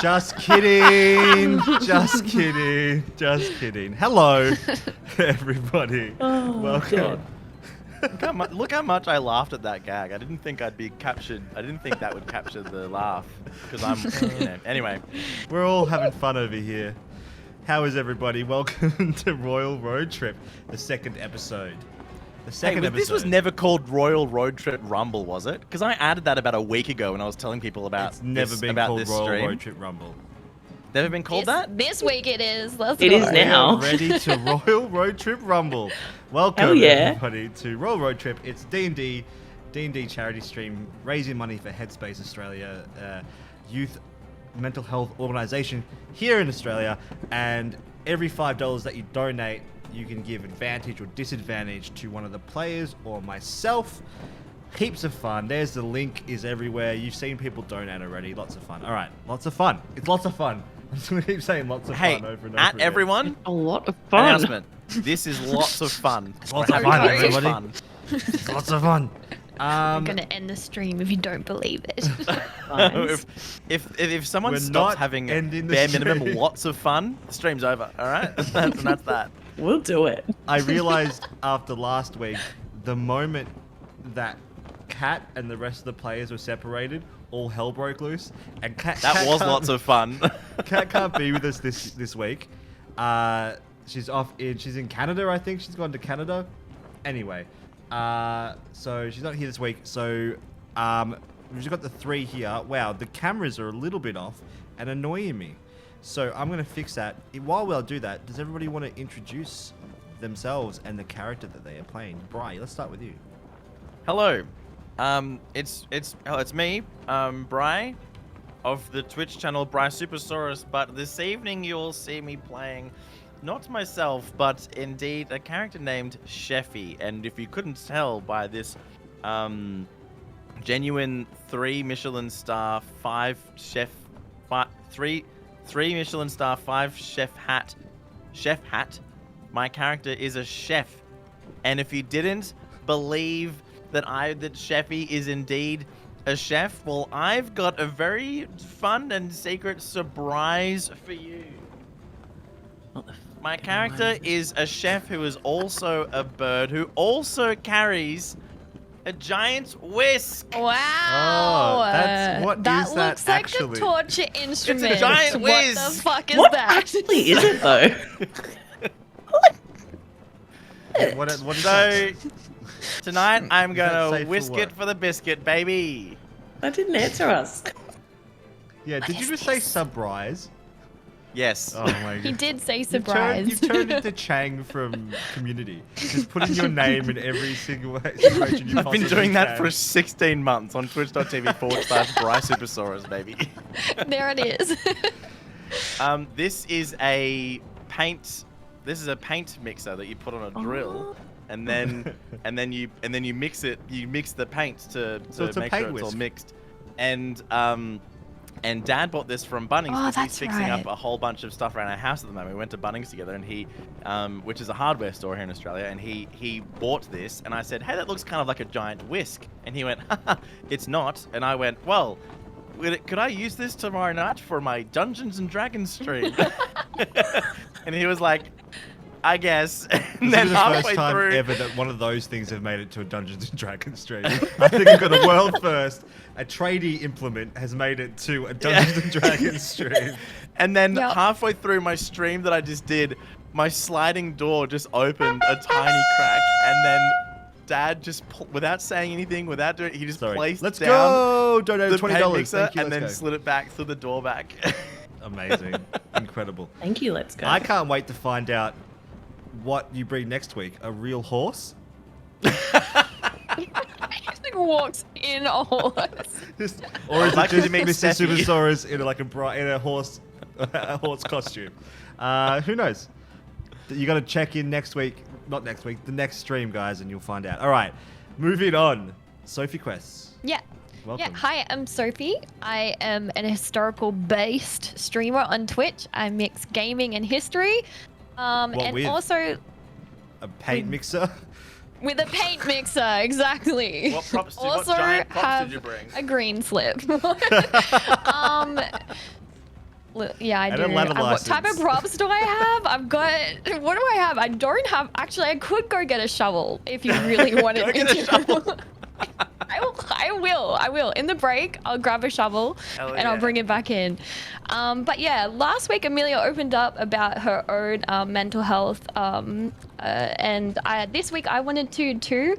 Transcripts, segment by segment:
Just kidding. Just kidding. Just kidding. Hello, everybody. Oh, Welcome. God. Look how much I laughed at that gag. I didn't think I'd be captured. I didn't think that would capture the laugh because Anyway, We're all having fun over here. How is everybody? Welcome to Royal Road Trip, the second episode. The second episode. This was never called Royal Road Trip Rumble, was it? Because I added that about a week ago when I was telling people about It's never been called Royal Road Trip Rumble. Never been called that? This week it is. Let's It go. is now. We are ready to Royal Road Trip Rumble. Welcome, Hell yeah. everybody, to Royal Road Trip. It's D&D charity stream, raising money for Headspace Australia, youth mental health organisation here in Australia. And every $5 that you donate, you can give advantage or disadvantage to one of the players or myself. Heaps of fun. There's the link is everywhere. You've seen people donate already. Lots of fun. All right, lots of fun. It's lots of fun. I'm just going to keep saying lots of fun over and over at again. everyone, A lot of fun. announcement. This is lots of fun. Lots of fun, Everybody. everybody. Lots of fun. I'm gonna end the stream if you don't believe it. Nice. if someone We're stops not having ending the bare minimum stream. lots of fun, the stream's over. All right, that's that. We'll do it. I realized after last week, the moment that Kat and the rest of the players were separated, all hell broke loose, and Kat Was lots of fun. Kat can't be with us this week. She's she's in Canada, I think. She's gone to Canada. Anyway, so she's not here this week. So we've just got the three here. Wow, the cameras are a little bit off and annoying me. So I'm gonna fix that. While we'll do that, does everybody want to introduce themselves and the character that they are playing? Bri, let's start with you. Hello, it's me, Bri, of the Twitch channel Bri Supersaurus. But this evening you'll see me playing, not myself, but indeed a character named Sheffy. And if you couldn't tell by this, genuine 3 Michelin star 5 chef, 3 Michelin star 5 chef hat, my character is a chef. And if you didn't believe that Sheffy is indeed a chef, well, I've got a very fun and secret surprise for you. My character is a chef who is also a bird who also carries a giant whisk. Wow. Oh, that's what that is that looks like actually? a torture instrument. giant whiz. What the fuck is What that? actually is it though? What is So that? tonight I'm Is that gonna safe for whisk work? it for the biscuit, baby. That didn't answer us. Yeah, did you just say surprise? Yes. Oh my god. He did say You've surprise. turned into Chang from Community. Just putting your name in every single situation you I've been possibly doing that can. for 16 months on twitch.tv/Bri Supersaurus, baby. There it is. This is a paint. This is a paint mixer that you put on a drill, and then you mix it. You mix the paint to So it's a make paint sure it's all whisk. mixed. And Dad bought this from Bunnings Oh, because he's that's fixing up right. a whole bunch of stuff around our house at the moment. We went to Bunnings together, and he, which is a hardware store here in Australia, and he bought this, and I said, "Hey, that looks kind of like a giant whisk," and he went, "Haha, it's not," and I went, "Well, could I use this tomorrow night for my Dungeons and Dragons stream?" And he was like, "I guess." And This then is the first halfway time through, ever that one of those things have made it to a Dungeons and Dragons stream. I think we've got a world first. A tradie implement has made it to a Dungeons and Dragons stream. and then Yep. halfway through my stream that I just did, my sliding door just opened a tiny crack, and then Dad just without saying anything, without doing, he just Sorry. placed Let's down go! Donate the $20. paint mixer Thank you, and let's then go. slid it back through the door back. Amazing. Incredible. Thank you. Let's go. I can't wait to find out what you bring next week. A real horse? He walks in a horse. Or is it Lucky just to meet Mr. Steffi. Supersaurus in a horse costume? Who knows? You got to check in next week. Not next week. The next stream, guys, and you'll find out. All right, moving on. Sophie Quests. Yeah. Welcome. Yeah, hi, I'm Sophie. I am an historical-based streamer on Twitch. I mix gaming and history. What And with? also, A paint mixer. With a paint mixer, exactly. What props? What Also giant props have did you bring? a green slip. Yeah, I And do. a leather What type of license. props do I have? I've got. What do I have? I don't have. Actually, I could go get a shovel if you really wanted Go me get a to. shovel. I will. In the break, I'll grab a shovel Hell and I'll yeah. bring it back in. But yeah, last week Amelia opened up about her own mental health, and this week I wanted to too.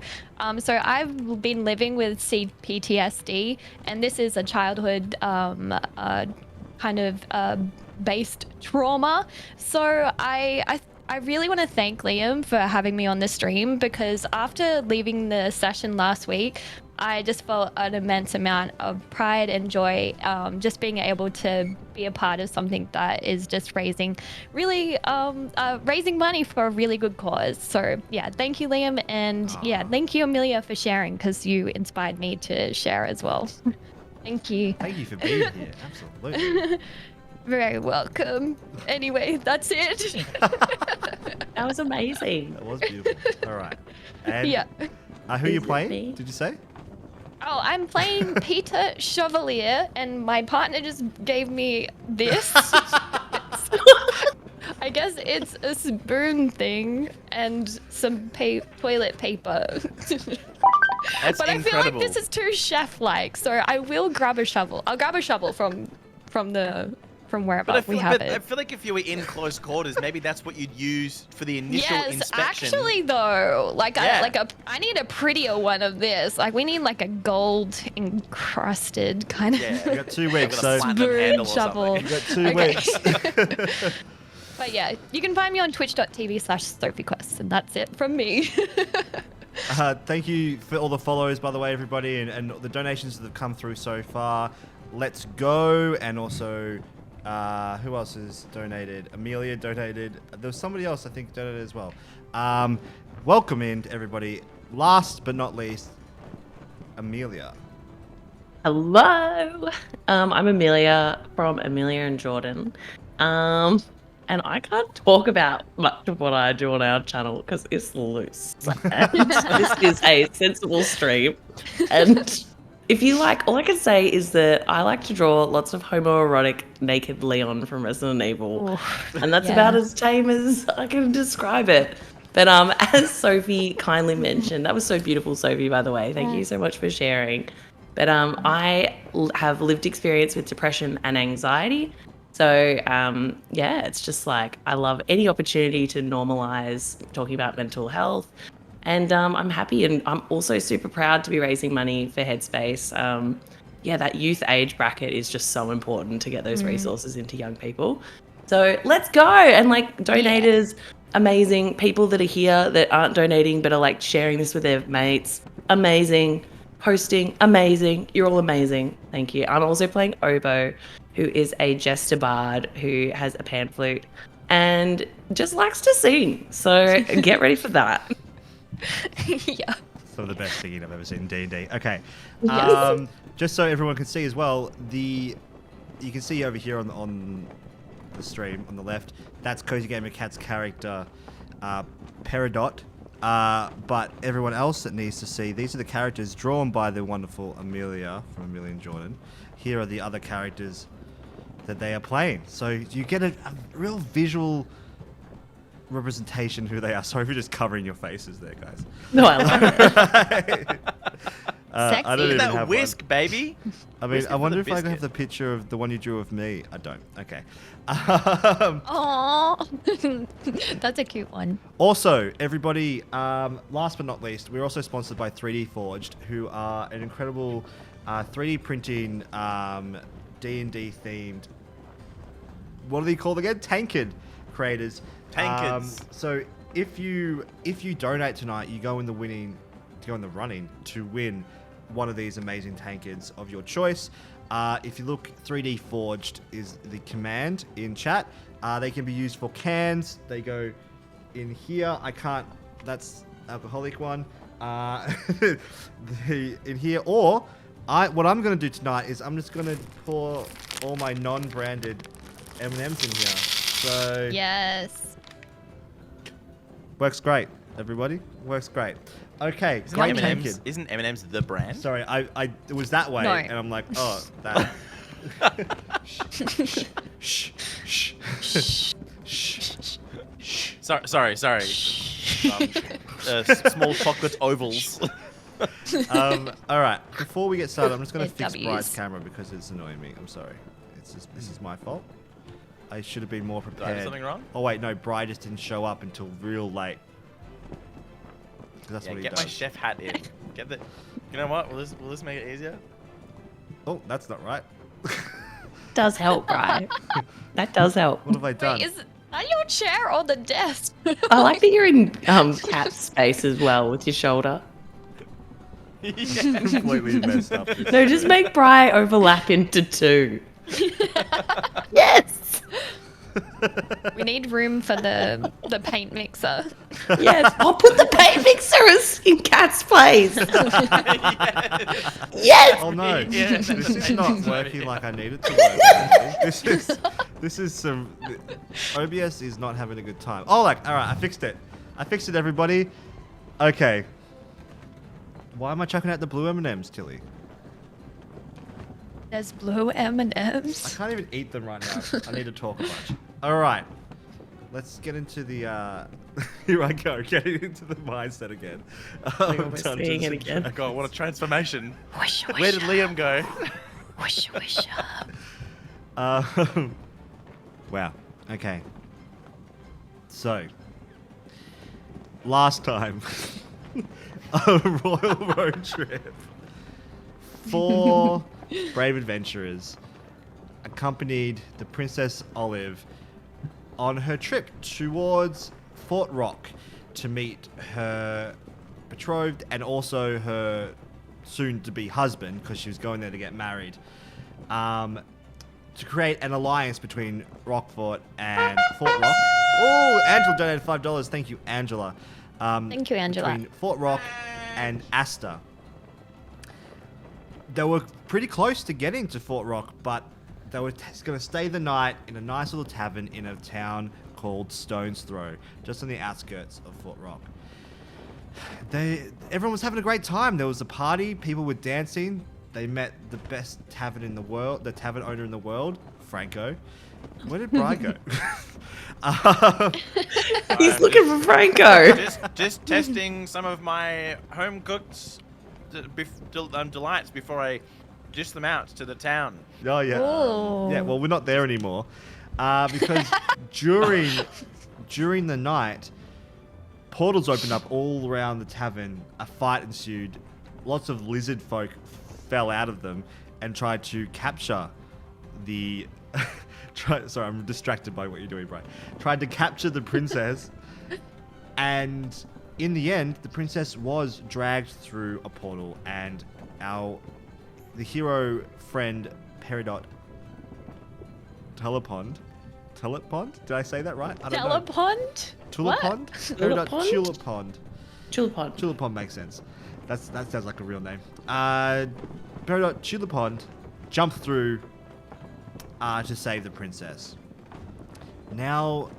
So I've been living with CPTSD, and this is a childhood kind of based trauma. So I really want to thank Liam for having me on the stream, because after leaving the session last week, I just felt an immense amount of pride and joy, just being able to be a part of something that is just raising money for a really good cause. So yeah, thank you, Liam, and yeah, thank you, Amelia, for sharing, because you inspired me to share as well. Thank you. Thank you for being here. Absolutely. Very welcome. Anyway, that's it. That was amazing. That was beautiful. All right. And Yeah. who are you Is it playing? me? Did you say? Oh, I'm playing Peter Chevalier, and my partner just gave me this. I guess it's a spoon thing and some toilet paper. That's But I feel like incredible. this is too chef-like, so I will grab a shovel. I'll grab a shovel from wherever But we have I it. feel like if you were in close quarters, maybe that's what you'd use for the initial Yes, inspection. actually though, Yeah. I need a prettier one of this. Like we need like a gold encrusted kind of Yeah. You got 2 I've weeks, got a so platinum spoon handle or shovel. you something. got 2 weeks. But yeah, you can find me on twitch.tv/SophieQuest, and that's it from me. Thank you for all the follows, by the way, everybody, and the donations that have come through so far. Let's go, and also, who else has donated? Amelia donated. There was somebody else I think donated as well. Welcome in, everybody. Last but not least, Amelia. Hello. I'm Amelia from Amelia and Jordan. And I can't talk about much of what I do on our channel because it's loose. And this is a sensible stream. And if you like, all I can say is that I like to draw lots of homoerotic naked Leon from Resident Evil. And that's about as tame as I can describe it. But as Sophie kindly mentioned, that was so beautiful, Sophie, by the way. Thank you so much for sharing. But I have lived experience with depression and anxiety. So, yeah, it's just like I love any opportunity to normalize talking about mental health. And I'm happy, and I'm also super proud to be raising money for Headspace. Yeah, that youth age bracket is just so important to get those resources into young people. So let's go. And like donators, amazing. People that are here that aren't donating but are like sharing this with their mates, amazing. Hosting, amazing. You're all amazing. Thank you. I'm also playing Oboe, who is a jester bard who has a pan flute and just likes to sing. So get ready for that. Yeah. Some of the best singing I've ever seen in D&D. Okay. Yes. Just so everyone can see as well, you can see over here on the stream on the left, that's Cozy Gamer Cat's character, Peridot. But everyone else that needs to see, these are the characters drawn by the wonderful Amelia from Amelia and Jordan. Here are the other characters that they are playing. So you get a real visual representation who they are. Sorry for just covering your faces there, guys. No, I love it. Sexy. I don't even That have whisk, one. baby. I mean, Whisk it I for wonder the if I can have biscuit. the picture of the one you drew of me. I don't. Okay. Aww. That's a cute one. Also, everybody, last but not least, we're also sponsored by 3D Forged, who are an incredible 3D printing D&D themed. What are they called again? Tankard creators. Tankards. So if you donate tonight, you go in the running to win one of these amazing tankards of your choice. If you look, 3D Forged is the command in chat. They can be used for cans. They go in here. That's alcoholic one. In here, or what I'm going to do tonight is I'm just going to pour all my non-branded M&Ms in here. So Yes. works great, everybody. Works great. Okay, Isn't great M&M's, taken. isn't M&M's the brand? Sorry, it was that way, No. and I'm like, oh, that. Shh, shh, shh, shh, shh. Sorry. Small chocolate ovals. All right. Before we get started, I'm just gonna fix W's. Bride's camera because it's annoying me. I'm sorry. This is my fault. I should have been more Did I prepared. do something wrong? Oh wait, no. Bride just didn't show up until real late. 'Cause that's Yeah, what he get does. my chef hat in. Get the. You know what? Will this make it easier? Oh, that's not right. Does help, right? That does help. What have I done? Wait, is that your chair or the desk? I like that you're in cat space as well with your shoulder. Yeah. Completely messed up. this No, just thing. make Bri overlap into two. Yes. We need room for the paint mixer. Yes. I'll put the paint mixer in Cat's place. Yes. Oh no! Yeah, this is that's not amazing. working like I need it to work. This is some. OBS is not having a good time. Oh, all right, I fixed it. I fixed it, everybody. Okay. Why am I chucking out the blue M&Ms, Tilly? There's blue I M&Ms. can't even eat them right now. I need to talk a bunch. All right. Let's get into the. Here I go, getting into the mindset again. we're seeing it again. Oh God, what a transformation! Wish, Where did Liam go? Wish. Wow. Okay. So, last time, a royal road trip. 4 brave adventurers accompanied the Princess Olive on her trip towards Fort Rock to meet her betrothed and also her soon-to-be husband, because she was going there to get married, to create an alliance between Rockfort and Fort Rock. Oh, Angela donated $5. Thank you, Angela. Thank you, Angela. Between Fort Rock and Asta. They were pretty close to getting to Fort Rock, but they were going to stay the night in a nice little tavern in a town called Stone's Throw, just on the outskirts of Fort Rock. Everyone was having a great time. There was a party, people were dancing. They met the best tavern in the world, the tavern owner in the world, Franco. Where did Brian go? He's looking for Franco. just testing some of my home cooked delights before I dish them out to the town. Oh yeah, Ooh. yeah. Well, we're not there anymore because during the night, portals opened up all around the tavern. A fight ensued. Lots of lizard folk fell out of them and tried to capture the. Sorry, I'm distracted by what you're doing, Brian. Tried to capture the princess, and in the end, the princess was dragged through a portal, and the hero friend Peridot Telepond. Did I say that right? I don't know. Telepond? Tulipond? Peridot Tulipond. Chulapod. Tulipond makes sense. That sounds like a real name. Peridot Tulipond jumped through to save the princess. Now,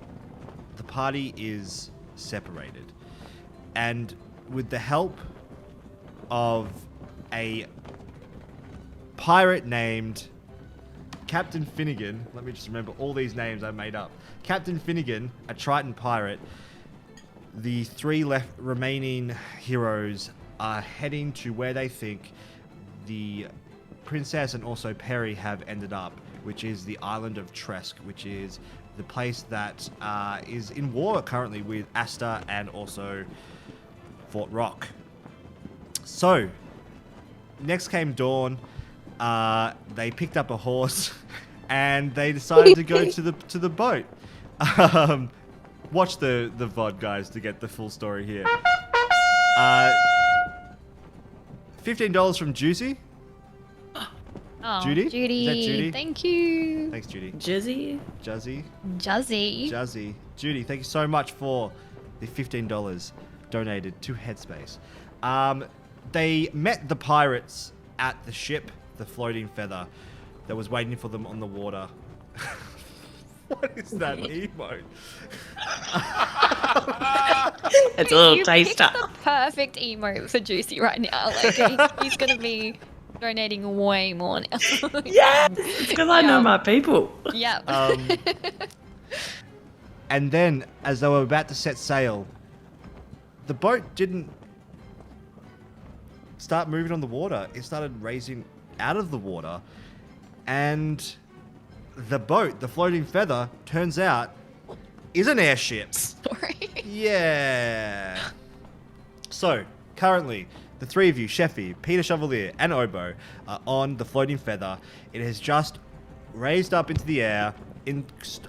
the party is separated. And with the help of a pirate named Captain Finnegan, let me just remember all these names I made up. Captain Finnegan, a Triton pirate, the 3 remaining heroes are heading to where they think the princess and also Perry have ended up, which is the island of Tresk, which is the place that is in war currently with Asta and also Fort Rock. So, next came dawn. They picked up a horse and they decided to go to the boat. Watch the VOD, guys, to get the full story here. $15 from Juicy. Oh, Judy? Is that Judy. Judy? Thank you. Thanks, Judy. Jizzy. Juzzy. Juzzy. Judy, thank you so much for the $15 donated to Headspace. They met the pirates at the ship, the Floating Feather, that was waiting for them on the water. What is that emote? It's a little you taster. picked the perfect emote for Juicy right now. Like he's gonna be donating way more now. Yes, it's because I know my people. Yeah. And then, as they were about to set sail, the boat didn't start moving on the water. It started raising out of the water. And the boat, the floating feather, turns out is an airship. Sorry. Yeah. So, currently, the three of you, Sheffy, Peter Chevalier, and Obo, are on the floating feather. It has just raised up into the air,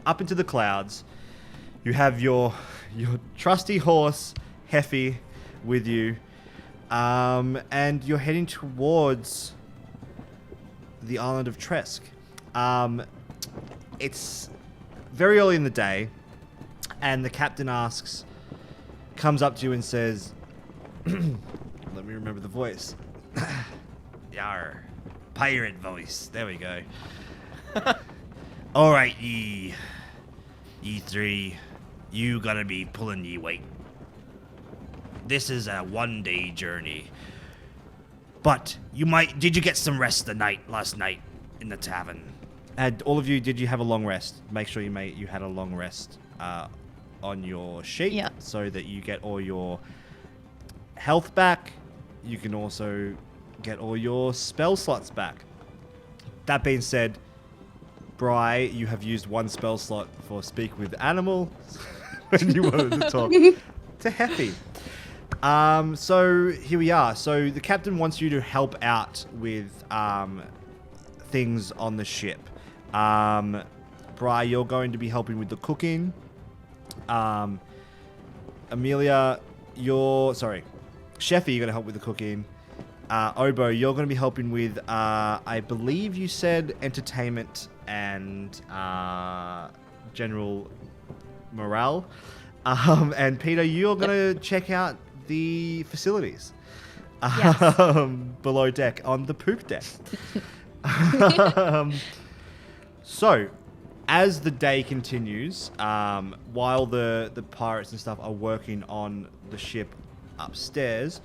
up into the clouds. You have your trusty horse, Heffy, with you. And you're heading towards the island of Tresk. It's very early in the day, and the captain comes up to you and says, let me remember the voice. Yar. Pirate voice. There we go. Alright, ye three, you gotta be pulling ye weight. This is a one-day journey. But did you get some rest last night in the tavern? And all of you, did you have a long rest? Make sure you had a long rest on your sheet, so that you get all your health back. You can also get all your spell slots back. That being said, Bri, you have used one spell slot for Speak with Animal when you wanted to talk to Heffy. So here we are. So the captain wants you to help out with things on the ship. Bri, you're going to be helping with the cooking. Amelia, Sheffy, you're going to help with the cooking. Obo, you're going to be helping with, I believe you said entertainment and general morale. And Peter, you're going to check out the facilities below deck on the poop deck. So, as the day continues, while the pirates and stuff are working on the ship upstairs,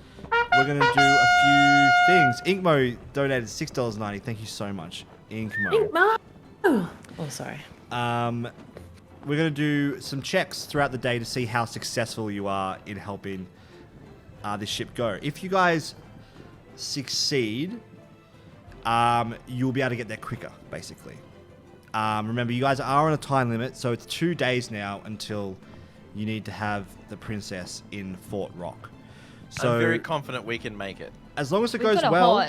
we're going to do a few things. Inkmo donated $6.90. Thank you so much, Inkmo. Oh, sorry. We're going to do some checks throughout the day to see how successful you are in helping this ship go. If you guys succeed, you'll be able to get there quicker, basically. Remember, you guys are on a time limit, so it's 2 days now until you need to have the princess in Fort Rock. So I'm very confident we can make it. As long as it goes well,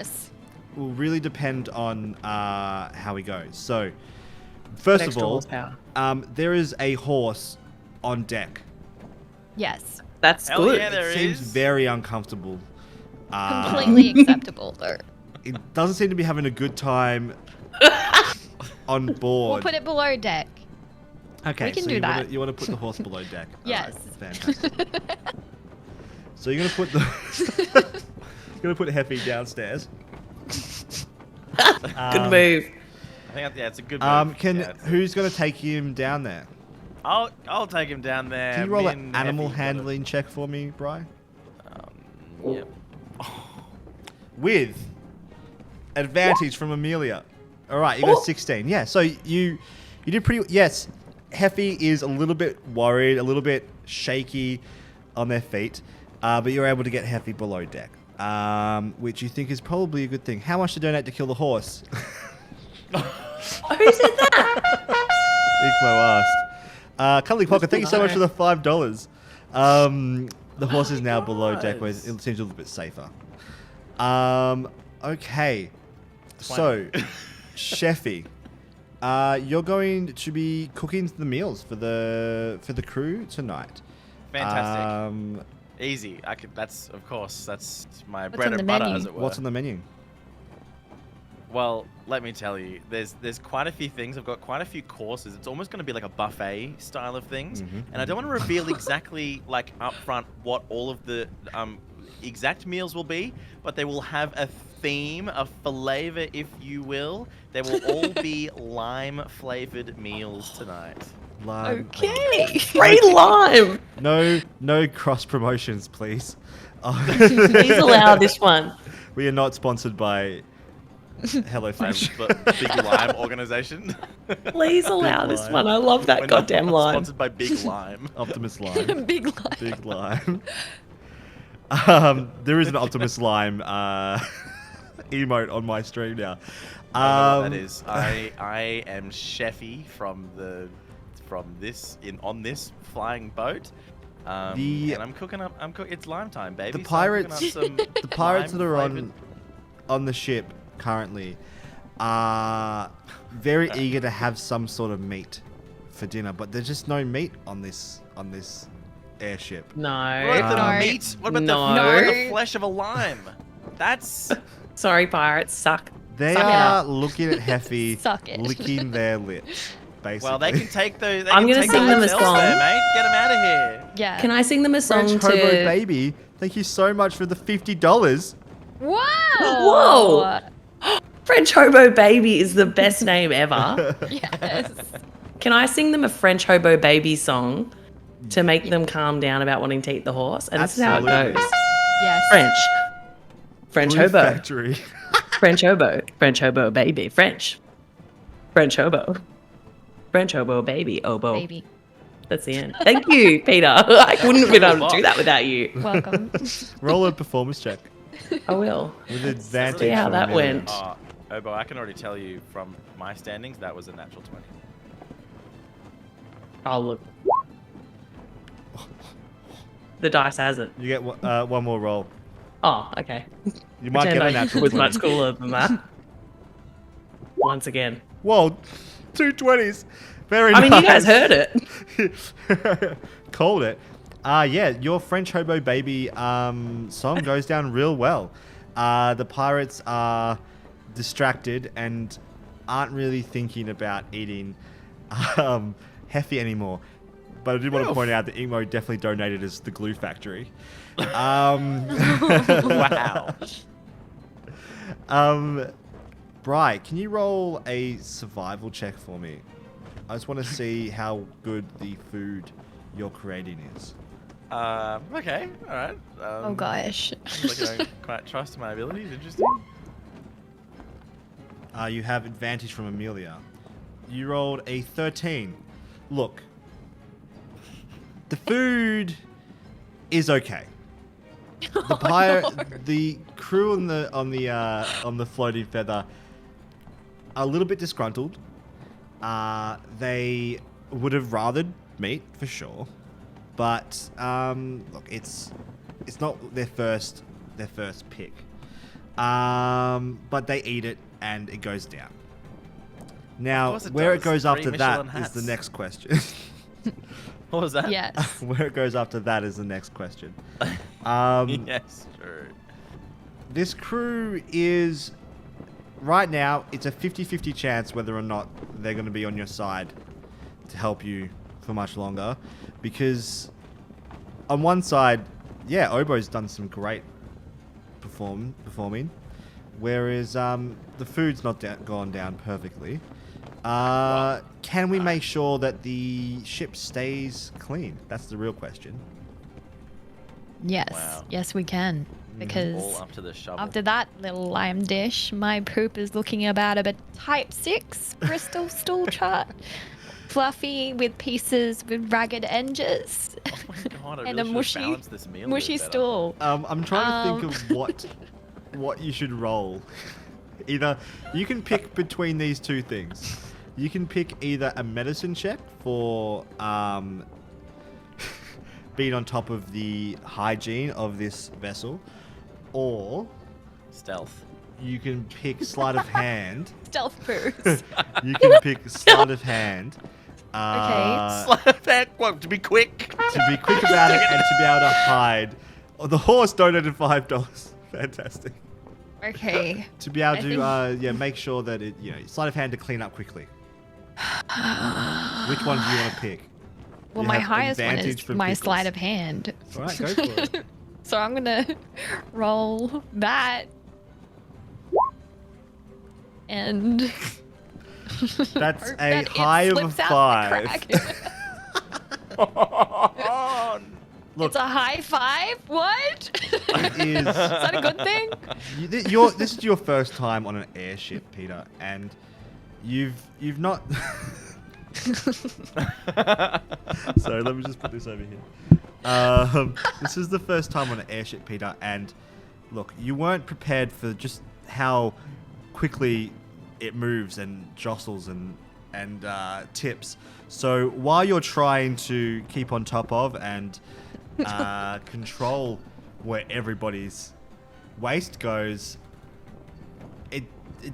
will really depend on how we go. So, first of all, there is a horse on deck. Yes. That's Hell good. yeah, there It seems is. very uncomfortable. Completely acceptable, though. It doesn't seem to be having a good time on board. We'll put it below deck. Okay, we can so do that. you want to put the horse below deck. Yes. Alright, fantastic. So you're gonna put Heffy downstairs. Good move. I think it's a good move. Who's gonna take him down there? I'll take him down there. Can you roll Me an and animal Effie handling check for me, Bri? Yep. With advantage from Amelia. All right, you got 16. Yeah, so you did pretty. Yes, Heffy is a little bit worried, a little bit shaky on their feet, but you're able to get Heffy below deck, which you think is probably a good thing. How much to donate to kill the horse? Who said that? Ikmo asked. Cuddly Pocket, thank you so much for the $5. The horse is now below deck, where it seems a little bit safer. Okay. So, Sheffy, you're going to be cooking the meals for the crew tonight. Fantastic. Easy. That's my What's bread on the and butter, menu? as it were. What's on the menu? Well, let me tell you, there's quite a few things. I've got quite a few courses. It's almost going to be like a buffet style of things, and I don't want to reveal exactly like up front what all of the exact meals will be, but they will have a theme, a flavor, if you will. They will all be lime flavored meals tonight. Lime. Okay. Free lime. No cross promotions, please. Please allow this one. We are not sponsored by HelloFresh. The Big Lime organization. Please allow this lime. one. I love that We're goddamn not lime. sponsored by Big Lime. Optimus Lime. Big lie. Big Lime. There is an Optimus Lime emote on my stream now. I don't know what that is. I am Chefy from on this flying boat. And I'm cooking up. It's lime time, baby. The so I'm cooking pirates, up some the pirates that are lime-flavoured- on the ship currently are very eager to have some sort of meat for dinner, but there's just no meat on this airship. What No. about No. the meat? What about No. the flesh of a lime? That's Sorry, pirates. Suck. They Suck it are up. looking at Heffy, Suck it. licking their lips. Basically. well, they can take those. I'm gonna sing them a elsewhere, song. mate. Get them out of here. Yeah. Can I sing them a song French to... Hobo Baby. Thank you so much for the $50. Whoa. Whoa. French Hobo Baby is the best name ever. Yes. Can I sing them a French Hobo Baby song to make them calm down about wanting to eat the horse? And this is how it Absolutely. goes. Yes. French Blue Hobo. Factory. French Hobo Baby. French Hobo. French Hobo Baby. Oboe. Baby. That's the end. Thank you, Peter. I wouldn't have been able to do that without you. Welcome. Roll a performance check I will. with advantage. See how from that Amelia. went. Obo, I can already tell you from my standings that was a natural 20. Oh, look. The dice has it. You get one more roll. Oh, okay. You might Pretend get a I natural was 20. much cooler than that. Once again. Whoa, 2 20s. Very I nice. mean, you guys heard it. Called it. Yeah, your French Hobo Baby song goes down real well. The pirates are distracted and aren't really thinking about eating Heffy anymore. But I did want to point out that Emo definitely donated as the glue factory. Wow. Bri, can you roll a survival check for me? I just want to see how good the food you're creating is. Okay, alright. Oh gosh. Like I don't quite trust my abilities. Interesting. You have advantage from Amelia. You rolled a 13. Look, the food is okay. The crew on the floating feather are a little bit disgruntled. They would have rathered meat for sure, but look, it's not their first pick. But they eat it and it goes down. Now, course it where it does. goes after 3 that Michelin is the hats. next question. What was that? Yes. Where it goes after that is the next question. Um, Yes, true. This crew is, right now, it's a 50-50 chance whether or not they're going to be on your side to help you for much longer. Because on one side, yeah, Obo's done some great performing. Whereas the food's not gone down perfectly. Can we make sure that the ship stays clean? That's the real question. Yes. Wow. Yes, we can. Because All up to the shovel. after that little lime dish, my poop is looking about a type 6 Bristol stool chart. Fluffy with pieces with ragged edges. Oh my god, I and really a should have balanced this meal mushy a bit better. stool. I'm trying to think of what you should roll. Either you can pick between these two things. You can pick either a medicine check for being on top of the hygiene of this vessel, or Stealth. you can pick sleight of hand. Stealth poos. You can pick sleight of hand. Sleight of hand, what, to be quick? To be quick about it and to be able to hide. Oh, the horse donated $5. Fantastic. Okay. To be able I to make sure that it, sleight of hand to clean up quickly. Which one do you want to pick? Well, You my have highest one advantage is from my pickles. sleight of hand. All right, go for it. So I'm gonna roll that. And That's hope a that it high of a slips out the 5. crack. Look, It's a high five? What? it is. Is that a good thing? This is your first time on an airship, Peter, and you've not. Sorry, let me just put this over here. This is the first time on an airship, Peter, and look, you weren't prepared for just how quickly it moves and jostles and tips. So while you're trying to keep on top of and control where everybody's waist goes, it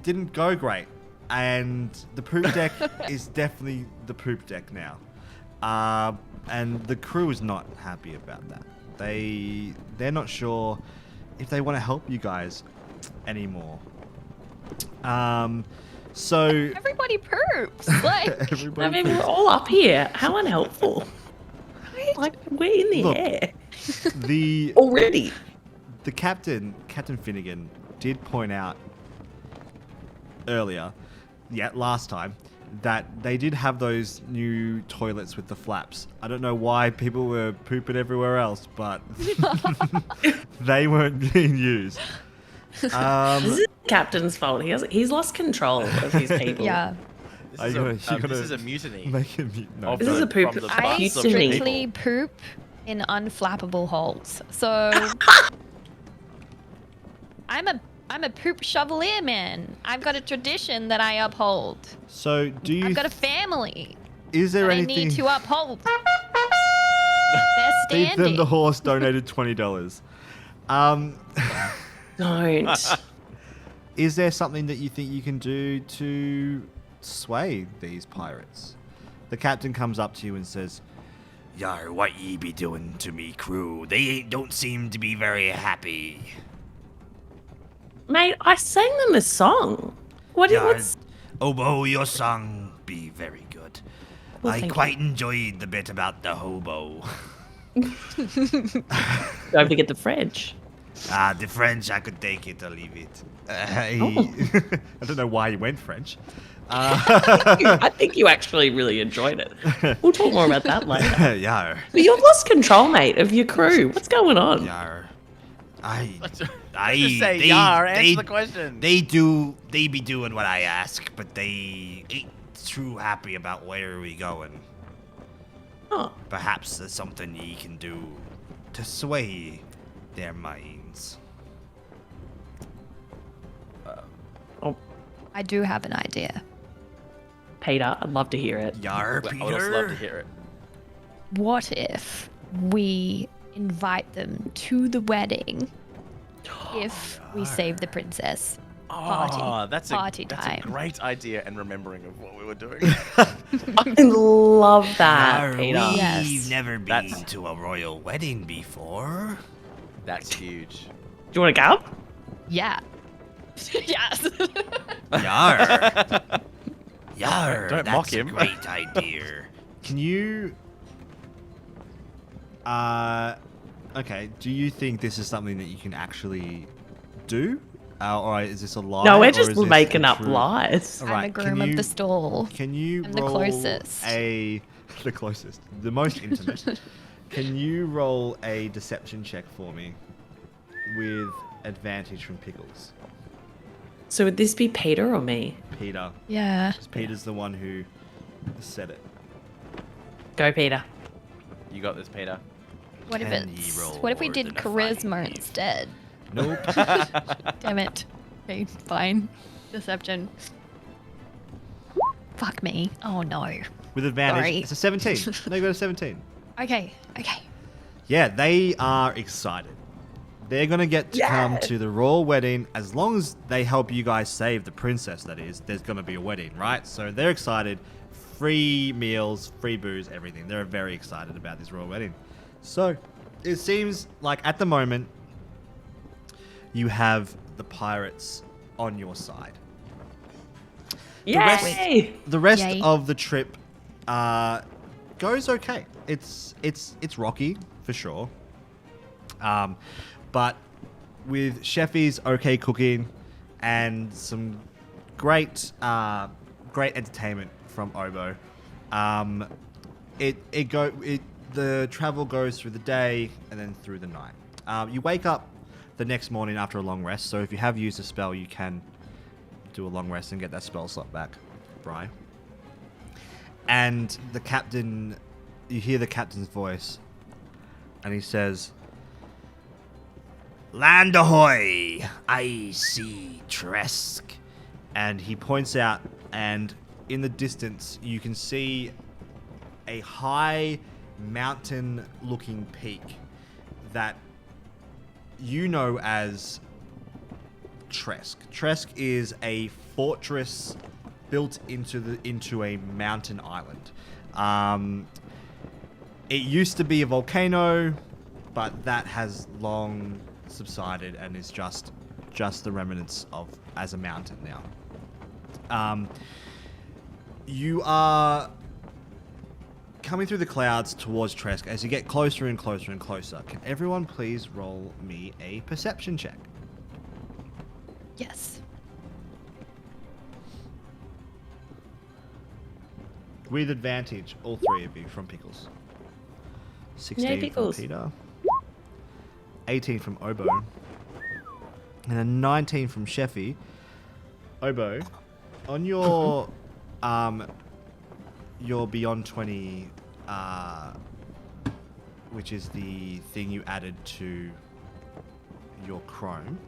didn't go great, and the poop deck is definitely the poop deck now, and the crew is not happy about that. They're not sure if they want to help you guys anymore. So Everybody poops. Like, everybody I mean, we're all up here. How unhelpful. Like, we're in the Look. air the already. the Captain Finnegan did point out earlier, last time, that they did have those new toilets with the flaps. I don't know why people were pooping everywhere else, but they weren't being used. This is the captain's fault. He's lost control of his people. yeah. This You is gotta a mutiny. Make it no. This is a poop- from the I butts of mutiny. people. strictly poop in unflappable holes. So I'm a poop shovelier, man. I've got a tradition that I uphold. So do you? I've got a family Is there that I anything? need to uphold. They're Feed them standing. the horse donated $20. Don't. Is there something that you think you can do to sway these pirates? The captain comes up to you and says, Yar, what ye be doing to me crew? They don't seem to be very happy. Mate, I sang them a song. Yar, What's... Obo, your song be very good. Well, I thank quite enjoyed the bit about the hobo. Don't forget the French. The French, I could take it or leave it. I don't know why you went French. I think you actually really enjoyed it. We'll talk more about that later. Yar, But you've lost control, mate, of your crew. What's going on? yar. Just say yar, answer the question. They be doing what I ask, but they ain't too happy about where we going. Oh, Perhaps there's something ye can do to sway their minds. oh, I do have an idea. Peter, I'd love to hear it. Yar, I Peter. would also love to hear it. What if we invite them to the wedding if we save the princess? Party. Oh, that's Party a time. great idea and remembering of what we were doing. I love that, Yar, Peter. we've Yes. never been That's- to a royal wedding before. That's huge. Do you want to go? Yeah. yes. Yar. Yar, Don't that's mock a him. great idea. Can you? Okay. Do you think this is something that you can actually do, or is this a lie? No, or we're is just this making the up truth? lies. All I'm right, the can groom of you- the stall. Can you I'm the roll closest. the closest, the most intimate? Can you roll a deception check for me with advantage from Pickles? So would this be Peter or me? Peter. Yeah. 'Cause Peter's the one who said it. Go, Peter. You got this, Peter. What if Can it's? ye roll What if we more did than a charisma 5? instead? Nope. Damn it. Okay, fine. Deception. Fuck me. Oh no. With advantage, Sorry. it's a 17. No, you got a 17. Okay. Okay. Yeah, they are excited. They're gonna get to come to the royal wedding as long as they help you guys save the princess. That is, there's gonna be a wedding, right? So they're excited. Free meals, free booze, everything. They're very excited about this royal wedding. So it seems like at the moment you have the pirates on your side. Yay! The rest Yay. of the trip goes okay. It's rocky for sure, but with Sheffy's okay cooking and some great great entertainment from Obo, the travel goes through the day and then through the night. You wake up the next morning after a long rest. So if you have used a spell, you can do a long rest and get that spell slot back, Bri. And the captain, you hear the captain's voice, and he says, Land ahoy! I see Tresk. and he points out, and in the distance you can see a high mountain-looking peak that you know as Tresk. Tresk is a fortress built into a mountain island. It used to be a volcano, but that has long subsided and is just the remnants of as a mountain now. You are coming through the clouds towards Tresk as you get closer and closer and closer. Can everyone please roll me a perception check? Yes. With advantage, all three of you from Pickles. 16 Yay, Pickles. from Peter. 18 from Obo. And a 19 from Sheffy. Obo, on your Beyond 20, which is the thing you added to your Chrome,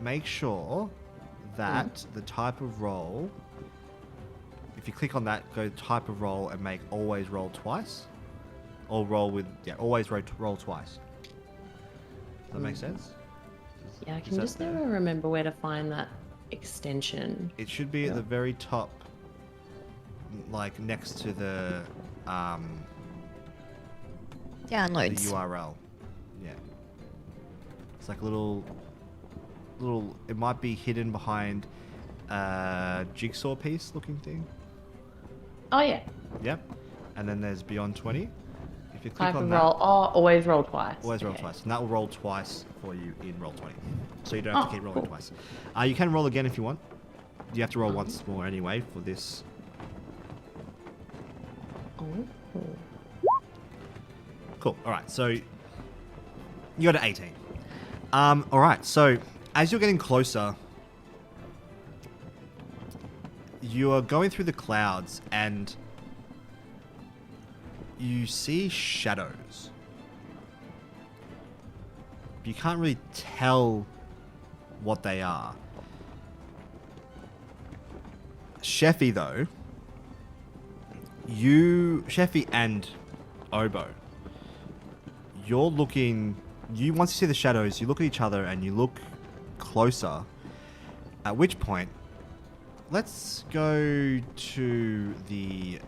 make sure that the type of roll, if you click on that, go type of roll and make always roll twice. Or roll with, always roll twice. Does that make sense? Yeah, I Is can that just fair? never remember where to find that extension. It should be at the very top, like next to the Downloads. URL. Yeah. It's like a little. It might be hidden behind a jigsaw piece looking thing. Oh yeah. Yep. And then there's Beyond 20. If you click Type on of that, roll. Oh, always roll twice. always roll Okay. twice, and that will roll twice for you in roll 20. So you don't have to Oh, keep rolling cool. twice. You can roll again if you want. You have to roll once more anyway for this. Oh. Cool. All right. So you got an 18. All right. So as you're getting closer, you are going through the clouds and you see shadows. You can't really tell what they are. Sheffy, though, Sheffy and Obo, you're looking. Once you see the shadows, you look at each other and you look closer. At which point, let's go to the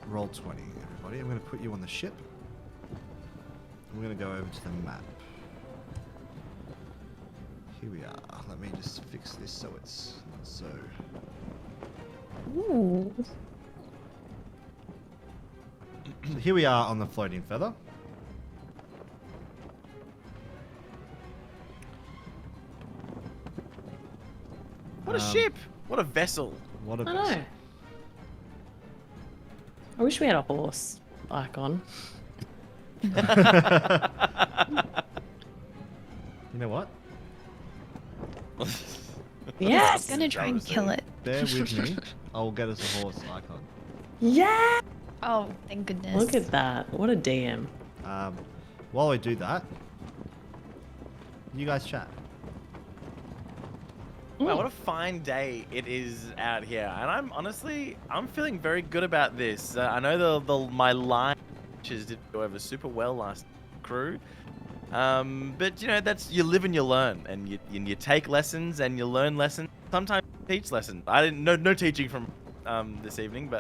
roll 20, everybody. I'm going to put you on the ship. I'm going to go over to the map. Here we are. Let me just fix this so it's not so. Ooh. So here we are on the floating feather. What a ship! What a vessel! What a I vessel. know. I wish we had a horse icon. You know what? Yes. I'm gonna try and kill it. Bear with me. I'll get us a horse icon. Yeah. Oh, thank goodness. Look at that. What a DM. While I do that, you guys chat. Wow, what a fine day it is out here, and I'm feeling very good about this. I know my line did go over super well last crew, but you know you live and you learn, and you take lessons and you learn lessons. Sometimes you teach lessons. I didn't no teaching from this evening,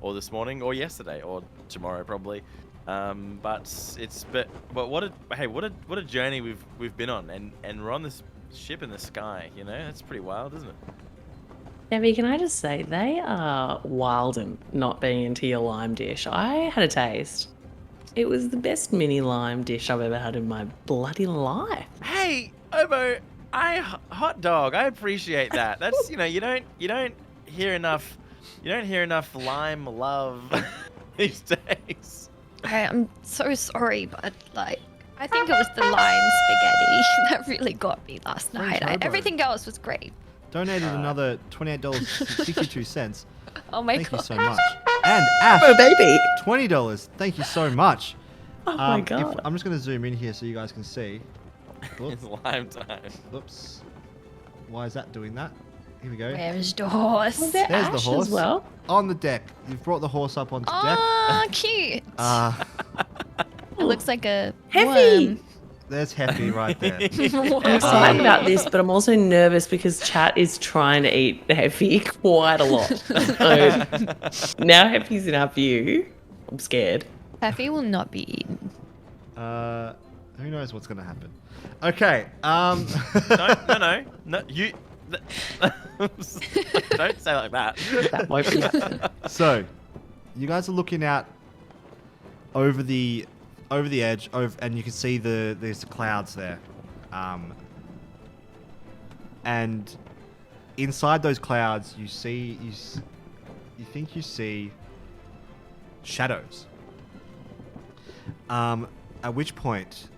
or this morning, or yesterday, or tomorrow probably. But what a journey we've been on, and we're on this ship in the sky. You know, that's pretty wild, isn't it? Debbie, can I just say, they are wild and not being into your lime dish. I had a taste. It was the best mini lime dish I've ever had in my bloody life. Hey, Obo, hot dog. I appreciate that. That's you don't hear enough You don't hear enough lime love these days. I'm so sorry, but like, I think it was the lime spaghetti that really got me last French night. hobo. Everything else was great. Donated another $28.62. Oh my Thank you god. so much. And Ash, Oh, baby. $20. Thank you so much. Oh my If- god. I'm just going to zoom in here so you guys can see. It's lime time. Whoops. Why is that doing that? Here we go. Where's the horse? Was there There's the Ash horse. as well? On the deck. You've brought the horse up onto deck. Oh, cute. It looks like a Heavy. There's Heffy right there. worm. I'm excited about this, but I'm also nervous because chat is trying to eat Heffy quite a lot. So now Heffy's in our view. I'm scared. Heffy will not be eaten. Who knows what's going to happen? Okay. No. You. Don't say like that. That won't be happening. So, you guys are looking out over the edge, and you can see there's clouds there, and inside those clouds you think you see shadows. At which point,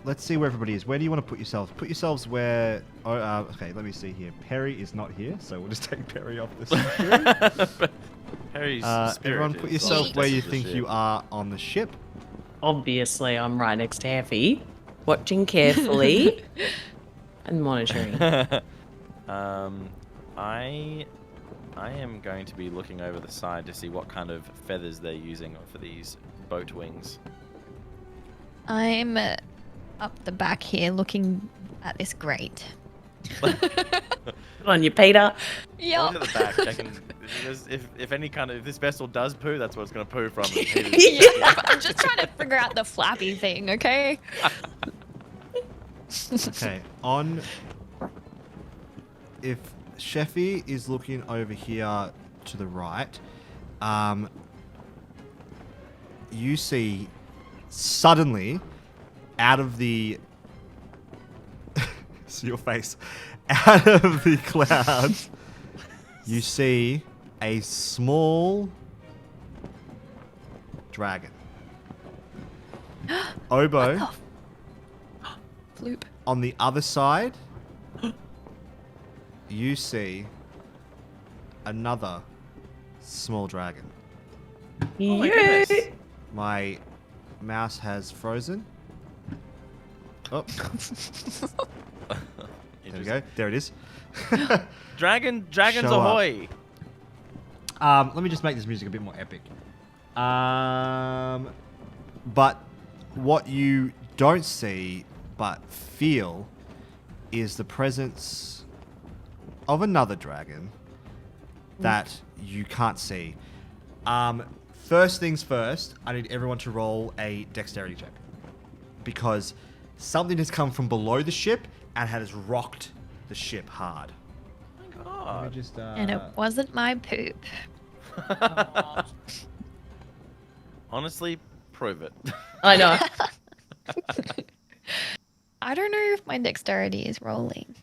let's see where everybody is. Where do you want to put yourselves? Put yourselves where. Okay, let me see here. Perry is not here, so we'll just take Perry off this. Harry's Everyone, put yourself where you think you are on the ship. Obviously, I'm right next to Heffy, watching carefully and monitoring. I am going to be looking over the side to see what kind of feathers they're using for these boat wings. I'm up the back here looking at this grate. Good on you, Peter. Look Yup. at the back. Checking if this vessel does poo, that's what it's going to poo from. Yeah, I'm just trying to figure out the flappy thing, okay? Okay, if Sheffy is looking over here to the right, you see suddenly out of the see your face out of the clouds, you see a small dragon. Oboe. Floop. On the other side, you see another small dragon. my Yay! goodness. My mouse has frozen. Oh, there we go. There it is. Dragons Show up. ahoy! Let me just make this music a bit more epic. But what you don't see but feel is the presence of another dragon that you can't see. First things first, I need everyone to roll a dexterity check. Because something has come from below the ship and has rocked the ship hard. Oh my Let me just, And it wasn't my poop. God. Honestly, prove it. I know. I don't know if my dexterity is rolling.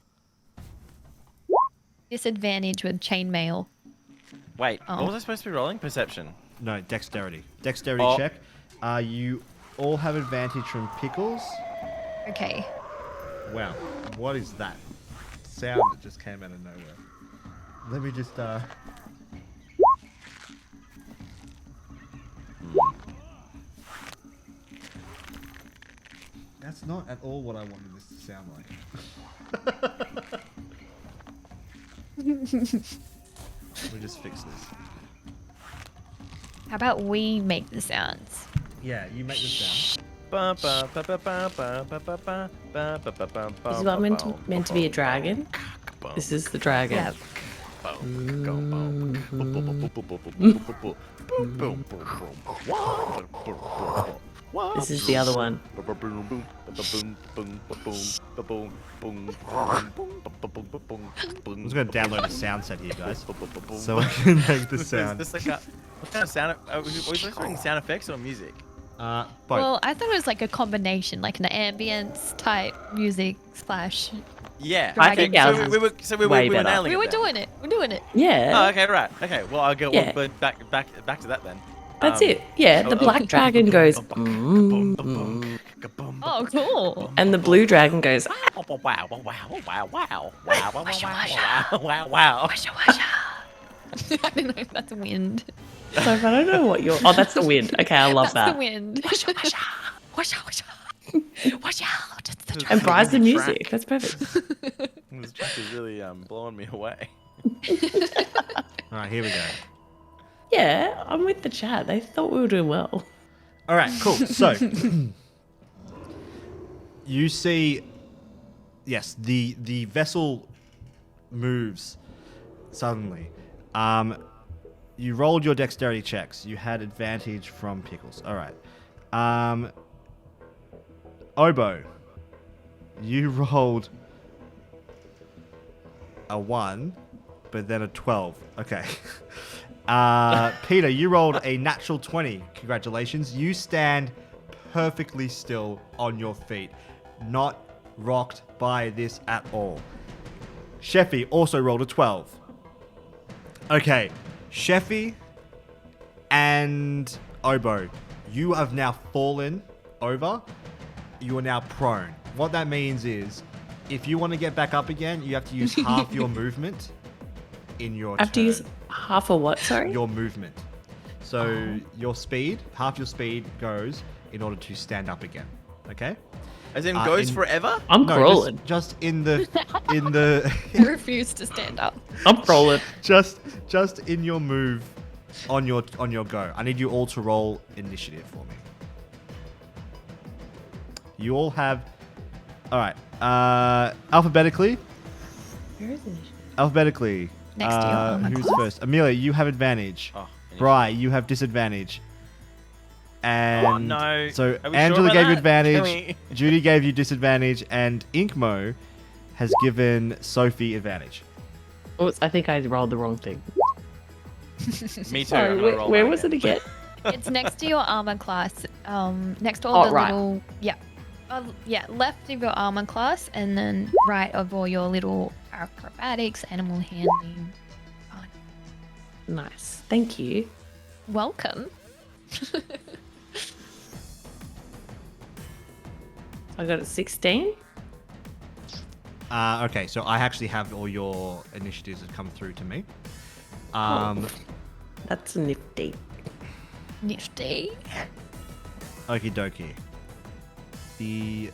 Disadvantage with chainmail. Wait, Oh. what was I supposed to be rolling? Perception. No, dexterity. Dexterity Oh. check. You all have advantage from pickles. Okay. Wow, what is that sound that just came out of nowhere? Let me just That's not at all what I wanted this to sound like. Let me just fix this. How about we make the sounds? Yeah, you make the sound. Is what meant to be a dragon? This is the dragon. Yeah. This is the other one. I'm just gonna download a sound set here, guys, so I can make the sound. Is this like what kind of sound? Are we supposed to bring sound effects or music? Both. Well, I thought it was like a combination, like an ambience type music / Yeah. I think ours so is we were way we were better. nailing We it were then. doing it. We're doing it. Yeah. Oh, okay, right. Okay. Well, I'll go Yeah. but back to that then. That's it. Yeah, the black dragon goes, Oh, cool. and the blue dragon goes, Wow, wow, wow, wow, wow, wow, wow, wow, wow. Washa, washa. I don't know if that's wind. so I don't know what you're. Oh, that's the wind. Okay, I love That's that. the wind. Washa, washa. Washa, washa. Watch out. It's the And Bry's the Track. music. That's perfect. This track is really blowing me away. All right, here we go. Yeah, I'm with the chat. They thought we were doing well. All right, cool. So you see, yes, the vessel moves suddenly. You rolled your dexterity checks. You had advantage from Pickles. All right. Oboe, you rolled a 1, but then a 12. Okay. Peter, you rolled a natural 20. Congratulations. You stand perfectly still on your feet, not rocked by this at all. Sheffy also rolled a 12. Okay. Sheffy and Oboe, you have now fallen over. You are now prone. What that means is, if you want to get back up again, you have to use half your movement in your I have to turn. use half a what, sorry? Your movement. So your speed, half your speed goes in order to stand up again. Okay? As in goes in- forever? I'm No, crawling. just in the I refuse to stand up. I'm crawling. just in your move on your go. I need you all to roll initiative for me. You all have all right. Alphabetically. Where is it? Alphabetically. Next to you on the Who's clock. first? Amelia, you have advantage. Oh, Bri, you have disadvantage. And Oh, no. so Are we Angela sure about gave you that? advantage, Can Judy gave you disadvantage, and Inkmo has given Sophie advantage. Oops, I think I rolled the wrong thing. Me too. Sorry, I'm gonna roll where that was again. it again? It's next to your armor class. Next to all Oh, the right. little yeah, left of your armor class, and then right of all your little acrobatics, animal handling. Oh, Nice. Thank you. welcome. I got a 16. Okay, so I actually have all your initiatives that come through to me. That's nifty. Nifty. Okie dokie. The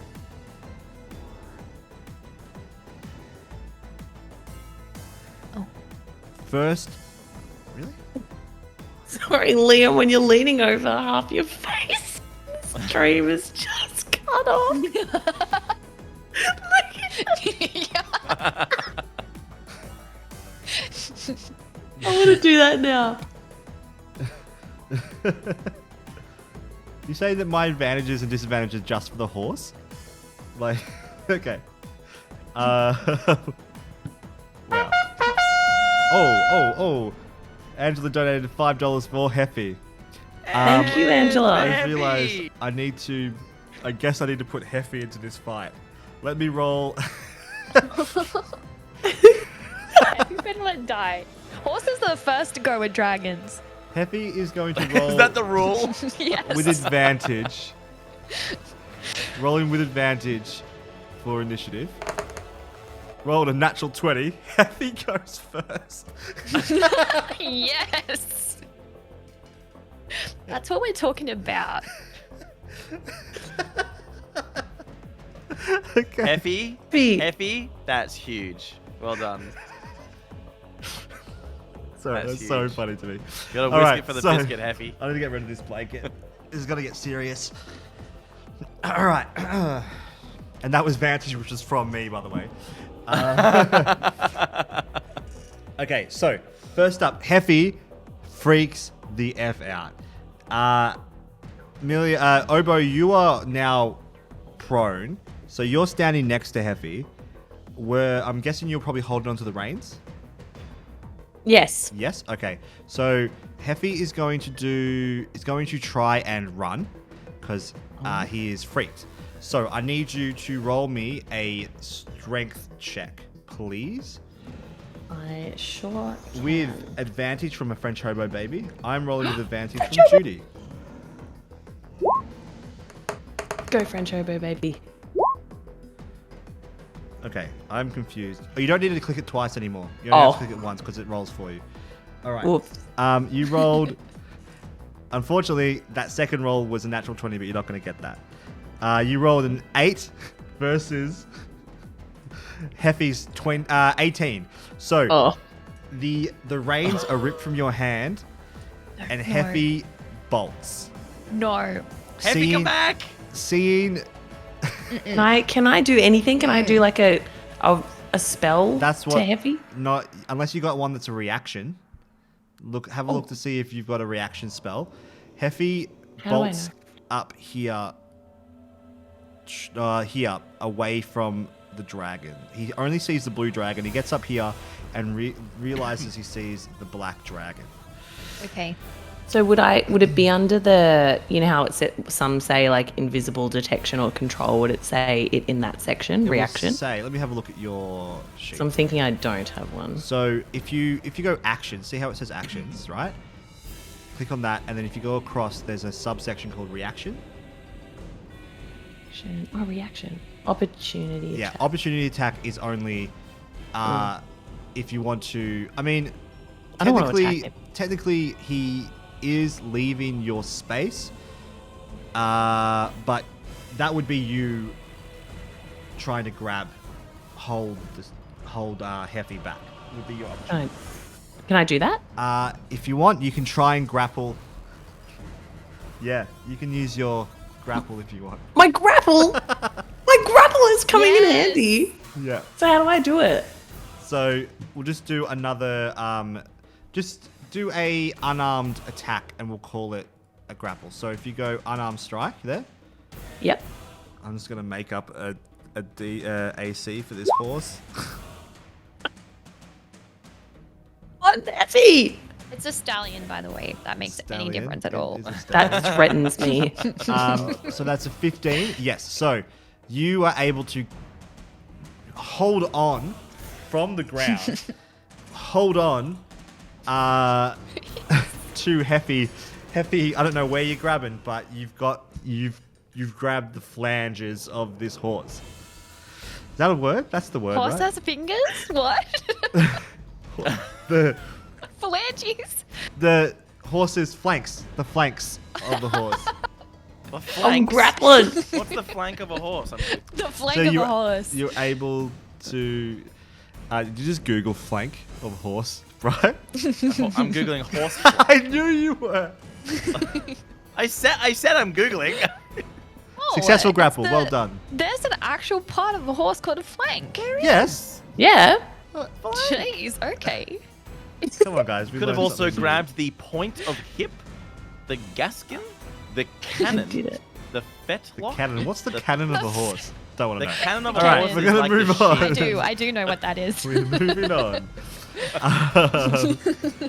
Oh. first, really? Sorry, Liam, when you're leaning over, half your face stream is just cut off. Look at Yeah. I want to do that now. You say that my advantages and disadvantages just for the horse? Like, okay. Wow. Oh. Angela donated $5 for Heffy. Thank you, Angela. I realized I need to put Heffy into this fight. Let me roll. You better let it die. Horses are the first to go with dragons. Heffy is going to roll Is that the rule? Yes. with advantage. Rolling with advantage for initiative. Rolled a natural 20. Heffy goes first. Yes. That's what we're talking about. Okay. Effie? Effie. Effie? That's huge. Well done. Sorry, That's that's so huge. funny to me. Got a All whisk right, it for the so- biscuit, Effie. I need to get rid of this blanket. This is gonna get serious. All right, and that was Vantage, which was from me, by the way. Okay, so first up, Heffy freaks the F out. Oboe, you are now prone, so you're standing next to Heffy. I'm guessing you're probably holding onto the reins. Yes. Yes. Okay. So Heffy is going to try and run because he is freaked. So I need you to roll me a strength check, please. I sure can. With advantage from a French hobo baby. I'm rolling with advantage from Judy. Go French hobo, baby. Okay, I'm confused. Oh, you don't need to click it twice anymore. You only have to Oh. click it once because it rolls for you. All right. Oops. You rolled. Unfortunately, that second roll was a natural 20, but you're not going to get that. You rolled an 8 versus Heffy's 18. So Oh. the reins are ripped from your hand, and Heffy bolts. No. Heavy, come back! Seeing Can I do anything? Can I do like a spell that's what to Heavy? not unless you got one that's a reaction. Have a look to see if you've got a reaction spell. Heffy How do I bolts know? up here, away from the dragon. He only sees the blue dragon. He gets up here and realizes he sees the black dragon. Okay. So would it be under the, you know how it said, some say like invisible detection or control? Would it say it in that section? It will Reaction? say, let me have a look at your sheet. So I'm thinking I don't have one. So if you go actions, see how it says actions, right? Click on that, and then if you go across, there's a subsection called reaction. Reaction. Opportunity. Yeah, attack. opportunity attack is only if you want to. I mean, I don't want to attack him. technically he is leaving your space, but that would be you trying to hold Heffy back. Would be your opportunity. Can I do that? If you want, you can try and grapple. Yeah, you can use your grapple if you want. My grapple! My grapple is coming in Yes. handy. Yeah. So how do I do it? So we'll just do another. Just do a unarmed attack, and we'll call it a grapple. So if you go unarmed strike there, Yep. I'm just gonna make up a AC for this horse. Oh, Heavy! It's a stallion, by the way, if that makes any Stallion. difference at It all. is a stallion. That threatens me. So that's a 15. Yes. So you are able to hold on from the ground. Hold on to Heffy. Heffy, I don't know where you're grabbing, but you've grabbed the flanges of this horse. Is that a word? That's the word, Horse right? has fingers? What? The Phalanges? the horse's flanks. The flanks of the horse. The I'm flanks. grappling. What's the flank of a horse? The flank So of you- a horse. You're able to. Did you just Google flank of horse, right? I'm googling horse. I knew you were. I said I'm googling. Oh, Successful it's grapple. the- Well done. There's an actual part of a horse called a flank. Yes. Yeah. Jeez, okay. Come on, guys. We Could have learned also something new. grabbed the point of hip, the gaskin, the I cannon, did it. the The fetlock. cannon. What's the cannon of a horse? Don't want The to know. cannon of All a right, horse we're is gonna like move the on. shield. I do know what that is. We're moving on.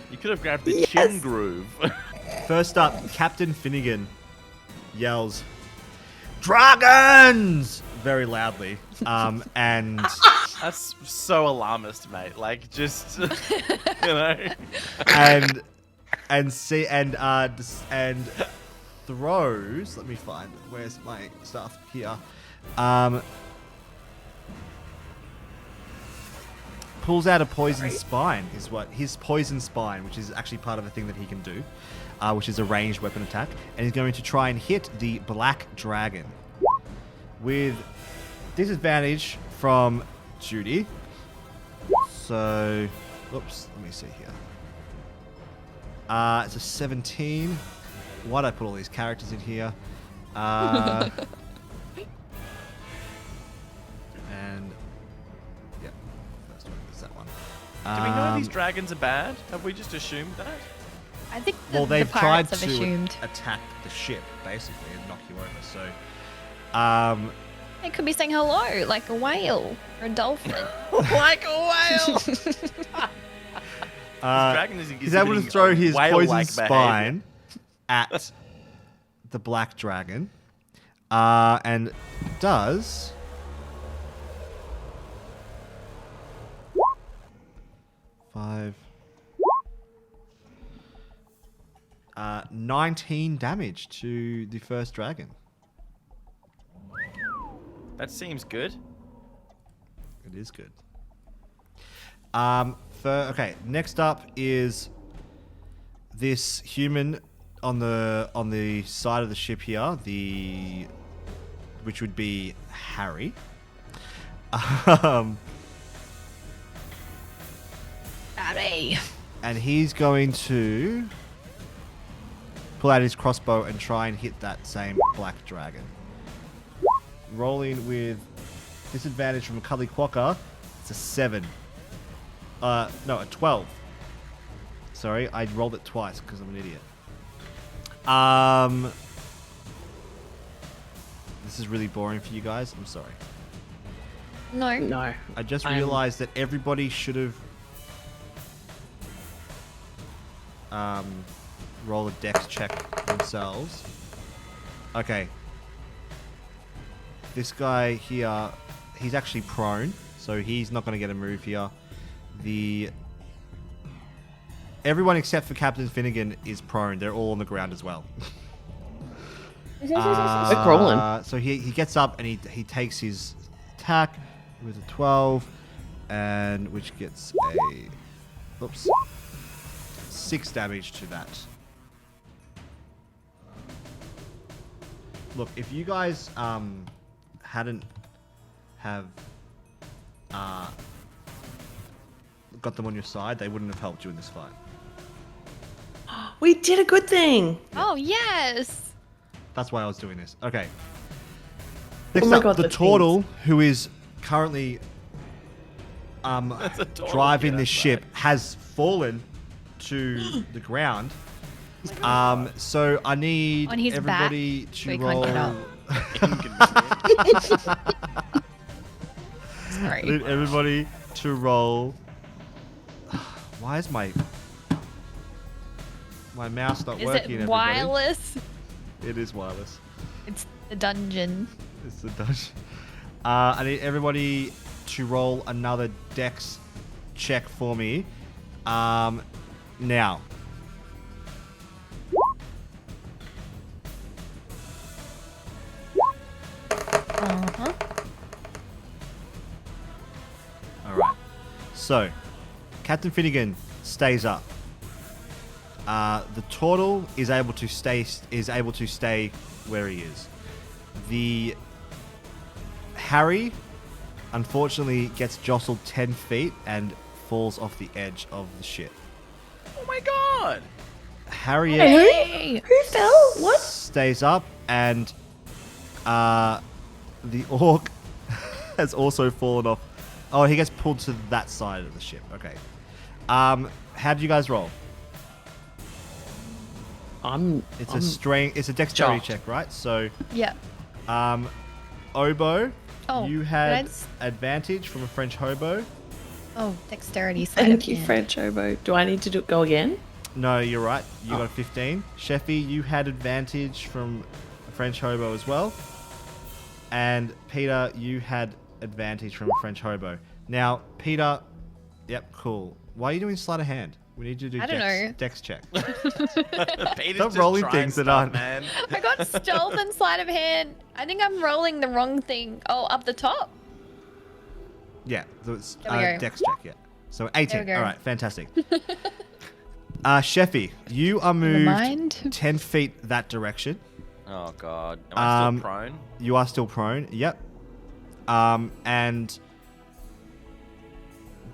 You could have grabbed the chin groove. First up, Captain Finnegan yells, "Dragons!" very loudly, and That's so alarmist, mate. Like, just you know. and throws. Let me find where's my stuff here. Pulls out a poison spine. Is what his poison spine, which is actually part of a thing that he can do, which is a ranged weapon attack, and he's going to try and hit the black dragon with disadvantage from Judy. So, oops, let me see here. It's a 17. Why'd I put all these characters in here? And yeah, first one is that one. Do we know these dragons are bad? Have we just assumed that? I think Well, the they've tried pirates have to assumed. attack the ship basically and knock you over. So, It could be saying hello, like a whale or a dolphin. Like a whale. dragon is he's able to exhibiting throw his whale-like poison spine at the black dragon. And does 19 damage to the first dragon. That seems good. It is good. Okay, next up is this human on the side of the ship here, which would be Harry. Harry. And he's going to pull out his crossbow and try and hit that same black dragon. Rolling with disadvantage from Cully Quokka. It's a 7. No, a 12. Sorry, I rolled it twice because I'm an idiot. This is really boring for you guys. I'm sorry. No. No. I just realized that everybody should have roll a dex check themselves. Okay. This guy here, he's actually prone, so he's not going to get a move here. Everyone except for Captain Finnegan is prone. They're all on the ground as well. They're crawling. So he gets up and he takes his attack with a 12, and which gets a 6 damage to that. Look, if you guys hadn't have got them on your side, they wouldn't have helped you in this fight. We did a good thing. Oh, yes. That's why I was doing this. Okay. Next my up, God, the the turtle, who is currently That's a turtle. driving Get this ship, has fallen to the ground. So I need On his everybody back, to so he roll. can't Inconvenient. I Sorry. need everybody to roll. Why is my mouse not Is working? it Everybody? wireless? It is wireless. It's the dungeon. It's the dungeon. I need everybody to roll another dex check for me. Now. Uh-huh. Alright. So, Captain Finnegan stays up. The turtle is able to stay where he is. The Harry unfortunately gets jostled 10 feet and falls off the edge of the ship. Oh my god! Harriet Hey. Who fell? What? stays up, and the orc has also fallen off. Oh, he gets pulled to that side of the ship. Okay. How did you guys roll? It's a dexterity shocked. check, right? So, Yeah. Oboe, Oh, you did had I just- advantage from a French hobo. Oh, dexterity side Thank of you, hand. French Oboe. Do I need to go again? No, you're right. You got a 15. Sheffy, you had advantage from a French hobo as well. And Peter, you had advantage from a French hobo. Now, Peter, yep, cool. Why are you doing sleight of hand? We need you to do I don't know. dex check. Peter's Stop just rolling trying things that stuff, aren't- man. I got stealth and sleight of hand. I think I'm rolling the wrong thing. Oh, up the top? Yeah, so it's There we go. dex check, yeah. So 18. we go. All right, fantastic. Sheffy, you are Never moved mind. 10 feet that direction. Oh god. Am I Um, still prone? You are still prone, yep.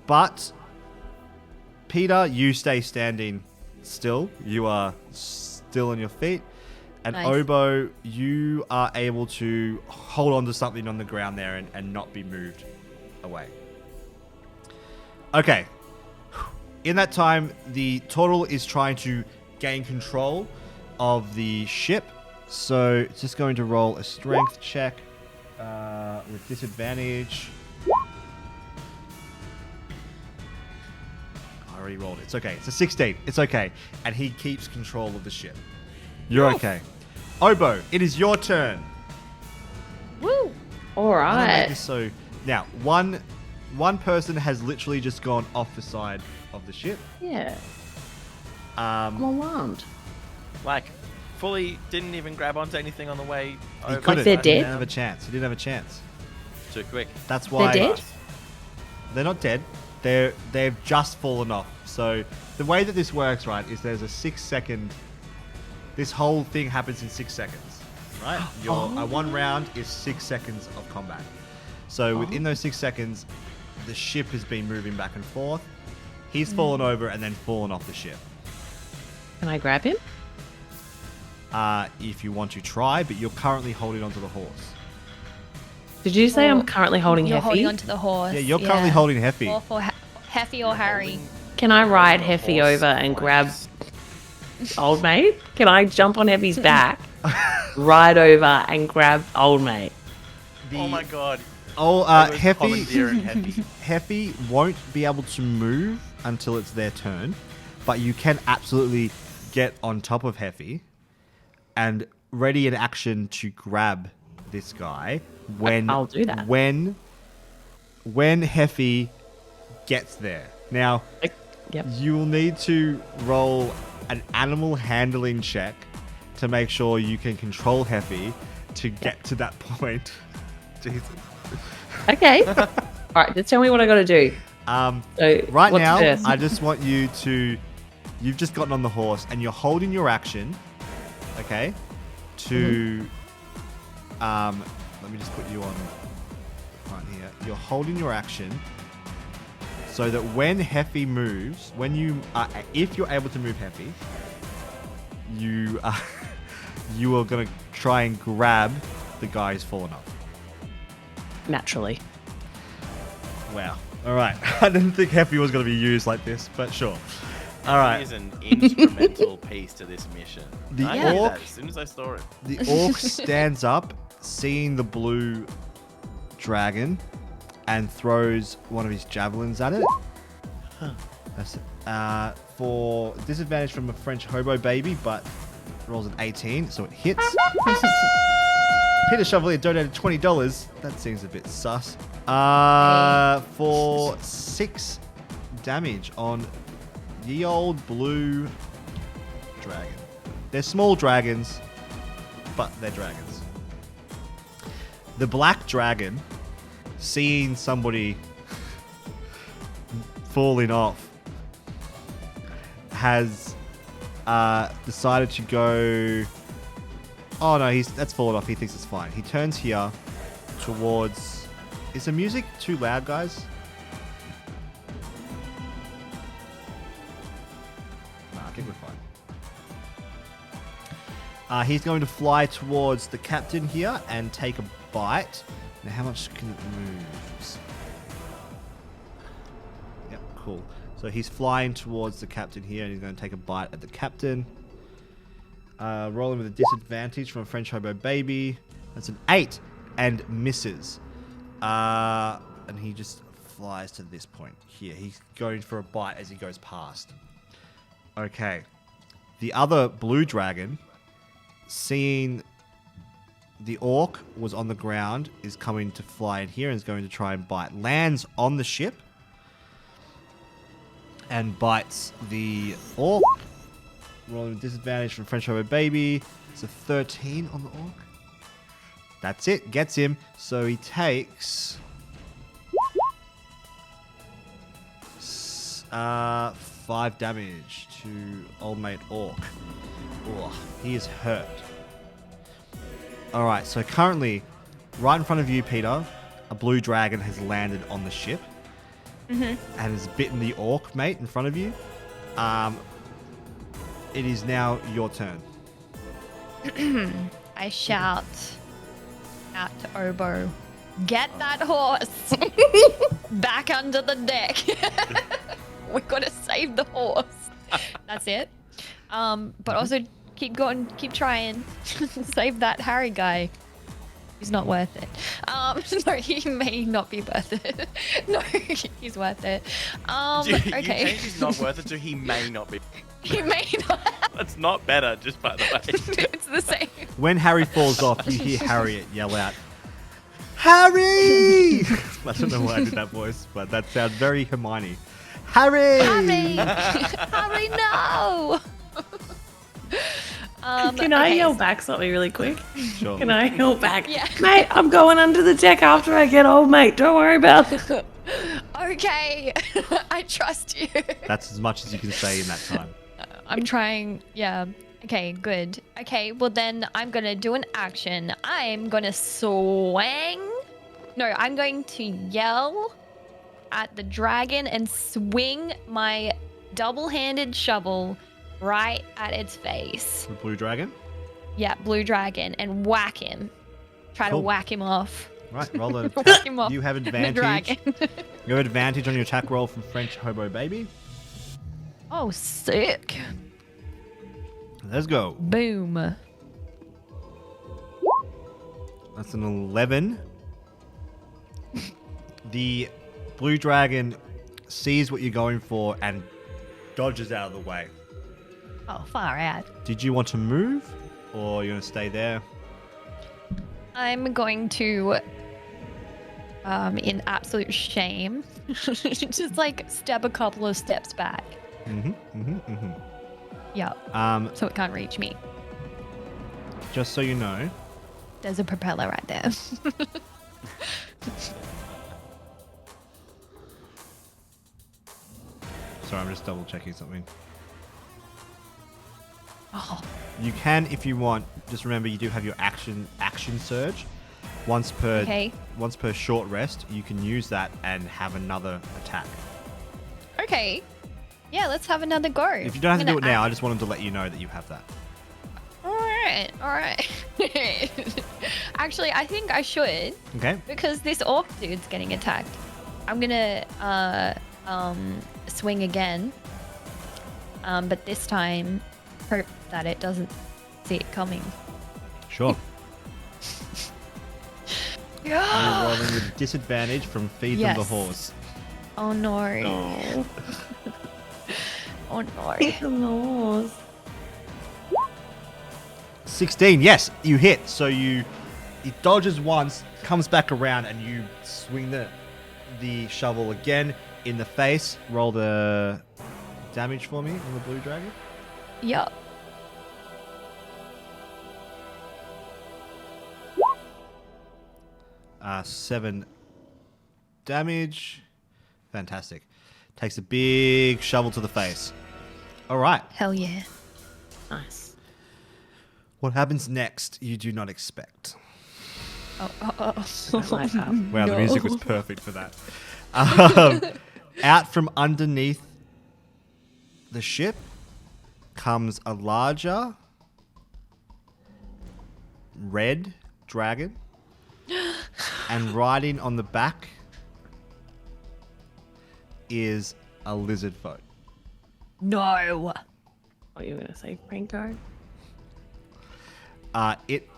But Peter, you stay standing still. You are still on your feet. And Nice. Oboe, you are able to hold on to something on the ground there and not be moved away. Okay. In that time, the turtle is trying to gain control of the ship. So it's just going to roll a strength check with disadvantage. I already rolled it. It's okay. It's a 16. It's okay. And he keeps control of the ship. You're okay. Oboe, it is your turn. All I'm gonna make right. this so now one person has literally just gone off the side of the ship. Yeah. I'm alarmed. Like, fully didn't even grab onto anything on the way over. He couldn't. they're He dead? didn't have a chance. He didn't have a chance. Too quick. That's why dead? They're not dead. They've just fallen off. So the way that this works, right, is there's a 6-second. This whole thing happens in 6 seconds, right? One round is 6 seconds of combat. So within those 6 seconds, the ship has been moving back and forth. He's fallen over and then fallen off the ship. Can I grab him? If you want to try, but you're currently holding onto the horse. Did you say I'm currently holding You're Heffy? holding onto the horse. Yeah, you're currently holding Heffy. Or for Heffy or Harry. Can I ride Heffy over and grab old mate? Can I jump on Heffy's back, ride over and grab old mate? Oh my god. Oh, I was Heffy. commandeering Heffy. Heffy won't be able to move until it's their turn, but you can absolutely get on top of Heffy and ready in action to grab this guy when I'll do that. When Heffy gets there. Now, Yep. you will need to roll an animal handling check to make sure you can control Heffy to get to that point. Jesus. Okay. All right. Just tell me what I got to do. So Right what's now, first? I just want you to. You've just gotten on the horse and you're holding your action, okay? To. Let me just put you on front here. You're holding your action so that when Heffy moves, if you're able to move Heffy, you are gonna try and grab the guy who's fallen off. Naturally. Wow. All right. I didn't think Heffy was going to be used like this, but sure. All right. He's an instrumental piece to this mission. The I knew orc- that as soon as I saw it. The orc stands up, seeing the blue dragon, and throws one of his javelins at it. That's for disadvantage from a French hobo baby, but rolls an 18, so it hits. Peter Chevalier donated $20. That seems a bit sus. For 6 damage on the old blue dragon. They're small dragons, but they're dragons. The black dragon, seeing somebody falling off, has decided to go. Oh no, that's fallen off. He thinks it's fine. He turns here towards. Is the music too loud, guys? Nah, I think we're fine. He's going to fly towards the captain here and take a bite. Now, how much can it move? Yep, cool. So he's flying towards the captain here, and he's going to take a bite at the captain. Rolling with a disadvantage from a French hobo baby. That's an 8 and misses. And he just flies to this point here. He's going for a bite as he goes past. Okay. The other blue dragon, seeing the orc was on the ground, is coming to fly in here and is going to try and bite. Lands on the ship and bites the orc. Rolling with disadvantage from French hobo baby. It's a 13 on the orc. That's it. Gets him. So he takes 5 damage to old mate orc. Oh, he is hurt. Alright, so currently, right in front of you, Peter, a blue dragon has landed on the ship. And has bitten the orc mate in front of you. It is now your turn. I shout out to Obo, get that horse back under the deck. We gotta save the horse. That's it. But also keep going, keep trying. Save that Harry guy. He's not worth it. No, he may not be worth it. No, he's worth it. You Okay. changed he's not worth it to he may not be. He may not. That's not better, just by the way. It's the same. When Harry falls off, you hear Harriet yell out, Harry! I don't know why I did that voice, but that sounds very Hermione. Harry! Harry! Harry, no! Can I okay, yell back something really quick? Sure. Can I yell back? Yeah. Mate, I'm going under the deck after I get old, mate. Don't worry about it. Okay, I trust you. That's as much as you can say in that time. I'm trying. Yeah. Okay, good. Okay, well then I'm gonna do an action. I'm gonna swing. No, I'm going to yell at the dragon and swing my double-handed shovel right at its face. The blue dragon. Yeah, blue dragon, and whack him. Try Cool. to whack him off. Right, roll the Whack him off. You have The advantage. dragon. You have advantage on your attack roll from French Hobo Baby. Oh, sick. Let's go. Boom. That's an 11. The blue dragon sees what you're going for and dodges out of the way. Oh, far out. Did you want to move or you want to stay there? I'm going to, in absolute shame, just like step a couple of steps back. Yeah, so it can't reach me. Just so you know, There's a propeller right there. sorry, I'm just double checking something. Oh, You can, if you want, just remember you do have your action surge. Once per Okay. short rest, you can use that and have another attack. okay. Yeah, let's have another go. If you don't have to do it now, I just wanted to let you know that you have that. All right. Actually, I think I should Okay. because this orc dude's getting attacked. I'm gonna swing again, but this time hope that it doesn't see it coming. Sure. Yeah. You're rolling with disadvantage from Feed Them the Yes. Horse. Oh no. Oh, Oh no. the laws. 16, yes, you hit. So it dodges once, comes back around, and you swing the shovel again in the face. Roll the damage for me on the blue dragon. Yup. Uh, 7 damage. Fantastic. Takes a big shovel to the face. All right. Hell yeah. Nice. What happens next, you do not expect. Oh. I like that. Wow, the No. music was perfect for that. Out from underneath the ship comes a larger red dragon, and riding on the back is a lizard folk. No. What you were going to say, Franco? It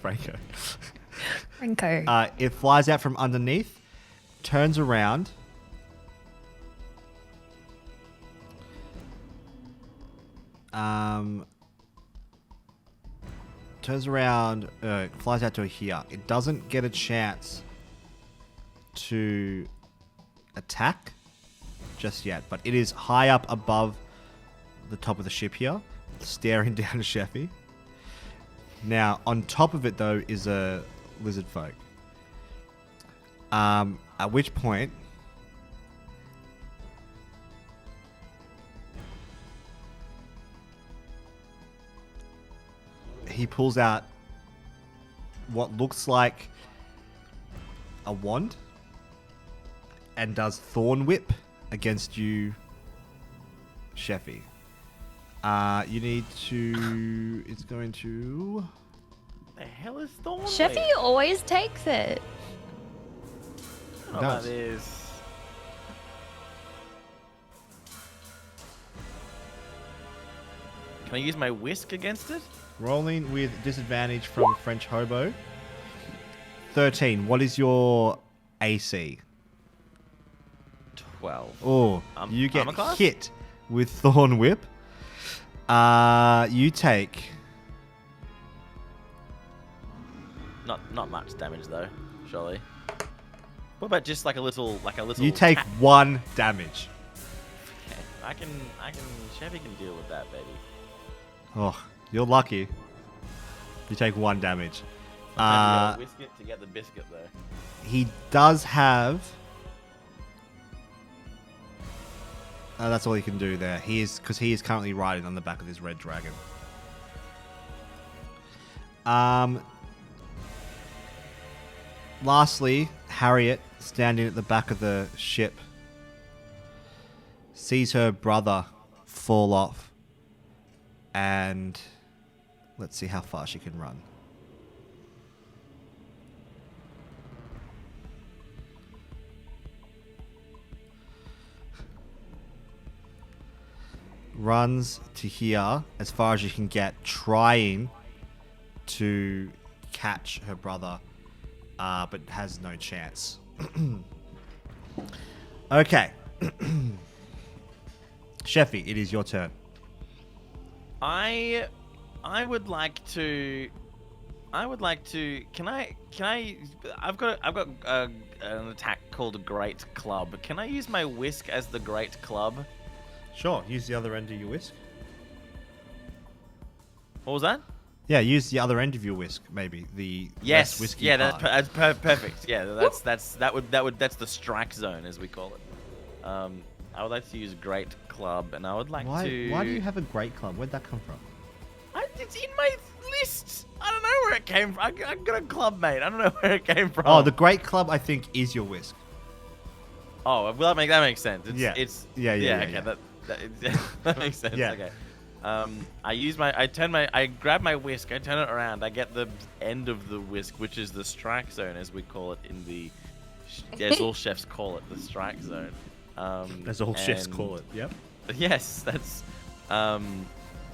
Franco. Franco. It flies out from underneath, turns around, flies out to here. It doesn't get a chance to attack just yet, but it is high up above the top of the ship here, staring down at Sheffy. Now, on top of it, though, is a lizard folk. At which point, he pulls out what looks like a wand and does Thorn Whip against you, Sheffy. You need to... It's going to... The hell is Thorn? Sheffy always takes it. I don't know what that is. Can I use my whisk against it? Rolling with disadvantage from French Hobo. 13. What is your AC? 12. Oh, you get armor class? hit with Thorn Whip. You take Not much damage though, surely. What about just like a little You take 1 damage. Okay. I can Chevy can deal with that, baby. Oh, you're lucky. You take 1 damage. Sometimes you gotta whisk it to get the biscuit though. He does have. That's all he can do there. He is currently riding on the back of this red dragon. Lastly, Harriet, standing at the back of the ship, sees her brother fall off, and let's see how far she can run. Runs to here as far as you can get, trying to catch her brother, but has no chance. Okay. Sheffy, it is your turn. I would like to. Can I? I've got an attack called a Great Club. Can I use my whisk as the Great Club? Sure, use the other end of your whisk. What was that? Yeah, use the other end of your whisk, maybe the Yes. less whiskey Yeah, part. that's perfect. Yeah, that's the strike zone as we call it. I would like to use Great Club, and I would like to. Why do you have a great club? Where'd that come from? It's in my list. I don't know where it came from. I got a club, mate. I don't know where it came from. Oh, the great club, I think, is your whisk. Oh, well, that makes sense. Yeah. Okay, that makes sense. Yeah. Okay. I grab my whisk, I turn it around, I get the end of the whisk, which is the strike zone, as we call it in the, as all chefs call it, the strike zone. As all chefs call it. Yep. Yes, that's.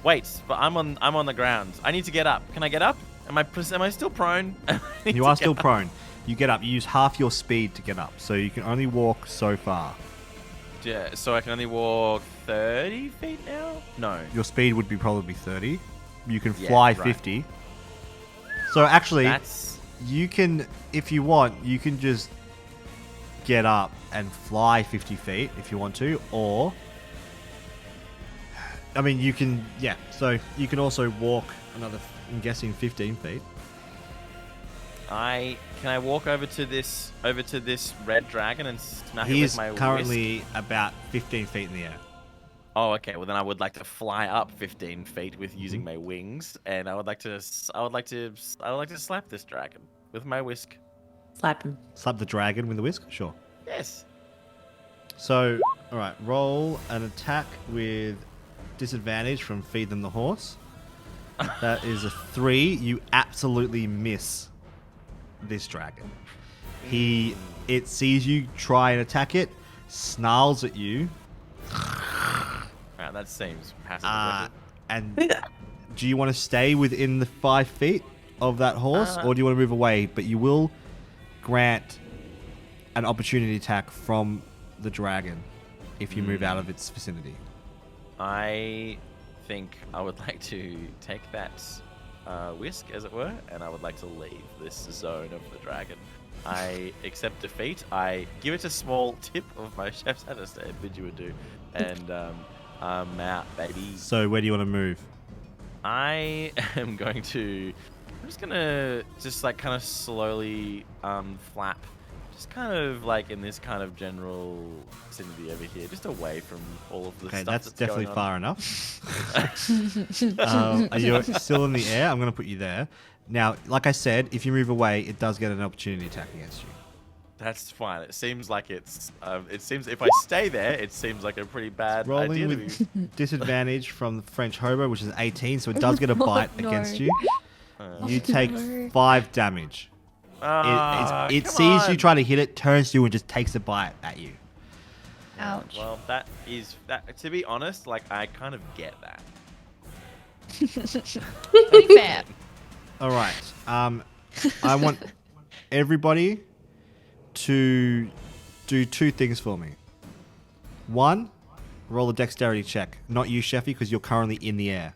Wait, but I'm on the ground. I need to get up. Can I get up? Am I still prone? You are still prone. You get up. You use half your speed to get up, so you can only walk so far. Yeah, so I can only walk 30 feet now? No. Your speed would be probably 30. You can Yeah, fly right. 50. So actually, That's. you can, if you want, you can just get up and fly 50 feet if you want to, or I mean, you can, yeah. So you can also walk another, I'm guessing, 15 feet. Can I walk over to this red dragon and smack it He's with my currently whisk? about 15 feet in the air. Oh, okay. Well, then I would like to fly up 15 feet with using my wings, and I would like to slap this dragon with my whisk. Slap him. Slap the dragon with the whisk? Sure. Yes. So, alright, roll an attack with disadvantage from Feed Them the Horse. That is a 3. You absolutely miss this dragon. It sees you try and attack it, snarls at you, Alright, that seems passive. and do you want to stay within the 5 feet of that horse, or do you want to move away? But you will grant an opportunity attack from the dragon if you move out of its vicinity. I think I would like to take that whisk, as it were, and I would like to leave this zone of the dragon. I accept defeat. I give it a small tip of my chef's hat, as bid you would do, and I'm out, baby. So where do you want to move? I am going to. I'm just gonna like kind of slowly flap, just kind of like in this kind of general vicinity over here, just away from all of the Okay, stuff that's definitely going on. far enough. Are you still in the air? I'm going to put you there. Now, like I said, if you move away, it does get an opportunity attack against you. That's fine. It seems like it's. It seems if I stay there, it seems like a pretty bad Rolling idea to with me. disadvantage from the French hobo, which is 18, so it does get a bite No. against you. You take 5 damage. It Come sees you on. try to hit it, turns to you, and just takes a bite at you. Ouch. Well, that is that. To be honest, like I kind of get that. Fair. All right. I want everybody to do 2 things for me. 1, roll a dexterity check. Not you, Sheffy, because you're currently in the air.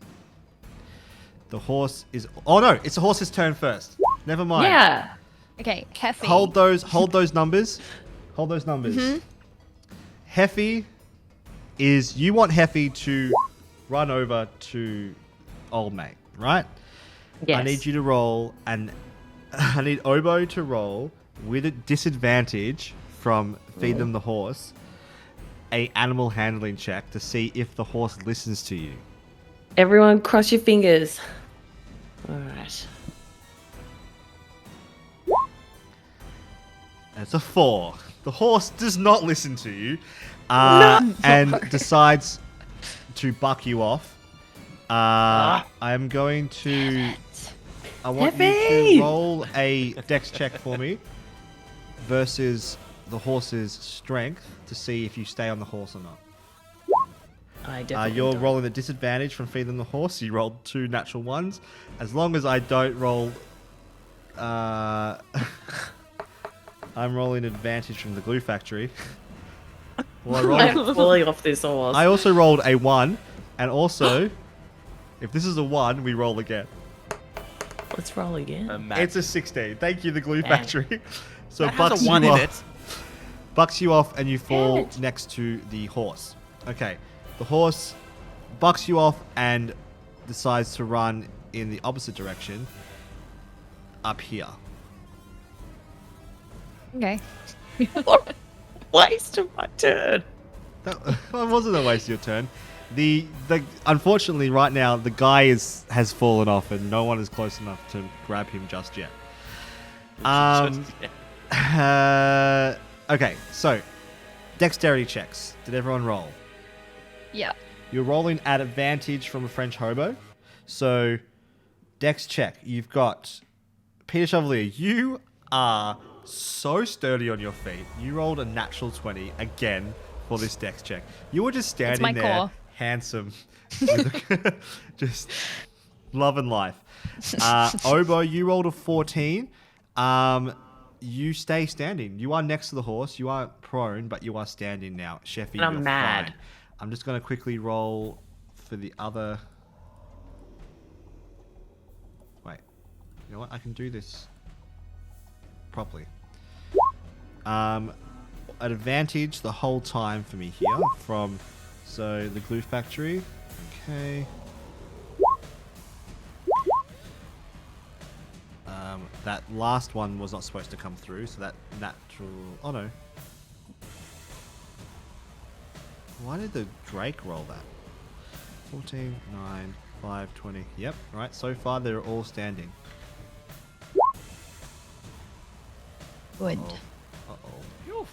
The horse is... Oh, no. It's the horse's turn first. Never mind. Yeah. Okay, Heffy. Hold those numbers. Hold those numbers. Heffy is you want Heffy to run over to old mate, right? Yes. I need you to roll and I need Obo to roll with a disadvantage from Feed Them the Horse, a animal handling check to see if the horse listens to you. Everyone cross your fingers. All right. It's a 4. The horse does not listen to you and decides to buck you off. I'm going to... I want you Heffy! to roll a dex check for me versus the horse's strength to see if you stay on the horse or not. I definitely You're don't. rolling a disadvantage from feeding the horse. You rolled 2 natural ones. As long as I don't roll... I'm rolling advantage from the glue factory. Well, I'm falling off this horse. I also rolled a 1. And also, if this is a 1, we roll again. Let's roll again. It's a 16. Thank you, the glue Dang. factory. So That bucks has a 1 you in off. it. Bucks you off and you fall Damn it. next to the horse. Okay. The horse bucks you off and decides to run in the opposite direction up here. Okay. What a waste of my turn. That wasn't a waste of your turn. The unfortunately right now the guy has fallen off and no one is close enough to grab him just yet. Okay, so dexterity checks. Did everyone roll? Yeah. You're rolling at advantage from a French hobo. So dex check. You've got Peter Chevalier. You are so sturdy on your feet. You rolled a natural 20 again for this dex check. You were just standing my there, core. handsome, just loving life. Obo, you rolled a 14. You stay standing. You are next to the horse. You aren't prone, but you are standing now. Sheffy, And I'm you're mad. fine. I'm just going to quickly roll for the other... Wait. You know what? I can do this properly. At advantage the whole time for me here from... So, the glue factory. Okay. That last one was not supposed to come through, so that natural... Oh no. Why did the Drake roll that? 14, 9, 5, 20. Yep, right. So far, they're all standing. Good. Uh-oh.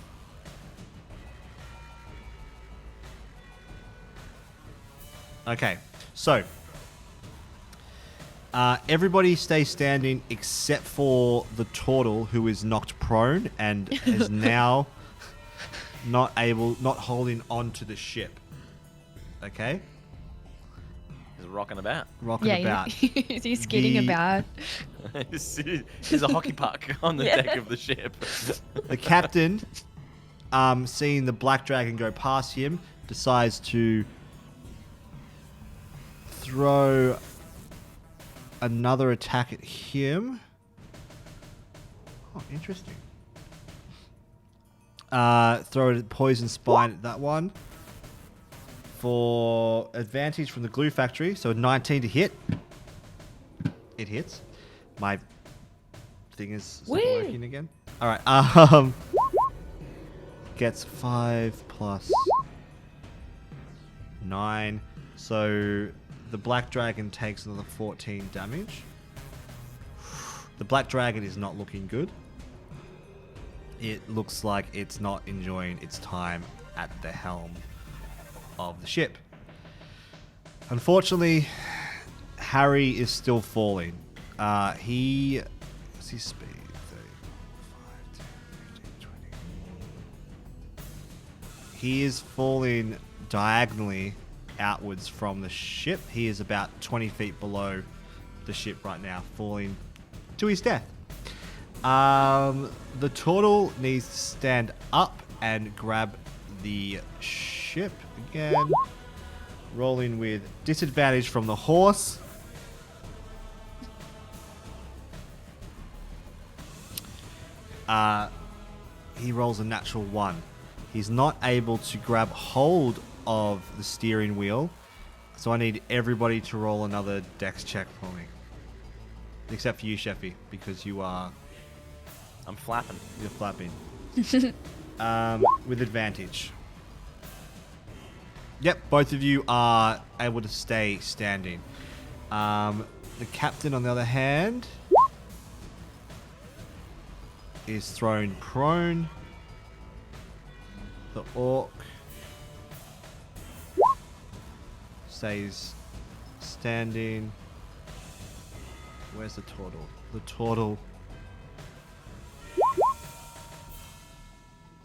Okay, so... everybody stays standing except for the turtle who is knocked prone and is now not holding on to the ship. Okay? He's rocking about. Rocking about. He's skidding about. There's a hockey puck on the deck of the ship. The captain, seeing the black dragon go past him, decides to throw another attack at him. Oh, interesting. Throw a poison spine at that one. For advantage from the glue factory, so 19 to hit. It hits. My thing is Woo. working again. All right. Gets 5 plus 9. So the black dragon takes another 14 damage. The black dragon is not looking good. It looks like it's not enjoying its time at the helm of the ship. Unfortunately, Harry is still falling. What's his speed? 35, 10, 15, 20. He is falling diagonally outwards from the ship. He is about 20 feet below the ship right now, falling to his death. The turtle needs to stand up and grab the ship again. Rolling with disadvantage from the horse. he rolls a natural 1. He's not able to grab hold of the steering wheel, so I need everybody to roll another dex check for me. Except for you, Sheffy, because you are... I'm flapping. You're flapping. With advantage. Yep, both of you are able to stay standing. The captain, on the other hand, is thrown prone. The orc stays standing. Where's the turtle? The turtle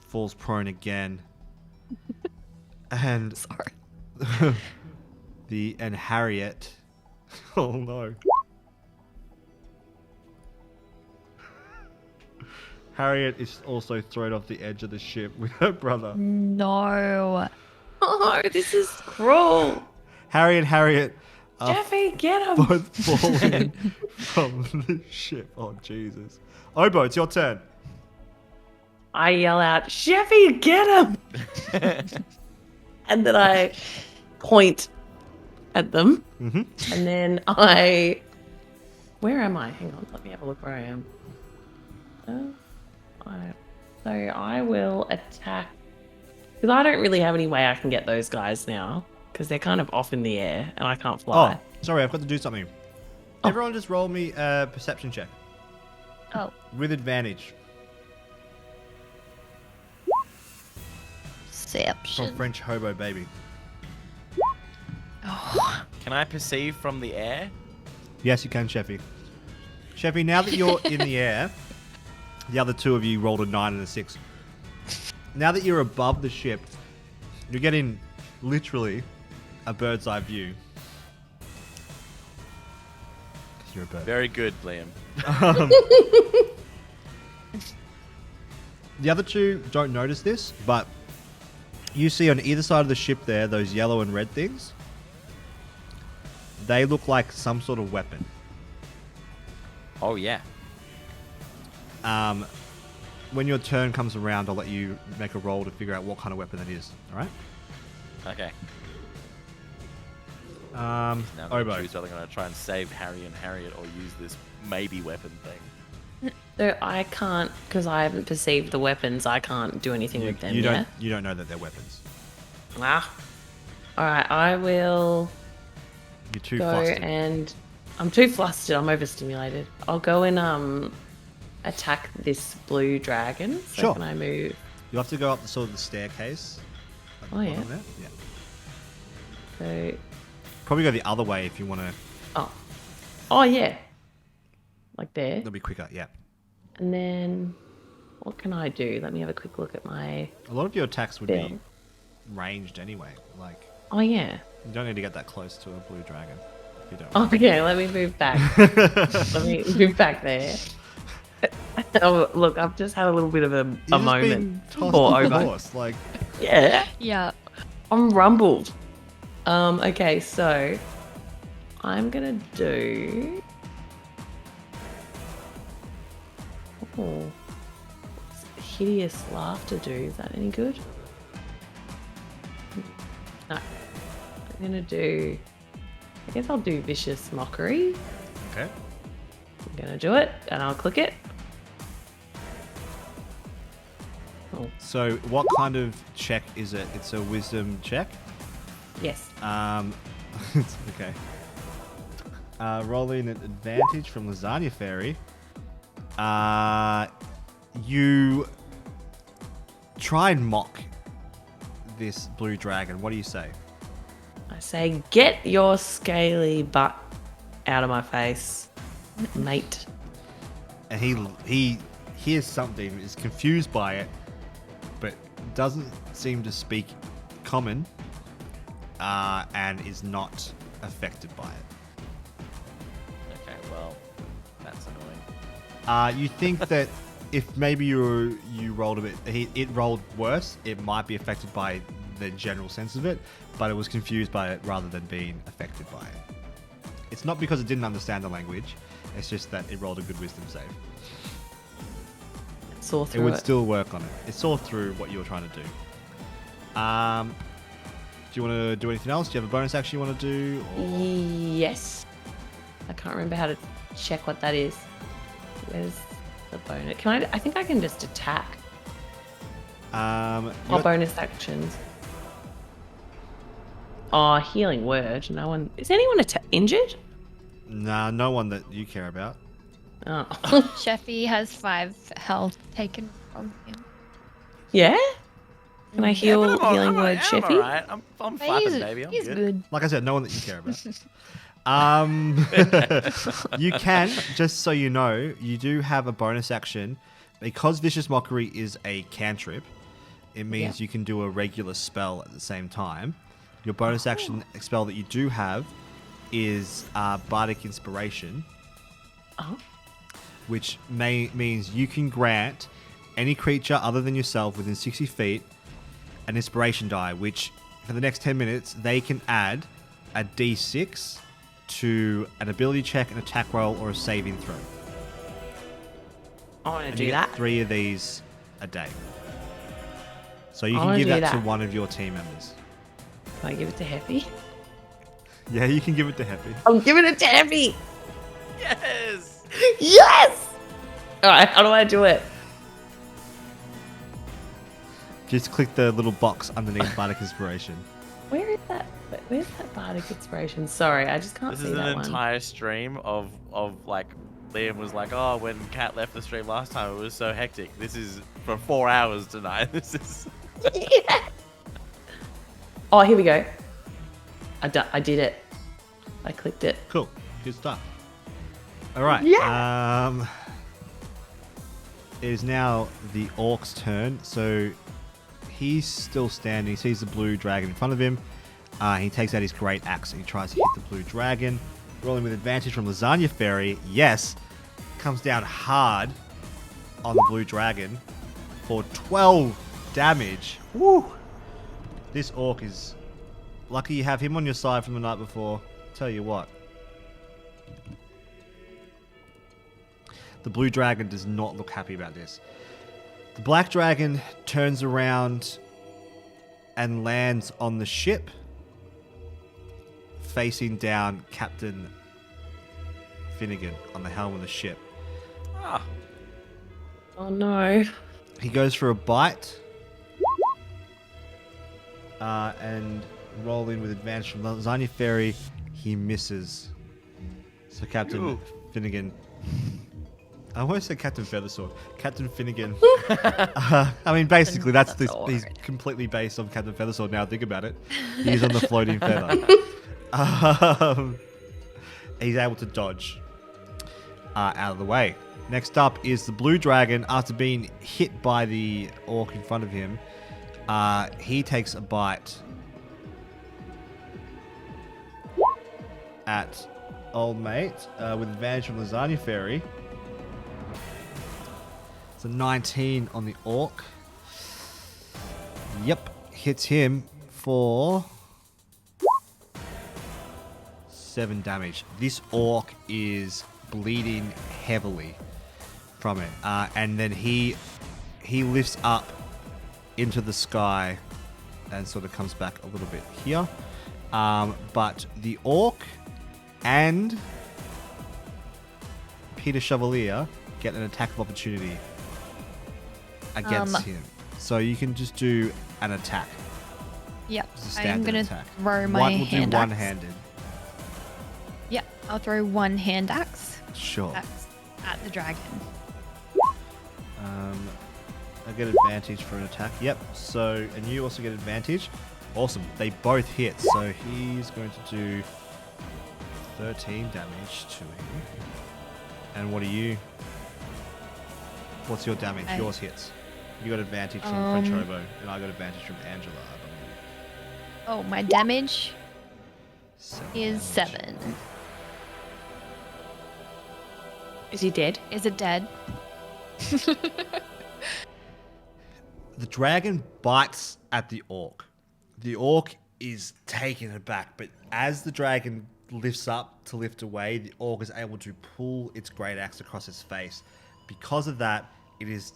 falls prone again. And Sorry. and Harriet. Oh no. Harriet is also thrown off the edge of the ship with her brother. No. Oh, this is cruel. Harry and Harriet are Jeffy, get him. both falling from the ship. Oh Jesus. Obo, it's your turn. I yell out, Jeffy, get him. And then I point at them. Mm-hmm. And then where am I? Hang on, let me have a look where I am. So I will attack, because I don't really have any way I can get those guys now, because they're kind of off in the air and I can't fly. Oh, sorry, I've got to do something. Oh. Everyone just roll me a perception check. Oh. With advantage. From Perception. French hobo baby. Oh. Can I perceive from the air? Yes, you can, Sheffy. Sheffy, now that you're in the air, the other two of you rolled a 9 and a 6. Now that you're above the ship, you're getting literally a bird's eye view. 'Cause you're a bird. Very good, Liam. The other two don't notice this, but you see on either side of the ship there, those yellow and red things. They look like some sort of weapon. Oh, yeah. When your turn comes around, I'll let you make a roll to figure out what kind of weapon it is. All right? Okay. Now Now I'm going to Obo. choose whether I'm going to try and save Harry and Harriet or use this maybe weapon thing. So I can't, because I haven't perceived the weapons, I can't do anything with them You yet. don't know that they're weapons. Ah. Alright, I will You're too go flustered. and... I'm too flustered, I'm overstimulated. I'll go and attack this blue dragon. So Sure. can I move? You have to go up the sort of the staircase. At the Oh, yeah. bottom there. Yeah. So... Probably go the other way if you want to. Oh. Oh, yeah. Like there. That'll be quicker. Yeah. And then... What can I do? Let me have a quick look at my... A lot of your attacks would Bill. be ranged anyway. Like Oh, yeah. you don't need to get that close to a blue dragon if you don't. Oh, okay, let me move back. Let me move back there. Oh, look, I've just had a little bit of a You've just moment been tossed for off the Obo. horse. Like Yeah, Yeah. I'm rumbled. Okay, so I'm gonna do. Oh, what's hideous laughter do? Is that any good? No. I'm gonna do. I guess I'll do vicious mockery. okay. I'm gonna do it, and I'll click it. Oh, So what kind of check is it? It's a wisdom check. yes. It's okay. Rolling an advantage from Lasagna Fairy. You try and mock this blue dragon. What do you say? I say, get your scaly butt out of my face, mate. And he hears something, is confused by it, but doesn't seem to speak common, and is not affected by it. Okay, well, that's annoying. You think that if maybe you rolled a bit, it rolled worse, it might be affected by the general sense of it, but it was confused by it rather than being affected by it. It's not because it didn't understand the language, it's just that it rolled a good wisdom save. saw It through would it. still work on it. It saw through what you were trying to do. Do you want to do anything else? Do you have a bonus action you want to do? Or... Yes. I can't remember how to check what that is. Where's the bonus? Can I think I can just attack. You Or got- bonus actions. Oh, healing word. No one. Is anyone injured? Nah, no one that you care about. Oh. Sheffy has 5 health taken from him. Yeah? Can I heal Yeah, but I'm healing all- word, I'm Sheffy? alright. I'm But flapping, baby. I'm he's good. Like I said, no one that you care about. You can, just so you know, you do have a bonus action. Because Vicious Mockery is a cantrip, it means you can do a regular spell at the same time. Your bonus action spell that you do have is Bardic Inspiration, Oh. which means you can grant any creature other than yourself within 60 feet an inspiration die, which for the next 10 minutes, they can add a d6 to an ability check, an attack roll, or a saving throw. I want to And do you get that. 3 of these a day. So you I can wanna give do that to that. one of your team members. Can I give it to Heffy? Yeah, you can give it to Happy. I'm giving it to Heffy! Yes. Yes! Alright, how do I do it? Just click the little box underneath Bardic Inspiration. Where is that? Where's that bardic inspiration? Sorry, I just can't This see is that an one. entire stream of like Liam was like, oh, when Kat left the stream last time, it was so hectic. This is for 4 hours tonight. This is. Yeah. Oh, here we go. I did it. I clicked it. Cool. Good stuff. All right. It is now the orc's turn. So he's still standing. He sees the blue dragon in front of him. He takes out his great axe and he tries to hit the blue dragon. Rolling with advantage from Lasagna Fairy. Yes. Comes down hard on the blue dragon for 12 damage. Woo! This orc is lucky you have him on your side from the night before. Tell you what. The blue dragon does not look happy about this. The black dragon turns around and lands on the ship, facing down Captain Finnegan on the helm of the ship. Ah, Oh no. He goes for a bite and rolling with advantage from Lasagna Fairy, he misses. So Captain Ooh. Finnegan. I almost said Captain Feathersword. Captain Finnegan. I mean, basically, that's this. He's completely based on Captain Feathersword. Now think about it. He's on the floating feather. He's able to dodge out of the way. Next up is the blue dragon. After being hit by the orc in front of him, he takes a bite at old mate with advantage from Lasagna Fairy. It's a 19 on the orc. Yep, hits him for 7 damage. This orc is bleeding heavily from it, and then he lifts up into the sky and sort of comes back a little bit here. But the orc and Peter Chevalier get an attack of opportunity against him. So you can just do an attack. Yep. Just a I am standard gonna attack. throw my We'll do hand axe. one-handed. Yep. I'll throw one hand axe Sure. at the dragon. I get advantage for an attack. Yep. So, and you also get advantage. Awesome. They both hit. So he's going to do 13 damage to him. And what are you? What's your damage? Yours hits. You got advantage from Frenchobo, and I got advantage from Angela, I believe. Oh, my damage 7 is damage. 7. Is he dead? Is it dead? The dragon bites at the orc. The orc is taken aback, but as the dragon lifts up to lift away, the orc is able to pull its great axe across its face. Because of that, it is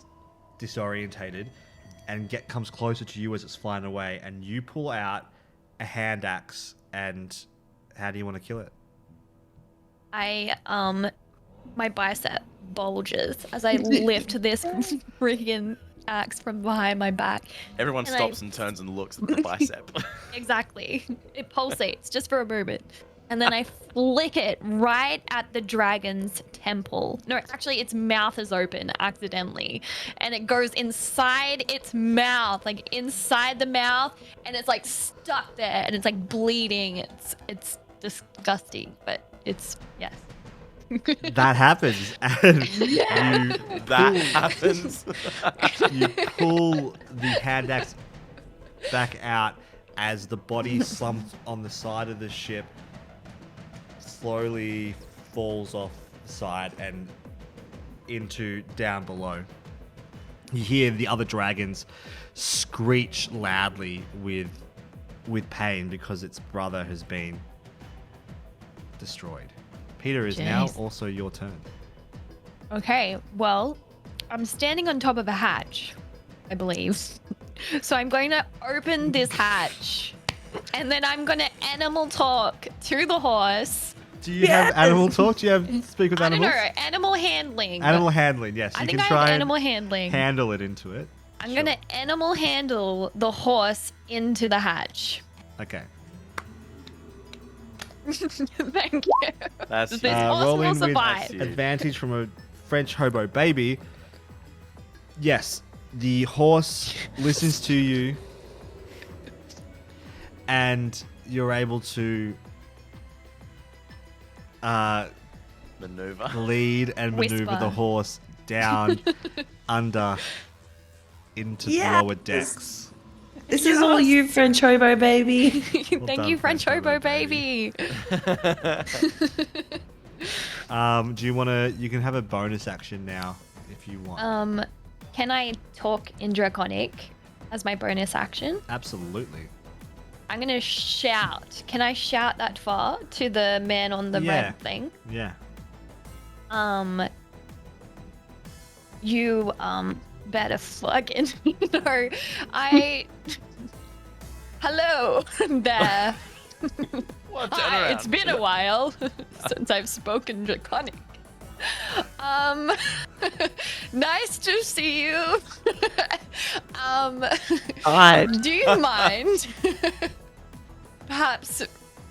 disorientated and comes closer to you as it's flying away, and you pull out a hand axe. And how do you want to kill it? My bicep bulges as I lift this friggin' axe from behind my back. Everyone And stops and turns and looks at the bicep. Exactly. It pulsates just for a moment. And then I flick it right at the dragon's temple. No, actually, its mouth is open accidentally. And it goes inside its mouth, like inside the mouth. And it's like stuck there and it's like bleeding. It's disgusting, but it's, yes. That happens. And That happens. you pull the hand axe back out as the body slumped on the side of the ship slowly falls off the side and into down below. You hear the other dragons screech loudly with pain because its brother has been destroyed. Peter, is now Jeez. also your turn. Okay, well, I'm standing on top of a hatch, I believe. So I'm going to open this hatch. And then I'm going to animal talk to the horse. Do you have animal talk? Do you have speak with I don't animals? know, animal handling. Animal handling, yes. I You think can I try have and animal handling. handle it into it. I'm going to animal handle the horse into the hatch. Okay. Thank you. That's This huge. horse roll will in with survive. huge. advantage from a French hobo baby. Yes, the horse listens to you, and you're able to Maneuver. lead and maneuver Whisper. the horse down under into the Yes. lower decks. This is all you, French hobo baby. Thank done, you, French French hobo hobo baby. baby. Do you want to? You can have a bonus action now if you want. Can I talk in Draconic as my bonus action? Absolutely. I'm gonna shout. Can I shout that far to the man on the Yeah. red thing? Yeah. You better fucking no. Hello there. What? Turn Hi, around. it's been a while since I've spoken Draconic. Nice to see you. God. Do you mind perhaps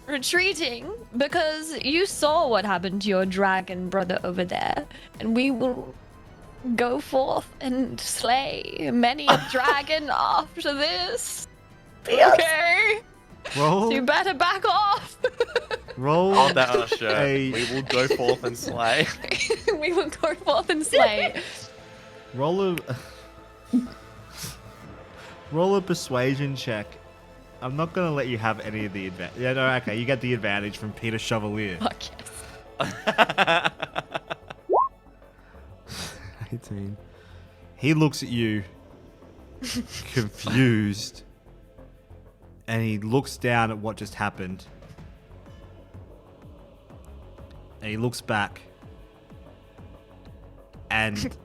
retreating? Because you saw what happened to your dragon brother over there, and we will go forth and slay many a dragon after this. Okay? Roll. You better back off. Roll. Hold that on a shirt. A- We will go forth and slay. We will go forth and slay. Roll a persuasion check. I'm not gonna let you have any of the advantage. Yeah, no, okay. You get the advantage from Peter Chevalier. Fuck yes. 18. He looks at you, confused, and he looks down at what just happened. And he looks back and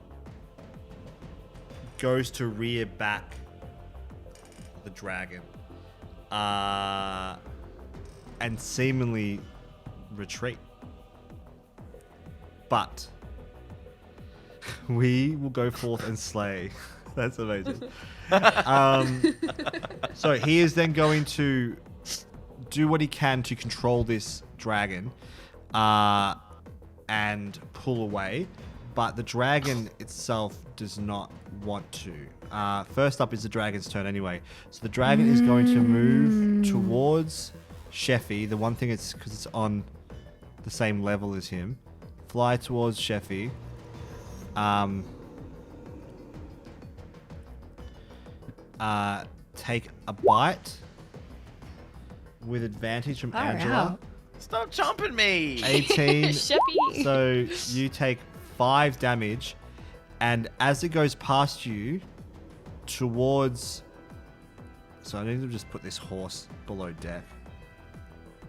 goes to rear back the dragon. And seemingly retreat. But we will go forth and slay. That's amazing. So he is then going to do what he can to control this dragon and pull away. But the dragon itself does not want to. First up is the dragon's turn anyway. So the dragon is going to move towards Sheffy. The one thing it's because it's on the same level as him. Fly towards Sheffy. Take a bite with advantage from Far Angela. out. Stop chomping me. 18. Sheffy. So you take 5 damage, and as it goes past you towards. So I need to just put this horse below deck.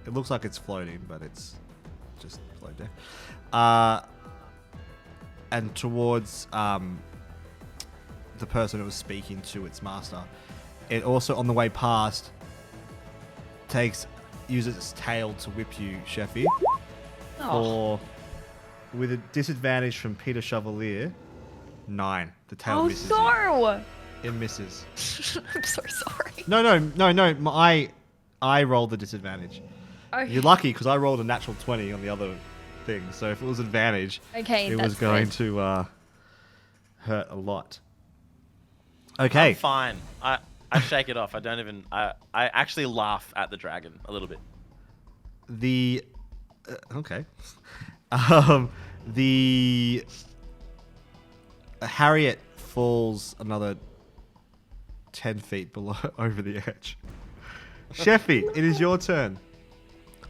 It looks like it's floating, but it's just below deck. And towards the the person who was speaking to its master. It also, on the way past, uses its tail to whip you, Sheffy. Oh. Or with a disadvantage from Peter Chevalier, 9. The tail Oh misses you. no! It misses. I'm so sorry. No. I rolled the disadvantage. Okay. You're lucky because I rolled a natural 20 on the other thing. So if it was advantage, Okay, it that's was going good. to hurt a lot. Okay. I'm fine. I shake it off. I don't even. I actually laugh at the dragon a little bit. The okay. The Harriet falls another 10 feet below over the edge. Sheffy, it is your turn.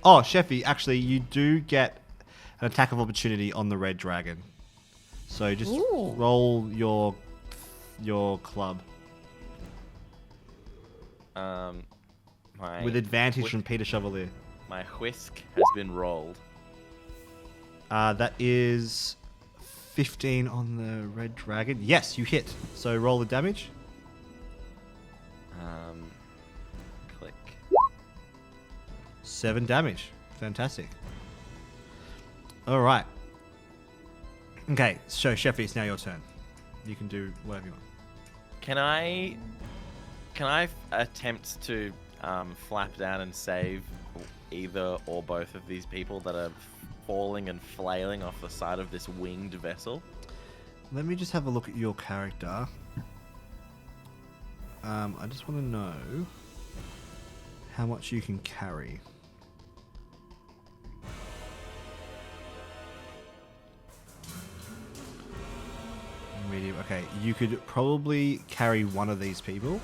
Oh, Sheffy, actually, you do get an attack of opportunity on the red dragon. So just Ooh. roll your club My with advantage from Peter Chevalier. my whisk has been rolled. That is 15 on the red dragon. Yes, you hit. So roll the damage. Click. 7 damage. Fantastic. All right. Okay, so Sheffy, it's now your turn. You can do whatever you want. Can I attempt to flap down and save either or both of these people that are falling and flailing off the side of this winged vessel? Let me just have a look at your character. I just want to know how much you can carry. Medium. Okay, you could probably carry one of these people.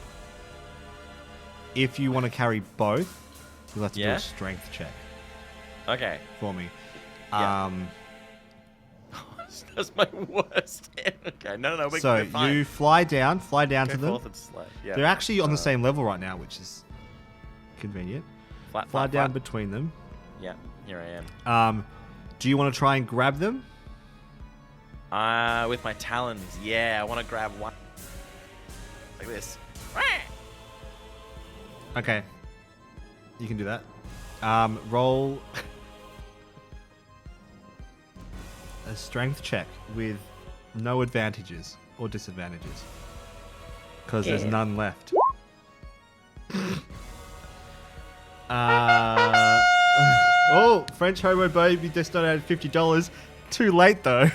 If you want to carry both, you'll have to do Yeah? a strength check Okay. for me. Yeah. That's my worst. Okay, no, we're So fine. you fly down Go to them. forth and slay. Yeah. They're actually on the same level right now, which is convenient. Fly down between them. Yeah, here I am. Do you want to try and grab them? With my talons, yeah, I want to grab one. Like this. Okay. You can do that. Roll a strength check with no advantages or disadvantages. Because there's Yeah. none left. Oh, French Hobo Baby just donated $50. Too late though.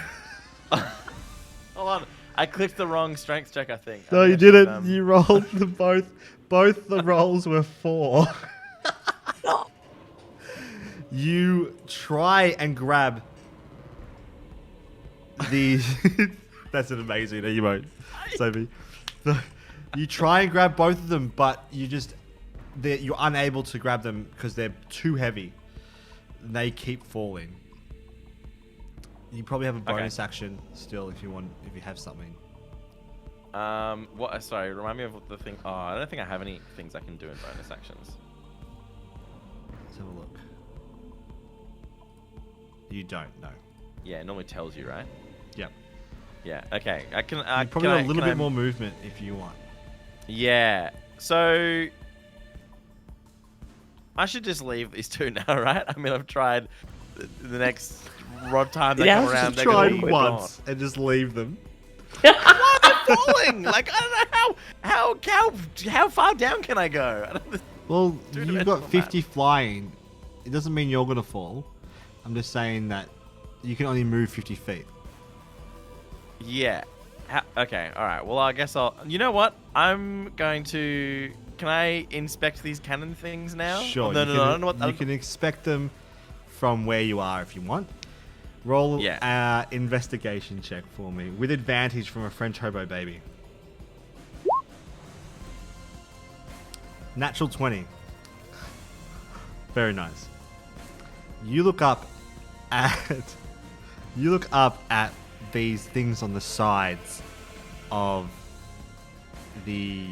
Hold on, I clicked the wrong strength check, I think. No, I you think I should, didn't. You rolled the both the rolls were 4. You try and grab these. That's an amazing emote, Sophie. You try and grab both of them, but you're unable to grab them because they're too heavy. They keep falling. You probably have a bonus action still if you have something. What? Sorry, remind me of what the thing. Oh, I don't think I have any things I can do in bonus actions. Let's have a look. You don't know. Yeah, it normally tells you, right? Yep. Yeah. Okay. I can. You probably can got a little can bit more movement if you want. Yeah. So I should just leave these two now, right? I mean, I've tried. The next rod time they Yeah, come around, they're Try gonna be once and just leave them. gone. They're falling. Like I don't know how far down can I go? I don't, Well, Two you've dimensional got 50 flying. It doesn't mean you're gonna fall. I'm just saying that you can only move 50 feet. yeah. Okay. All right. Well, I guess I'll. You know what? I'm going to. Can I inspect these cannon things now? Sure. Oh, no, you no, can, no. I don't know what. you can expect them from where you are if you want. Roll investigation check for me with advantage from a French Hobo Baby. Natural 20. Very nice. You look up at these things on the sides of the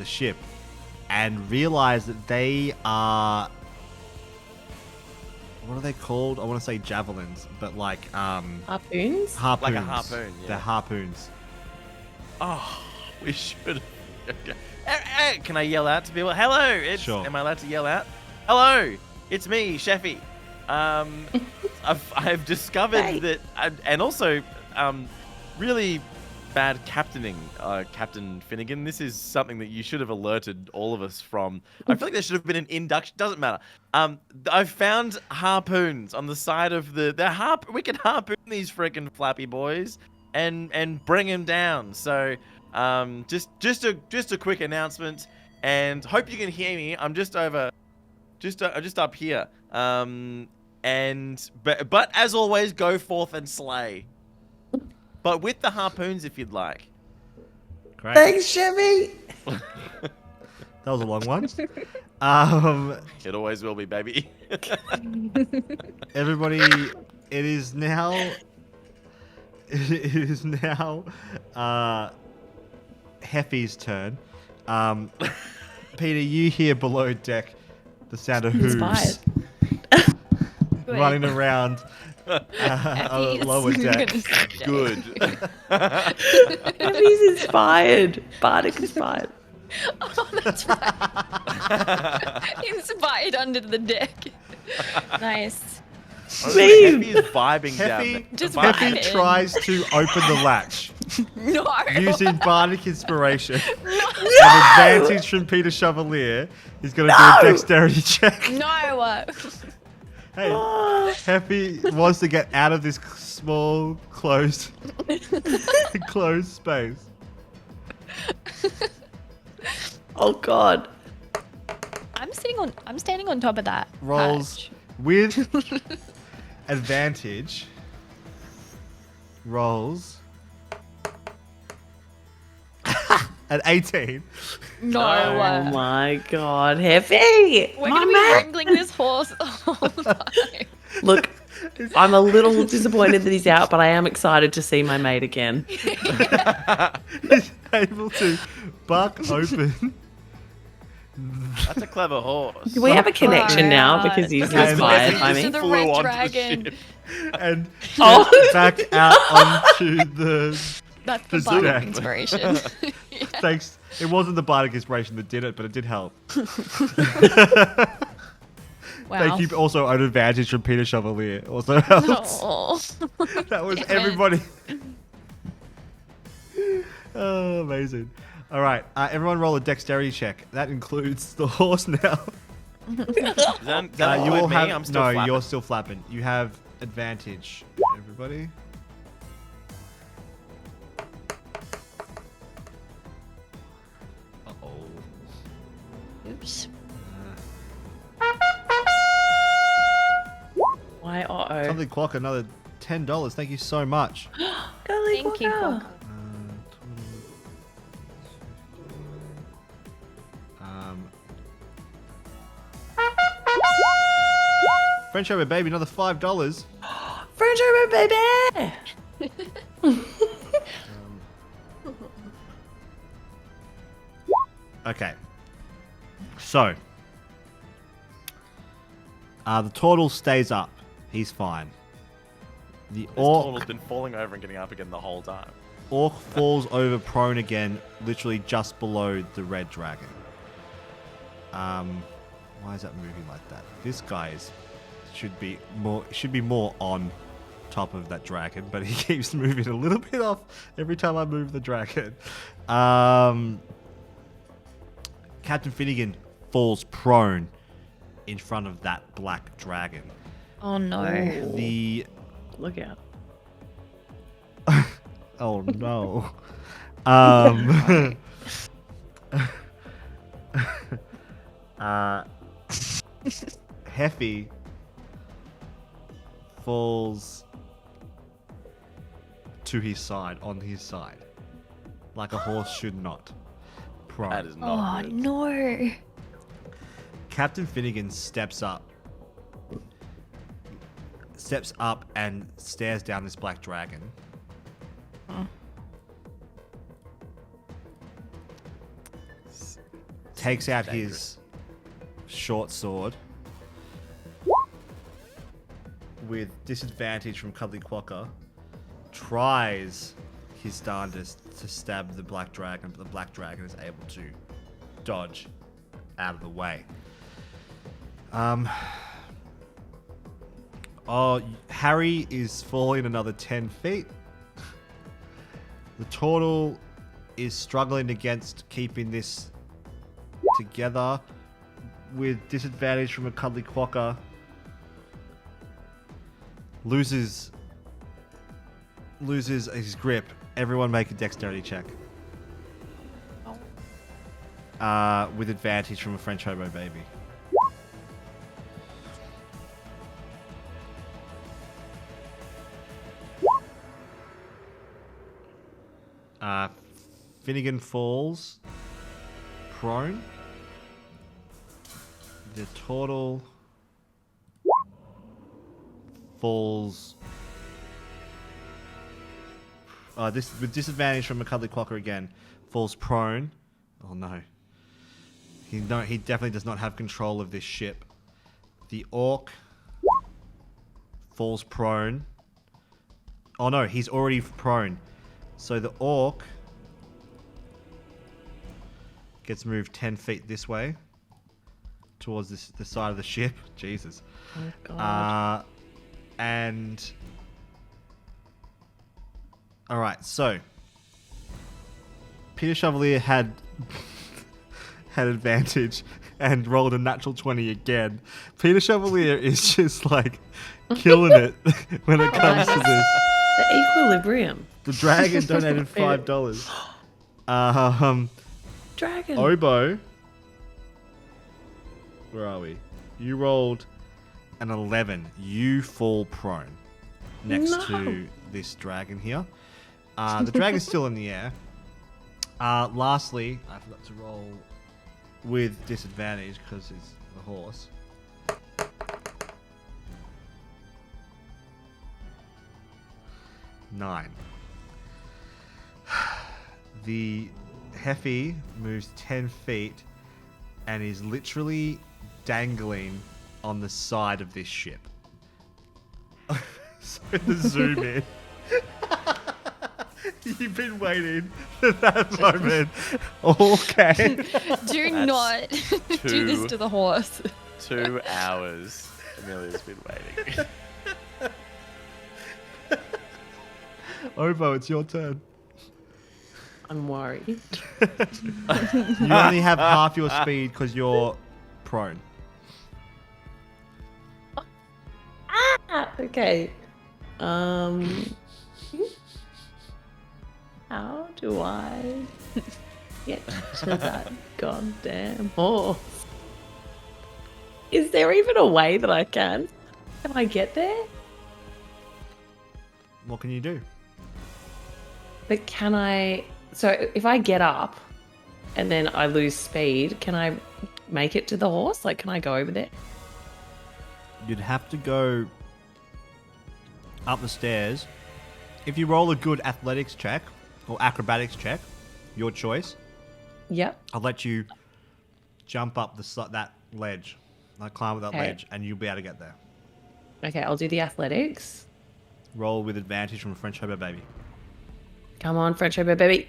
ship and realize that they are, what are they called? I want to say javelins, but like Harpoons? harpoons. Like a harpoon, yeah. They're harpoons. Oh, we should. Okay. Can I yell out to people? Hello. Sure. Am I allowed to yell out? Hello. It's me, Sheffy. I've discovered Hey. that, and also, really bad captaining, Captain Finnegan. This is something that you should have alerted all of us from. I feel like there should have been an induction. Doesn't matter. I've found harpoons on the side of we can harpoon these freaking flappy boys and bring them down. So, just a quick announcement, and hope you can hear me. I'm just up here. But as always, go forth and slay. But with the harpoons, if you'd like. Great. Thanks, Chevy. That was a long one. It always will be, baby. Everybody, it is now. Heffy's turn. Peter, you hear below deck the sound of hooves Inspired. running around lower deck. Good. Chevy's inspired. Bardic inspired. Oh, that's right. Inspired under the deck. Nice. Steve. He's vibing down Heffy, there. Just Vibing. Heffy vibe it in. tries to open the latch No. using bardic inspiration. An advantage from Peter Chevalier. He's going to do a dexterity check. No. Hey, Heffy wants to get out of this small, closed space. Oh God. I'm standing on top of that. Rolls hatch. with advantage. Rolls at 18. No. Oh my God, Heavy. We're My gonna be man. wrangling this horse the whole time. Look, I'm a little disappointed that he's out, but I am excited to see my mate again. He's able to buck open. That's a clever horse. Do we have a connection now Wow. because he's And inspired by To me? the Flew red onto the dragon. ship. And Oh. back out onto the. That's the The bardic deck. inspiration. Yeah. Thanks. It wasn't the bardic inspiration that did it, but it did help. Wow. Thank you. Also, an advantage from Peter Chevalier also helps. Oh. That was Damn it. everybody. Oh, amazing. All right, everyone roll a dexterity check. That includes the horse now. Does that You include all me? have I'm still no. flapping. You're still flapping. You have advantage. Everybody. Uh-oh. Oops. Why? Uh-oh. Something clock another $10. Thank you so much. Golly Thank you, guaca. Quokka. French over baby, another $5. French over, baby. Okay. So, the turtle stays up. He's fine. The This turtle's orc been falling over and getting up again the whole time. falls over prone again, literally just below the red dragon. Why is that moving like that? This guy should be more on top of that dragon, but he keeps moving a little bit off every time I move the dragon. Captain Finnegan falls prone in front of that black dragon. Oh no. The Look out. oh no. Heffy falls to his side, on his side, like a horse should not. Prone. That is not Oh good. no. Captain Finnegan steps up and stares down this black dragon. Takes out his short sword with disadvantage from Cuddly Quokka. Tries he's starting to stab the black dragon, but the black dragon is able to dodge out of the way. Harry is falling another 10 feet. The turtle is struggling against keeping this together with disadvantage from a cuddly quokka. Loses his grip. Everyone make a dexterity check. With advantage from a French hobo baby. Finnegan falls prone. The turtle falls. This with disadvantage from McCudley Clocker again. Falls prone. Oh no. He definitely does not have control of this ship. The orc falls prone. Oh no, he's already prone. So the orc gets moved 10 feet this way towards the side of the ship. Jesus. Oh god. And all right, so Peter Chevalier had advantage and rolled a natural 20 again. Peter Chevalier is just like killing it when it comes to this. The equilibrium. The dragon donated $5. Dragon. Oboe. Where are we? You rolled an 11. You fall prone next to this dragon here. The dragon's still in the air. Lastly, I forgot to roll with disadvantage because it's the horse. Nine. The Heffy moves 10 feet and is literally dangling on the side of this ship. So the zoom in. You've been waiting for that moment. Okay. Do not do this to the horse. 2 hours. Amelia's been waiting. Ovo, it's your turn. I'm worried. You only have half your speed because you're prone. Okay. How do I get to that goddamn horse? Is there even a way that I can? Can I get there? What can you do? But can I... So if I get up and then I lose speed, can I make it to the horse? Like, can I go over there? You'd have to go up the stairs. If you roll a good athletics check or acrobatics check, your choice, Yep. I'll let you jump up that ledge, like climb up that Okay. ledge, and you'll be able to get there. Okay, I'll do the athletics. Roll with advantage from a French hobo baby. Come on, French hobo baby.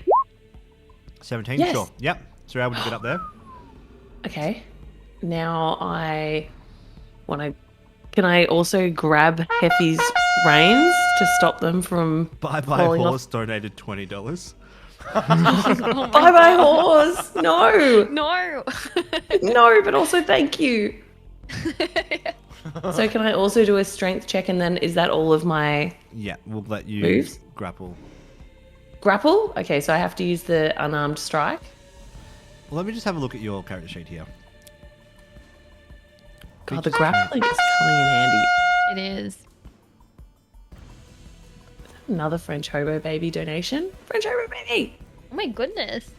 17, Yes. sure. Yep. So you're able to get up there. Okay. Now I want to... Can I also grab Heffy's reins to stop them from Bye falling horse off? donated $20. Bye horse. No. No. No, but also thank you. So can I also do a strength check, and then is that all of my Yeah, we'll let you Moves? grapple. grapple? Okay, so I have to use the unarmed strike. Well, let me just have a look at your character sheet here. God, the grappling is coming in handy. It is. Another French hobo baby donation. French hobo baby. Oh my goodness.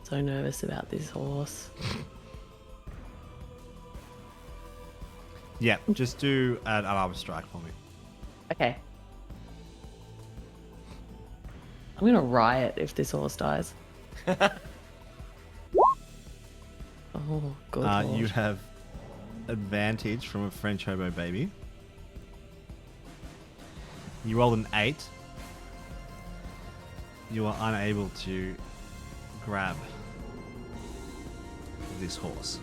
So nervous about this horse. Yeah, just do an unarmed strike for me. Okay. I'm gonna riot if this horse dies. Oh, good lord. You have advantage from a French hobo baby. You roll an 8. You are unable to grab this horse.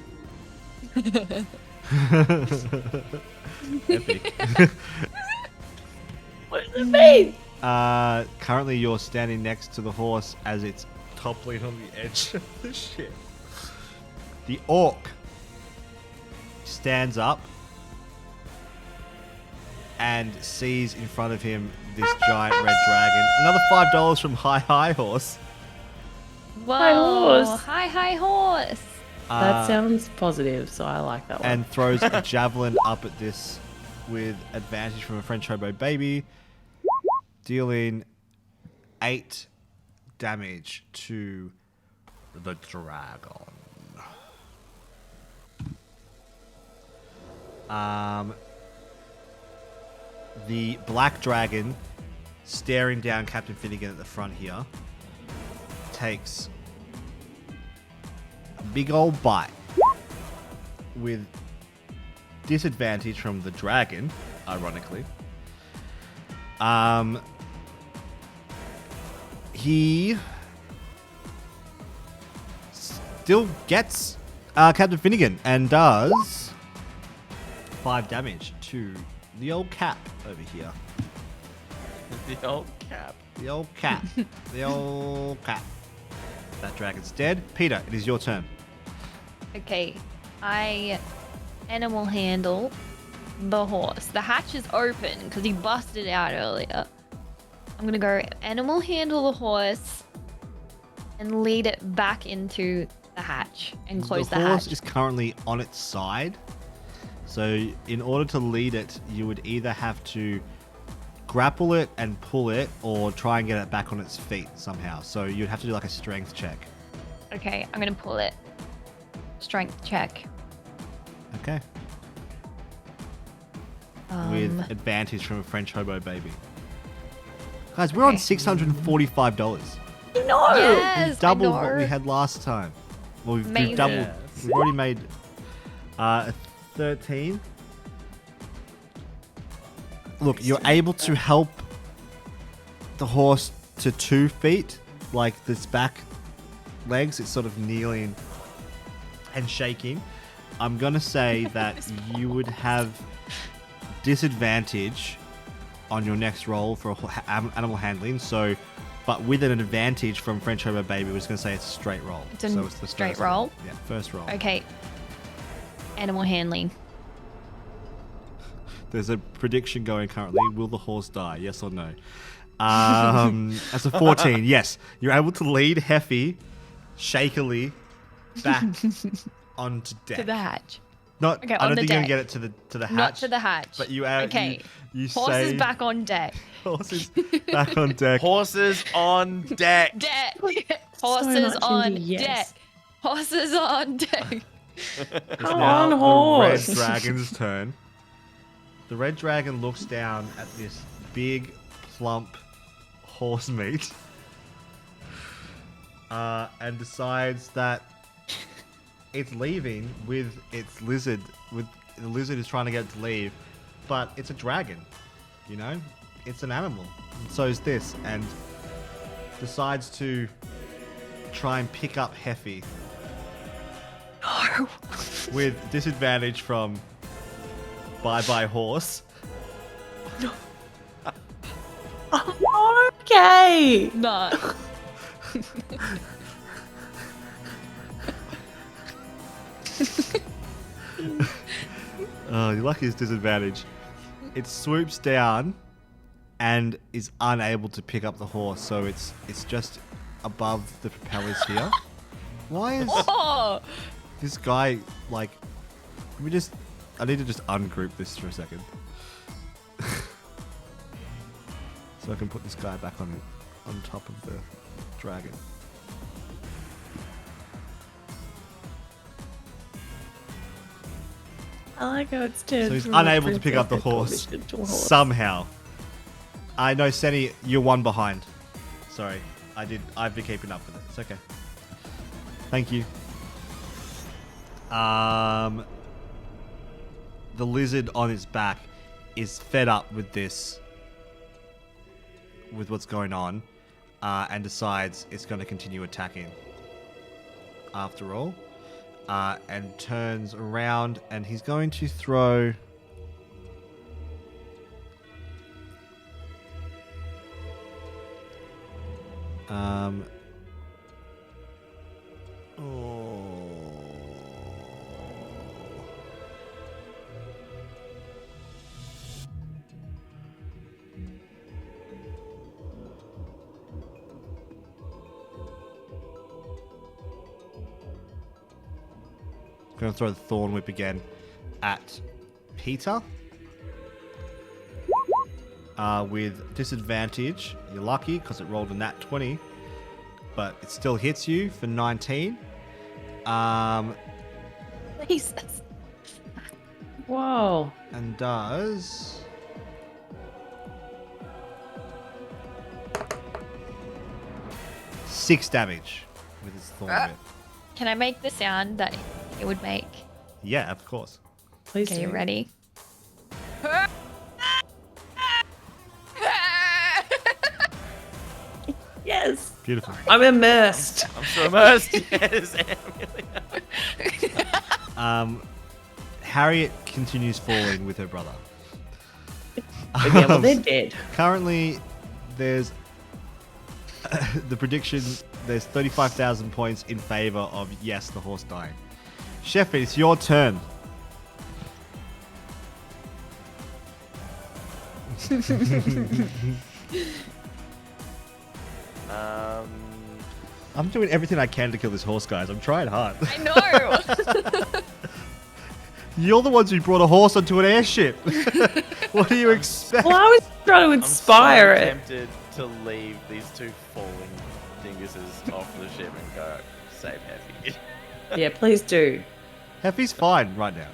Epic. What does it mean? Currently, you're standing next to the horse as it's toppling on the edge of the ship. The orc stands up and sees in front of him this giant red dragon. Another $5 from Hi Horse. Whoa! horse. Hi horse. That sounds positive, so I like that one. And throws a javelin up at this with advantage from a French hobo baby, dealing 8 damage to the dragon. The black dragon, staring down Captain Finnegan at the front here, takes a big old bite with disadvantage from the dragon, ironically. He still gets Captain Finnegan and does 5 damage to the old cap over here. The old cap. The old cap. The old cap. That dragon's dead. Peter, it is your turn. Okay, I animal handle the horse. The hatch is open because he busted out earlier. I'm gonna go animal handle the horse and lead it back into the hatch and close the horse hatch. is currently on its side. So in order to lead it, you would either have to grapple it and pull it or try and get it back on its feet somehow. So you'd have to do like a strength check. Okay, I'm gonna pull it. Strength check. Okay. With advantage from a French hobo baby. Guys, we're on Okay. $645. No! Yes, We've doubled I know. what we had last time. Well, we've Amazing. doubled. Yes. We've already made a 13. Look, you're able to help the horse to 2 feet, like this back legs. It's sort of kneeling and shaking. I'm gonna say that you would have disadvantage on your next roll for animal handling. So, but with an advantage from French hobo baby, we're just gonna say it's a straight roll. It's a so it's the straight first roll? Yeah, first roll. Okay. Animal handling. There's a prediction going currently. Will the horse die? Yes or no? As a 14, yes. You're able to lead Heffy shakily back onto deck. To the hatch. Not, Okay, I on don't the think you're deck. gonna get it to the hatch. Not to the hatch. But you Okay. You Horse say is back on deck. Horse is back on deck. Horses on deck. Deck. So Horses much on into yes. deck. Horses on deck. It's Come now on, the horse. red dragon's turn. The red dragon looks down at this big, plump horse meat and decides that it's leaving with its lizard. With the lizard is trying to get it to leave, but it's a dragon. You know, it's an animal. And so is this, and decides to try and pick up Heffy. No. With disadvantage from Bye Horse. Okay! No. Oh, you're lucky it's disadvantage. It swoops down and is unable to pick up the horse, so it's just above the propellers here. Why is Oh. this guy like? I need to just ungroup this for a second, so I can put this guy back on top of the dragon. I like how it's turned So he's from a unable to pick up the princess horse to a horse. somehow. I know, Senny, you're one behind. Sorry, I've been keeping up with it. It's okay. Thank you. the lizard on its back is fed up with this, with what's going on, and decides it's going to continue attacking. After all, and turns around, and he's going to throw. Going to throw the Thorn Whip again at Peter. With disadvantage. You're lucky because it rolled a nat 20. But it still hits you for 19. Jesus. Whoa. And does... six damage with his Thorn Whip. Can I make the sound that it would make? Yeah, of course. Please Okay, do. you ready? Yes. Beautiful. I'm immersed. I'm so immersed. Yes, Amelia. Harriet continues falling with her brother. Yeah, well, they're dead. Currently, there's the prediction. There's 35,000 points in favor of yes, the horse dying. Chef, it's your turn. I'm doing everything I can to kill this horse, guys. I'm trying hard. I know. You're the ones who brought a horse onto an airship. What do you expect? Well, I was trying to inspire I'm so it. tempted to leave these two falling dinguses off the ship and go save Heffy. Yeah, please do. Heffy's fine right now.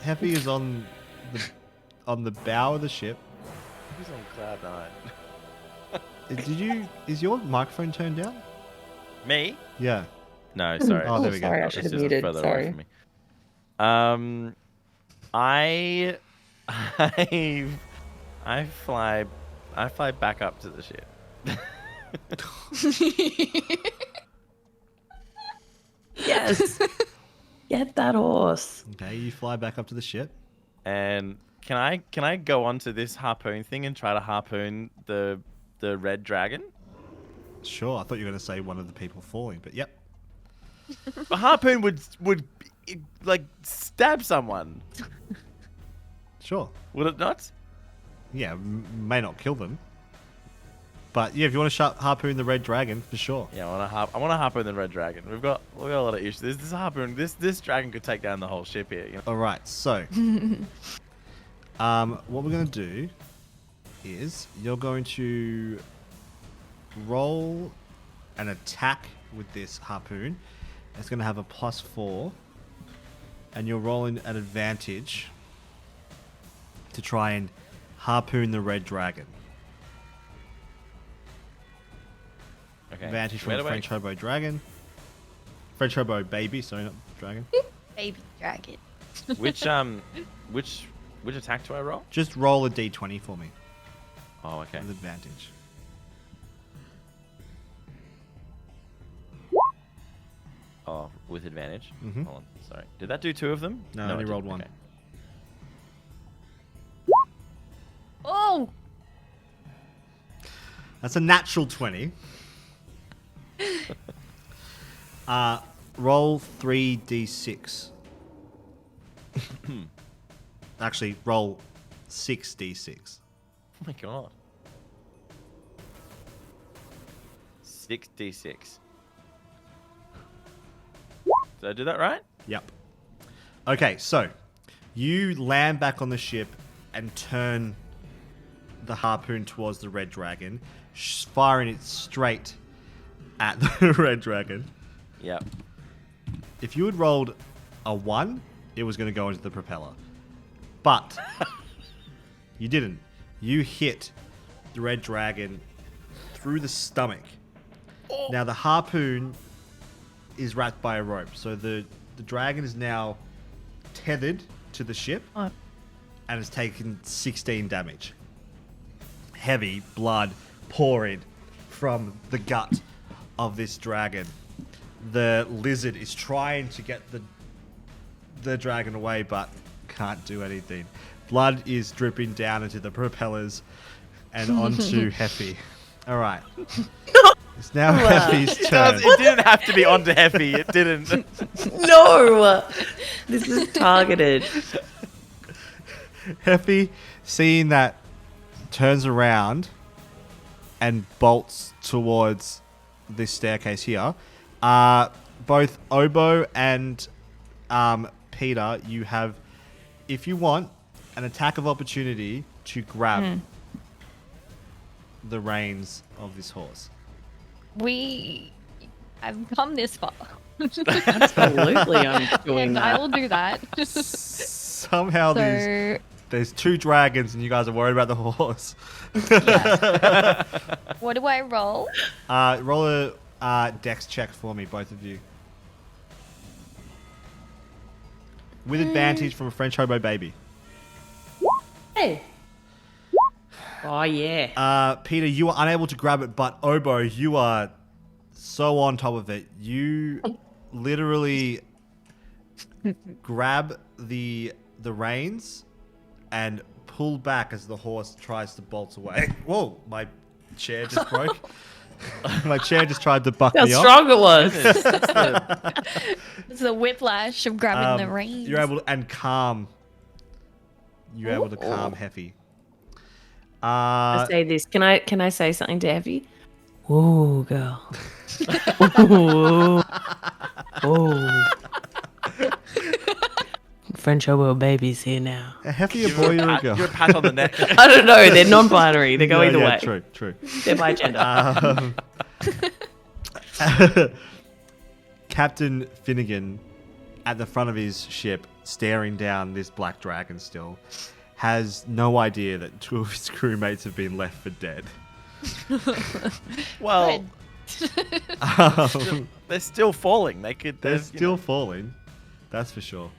Heffy is on the bow of the ship. He's on cloud nine. Is your microphone turned down? Me? Yeah. No, sorry. Oh, there we go. Sorry, I It's should have just muted. further away Sorry. from me. I fly back up to the ship. Yes. Get that horse. Okay, you fly back up to the ship. And can I go onto this harpoon thing and try to harpoon the red dragon? Sure, I thought you were going to say one of the people falling, but yep. A harpoon would like stab someone, Sure. would it not? Yeah, may not kill them. But yeah, if you want to harpoon the red dragon, for sure. Yeah, I want to harpoon the red dragon. We've got a lot of issues. This harpoon, this dragon could take down the whole ship here. You know? All right, so what we're going to do is you're going to roll an attack with this harpoon. It's going to have a +4, and you're rolling at advantage to try and harpoon the red dragon. Okay. Advantage from Where the do I- French hobo dragon. French hobo baby, sorry, not dragon. Baby dragon. Which attack do I roll? Just roll a d20 for me Oh, okay. with advantage. Oh, with advantage. Mhm. Hold on, sorry. Did that do 2 of them? No, it only didn't. rolled 1. Okay. Oh! That's a natural 20. Roll 3d6. Actually, roll 6d6. Oh my god. 6d6. Did I do that right? Yep. Okay, so you land back on the ship and turn the harpoon towards the red dragon, firing it straight at the red dragon. Yep. If you had rolled a 1, it was going to go into the propeller. But you didn't. You hit the red dragon through the stomach. Now the harpoon is wrapped by a rope, so the dragon is now tethered to the ship. Oh, and has taken 16 damage. Heavy blood pouring from the gut of this dragon. The lizard is trying to get the dragon away, but can't do anything. Blood is dripping down into the propellers and onto Heffy. All right. It's now Heffy's turn. It didn't have to be onto Heffy. It didn't. No! This is targeted. Heffy, seeing that, turns around and bolts towards this staircase here. Both Obo and Peter, you have, if you want, an attack of opportunity to grab the reins of this horse. I've come this far. Absolutely, I'm doing And that. I will do that. Somehow So, there's two dragons and you guys are worried about the horse. what do I roll? Roll a dex check for me, both of you. With advantage from a French hobo baby. Hey. Oh, yeah. Peter, you are unable to grab it, but Obo, you are so on top of it. You literally grab the reins and pull back as the horse tries to bolt away. Whoa, my chair just broke. My chair just tried to buck How me off. strong it was. It's the whiplash of grabbing the reins. You're able to, and calm. You're able to calm Heffy. I say this. Can I say something to Effie? Ooh, girl. Ooh. Ooh. French hobo baby's here now. Heffy, a boy or a girl? Give a pat on the neck. I don't know. They're non-binary. They go Yeah, either yeah, way. True. They're by gender. Captain Finnegan, at the front of his ship, staring down this black dragon still, has no idea that two of his crewmates have been left for dead. Well, Um, they're still falling. they're There's, still falling, that's for sure.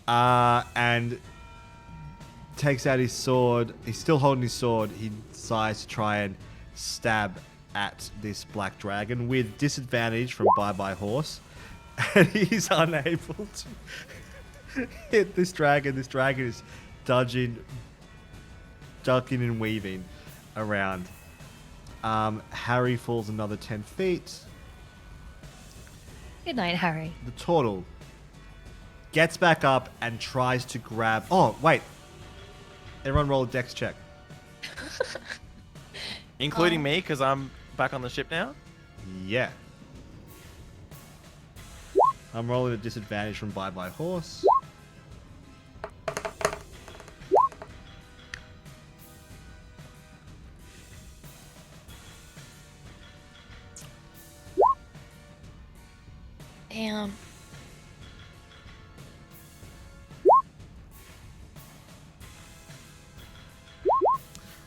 And takes out his sword. He's still holding his sword. He decides to try and stab at this black dragon with disadvantage from Bye Bye Horse. And he's unable to hit this dragon. This dragon is ducking and weaving around. Harry falls another 10 feet. Good night, Harry. The turtle gets back up and tries to grab... Oh, wait. Everyone roll a dex check. including me, because I'm back on the ship now. Yeah. I'm rolling a disadvantage from Bye Bye Horse. Damn.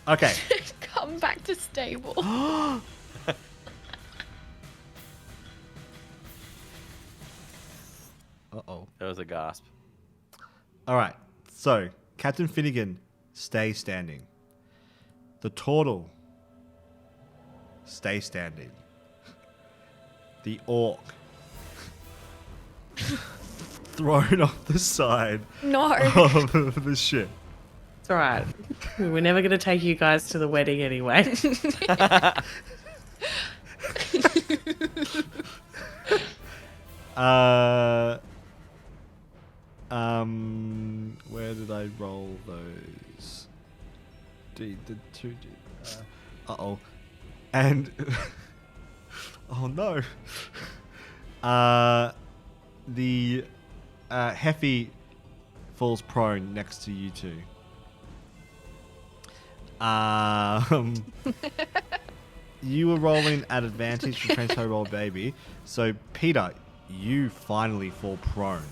Okay. Come back to stable. Uh-oh. There was a gasp. All right. So, Captain Finnegan stays standing. The turtle stays standing. The orc thrown off the side No. of the ship. It's all right. We're never going to take you guys to the wedding anyway. Where did I roll those? The 2D. Uh-oh. And oh no. The Heffy falls prone next to you two. You were rolling at advantage for Prince Roll Baby. So Peter, you finally fall prone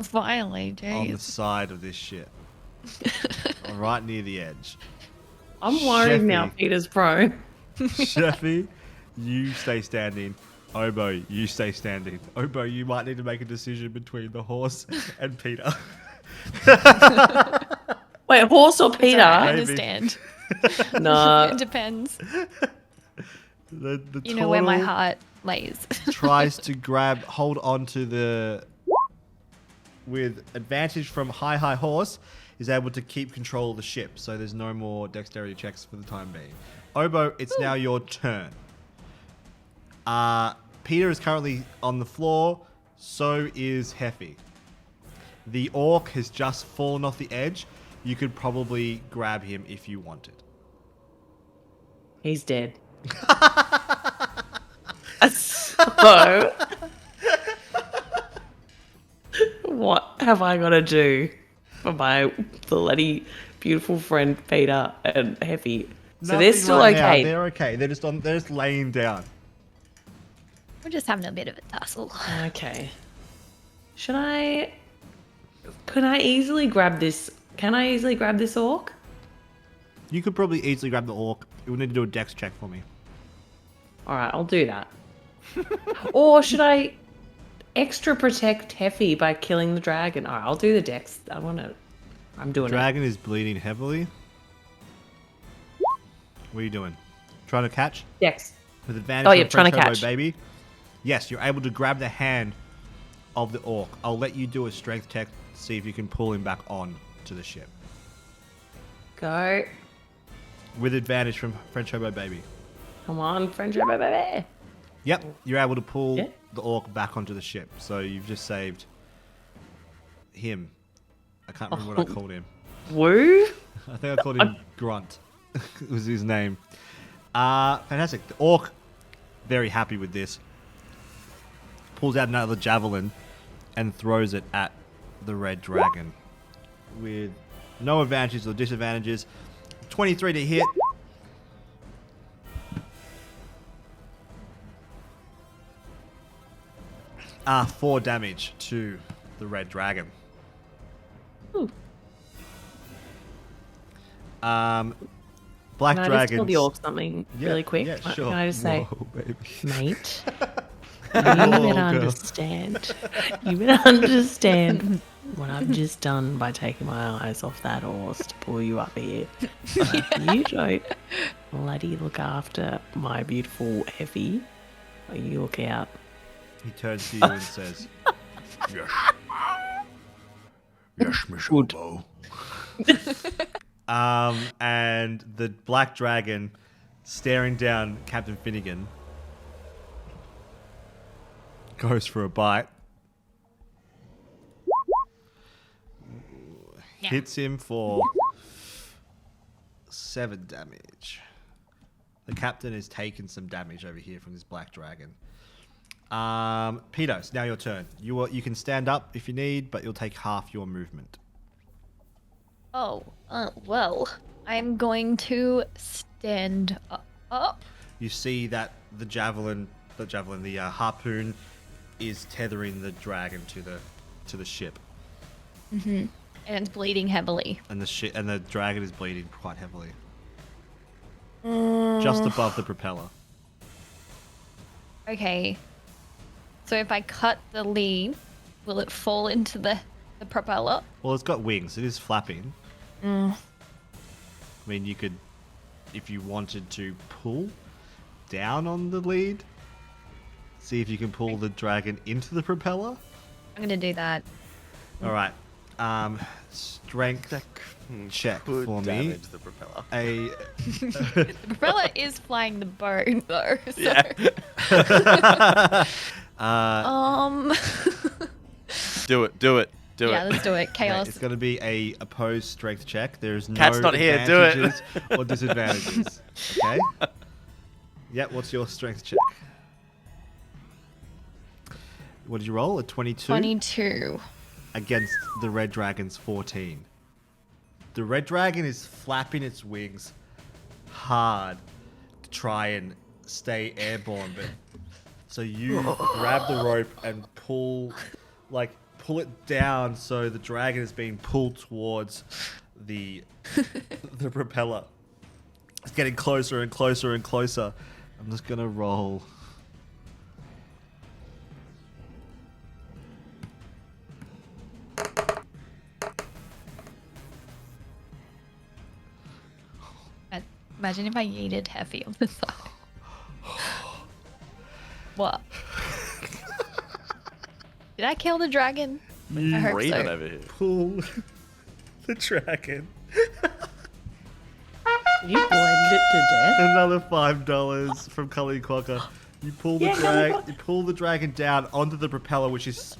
Finally, on the jeez. side of this ship. Right near the edge. I'm worried now, Sheffy. Peter's prone. Sheffy, you stay standing. Obo, you stay standing. Obo, you might need to make a decision between the horse and Peter. Wait, horse or It's Peter? alright, I Maybe. understand. No. It depends. The You know where my turtle heart lays. tries to hold on to with advantage from high horse, is able to keep control of the ship. So there's no more dexterity checks for the time being. Obo, it's now your turn. Peter is currently on the floor. So is Heffy. The orc has just fallen off the edge. You could probably grab him if you wanted. He's dead. So, what have I got to do for my bloody beautiful friend Peter and Heffy? So they're Nothing still right now. okay. They're okay. They're just laying down. We're just having a bit of a tussle. Okay. Can I easily grab this? Can I easily grab this orc? You could probably easily grab the orc. You would need to do a dex check for me. All right, I'll do that. Or should I extra protect Heffy by killing the dragon? All right, I'll do the dex. I'm doing Dragon is bleeding heavily. What are you doing? Trying to catch? it. Dex. With advantage Oh, from yeah, trying to French Hobo catch. Baby. Yes, you're able to grab the hand of the orc. I'll let you do a strength check to see if you can pull him back on to the ship. Go. With advantage from French Hobo Baby. Come on, French baby. Yep, you're able to pull Yeah. the orc back onto the ship. So you've just saved him. I can't remember what I called him. Woo. I think I called him Grunt. was his name. Fantastic. The orc, very happy with this, pulls out another javelin and throws it at the red dragon with no advantages or disadvantages. 23 to hit. Four damage to the red dragon. Ooh. Black Can I just dragons. tell the orc something really quick? Yeah, sure. Can I just say, Whoa, baby. mate, Whoa, you better girl. understand. You better understand what I've just done by taking my eyes off that horse to pull you up here. But if you don't bloody look after my beautiful Heffy, you look out. He turns to you and says, Yes. Yes, Miss Good. Obo. and the black dragon staring down Captain Finnegan goes for a bite. Yeah. Hits him for 7 damage. The captain has taken some damage over here from this black dragon. Peter, it's now your turn. You can stand up if you need, but you'll take half your movement. Oh, well, I'm going to stand up. You see that the harpoon is tethering the dragon to the ship, And it's bleeding heavily. and the dragon is bleeding quite heavily, just above the propeller. Okay. So if I cut the lead, will it fall into the propeller? Well, it's got wings. It is flapping. I mean, you could, if you wanted to, pull down on the lead. See if you can pull the dragon into the propeller. I'm going to do that. All right. Strength check Could for me. damage the propeller. The propeller is flying the boat, though. So. Yeah. Do it. Yeah, let's do it. Chaos. It's going to be a opposed strength check. There's no Cat's not here, do it. advantages or disadvantages. Okay. Yeah. What's your strength check? What did you roll? A 22? 22. Against the red dragon's 14. The red dragon is flapping its wings hard to try and stay airborne, but so you grab the rope and pull it down so the dragon is being pulled towards the propeller. It's getting closer and closer and closer. I'm just gonna roll. Imagine if I yeeted Heffy on the side. What? Did I kill the dragon? I hope Breathing so. over here. Pull the dragon. You blend it to death. Another $5 from Cully Quokka. You pull the you pull the dragon down onto the propeller, which is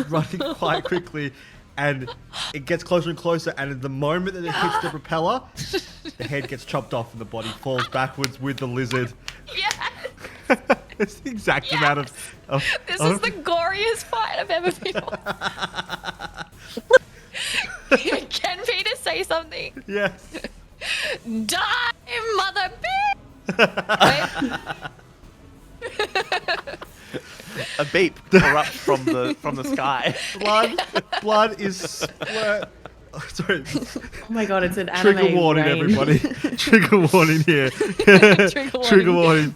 running quite quickly, and it gets closer and closer. And at the moment that it hits the propeller, the head gets chopped off and the body falls backwards with the lizard. Yes! It's the exact amount of. This is the goriest fight I've ever been on. Can Peter say something? Yes. Die, mother bitch! A beep erupts from the sky. Blood is splurt. Oh, sorry. Oh my god, it's an anime Trigger warning, rain. everybody. Trigger warning here. Trigger warning.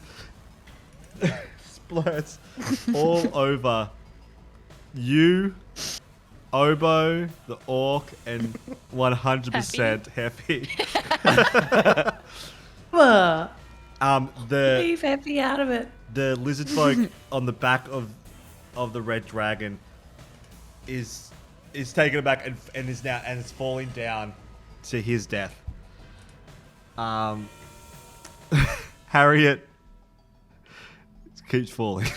Splurts all over you, Oboe, the orc, and 100% Happy. Leave Happy out of it. The lizard folk on the back of the red dragon is taken aback and is now and is falling down to his death. Harriet keeps falling.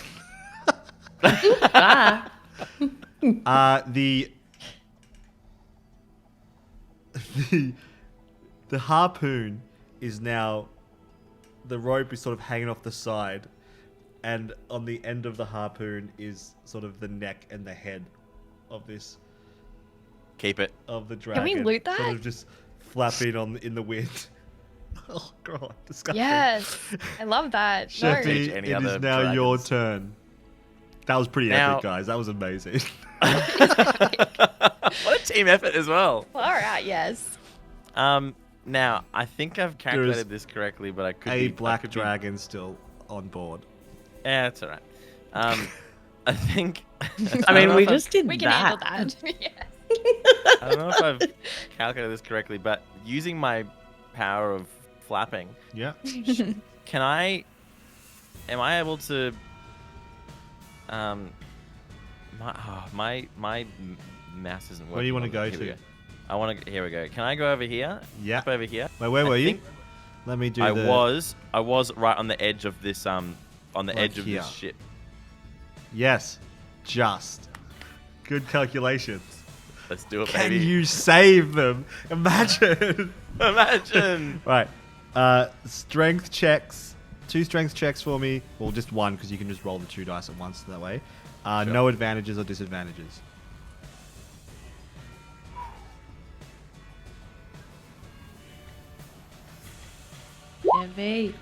Ah. The harpoon is now, the rope is sort of hanging off the side, and on the end of the harpoon is sort of the neck and the head of this Keep it. of the dragon. we loot that? Sort of just flapping in the wind. Oh god, disgusting. Yes, I love that. No. Sheffy, Any it other is now your dragons? turn. That was pretty Now- epic, guys. That was amazing. What a team effort as well. All right, yes. Now I think I've calculated this correctly, but I could A be black I could dragon still on board. Yeah, that's all right. I think. I mean, don't know we if I've- just did We can that. handle that. Yes. I don't know if I've calculated this correctly, but using my power of flapping, Yeah. am I able to? My mouse isn't working. Where do you want to on go it. Here we to? I want to. Here we go. Can I go over here? Yeah. Up over here. Wait, where I were you? think Let me do I the... was right on the edge of this on the Like edge of here. this ship. Yes. Just. Good calculations. Let's do it, Can baby. you save them? Imagine. Imagine. Right. Strength checks. 2 strength checks for me. Well, just one, because you can just roll the 2 dice at once that way. Sure. No advantages or disadvantages. Heavy.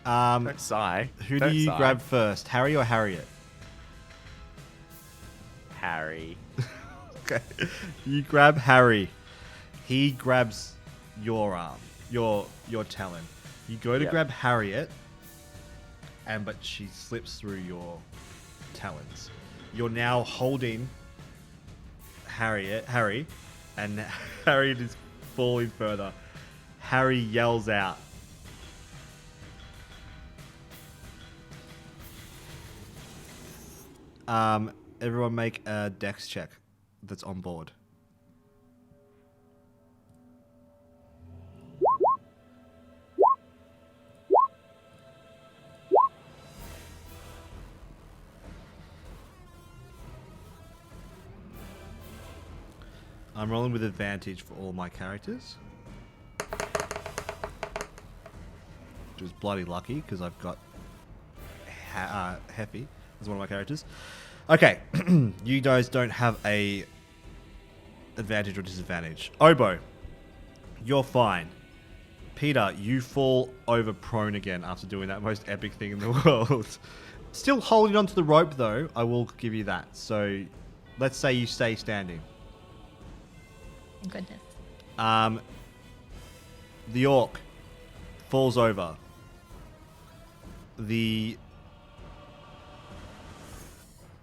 Don't sigh. Who Don't do you sigh. grab first, Harry or Harriet? Harry. Okay. You grab Harry. He grabs your arm, your talon. You go to Yep. grab Harriet, but she slips through your talons. You're now holding Harry, and Harriet is falling further. Harry yells out. Everyone make a dex check that's on board. I'm rolling with advantage for all my characters. Which was bloody lucky because I've got Heffy as one of my characters. Okay, you guys don't have a advantage or disadvantage. Oboe, you're fine. Peter, you fall over prone again after doing that most epic thing in the world. Still holding onto the rope though, I will give you that. So let's say you stay standing. Thank goodness. The orc falls over. The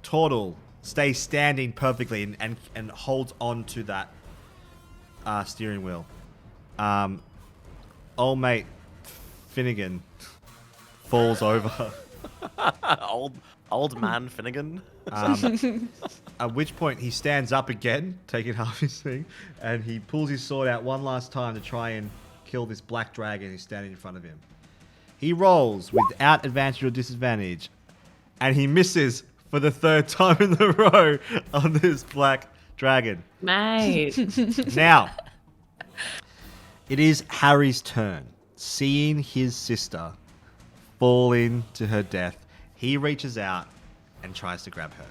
turtle stays standing perfectly and holds on to that steering wheel. Old mate Finnegan falls over. Old man Finnegan. At which point he stands up again, taking half his thing, and he pulls his sword out one last time to try and kill this black dragon who's standing in front of him. He rolls without advantage or disadvantage, and he misses for the third time in a row on this black dragon. Mate. Now, it is Harry's turn. Seeing his sister falling to her death, he reaches out and tries to grab her.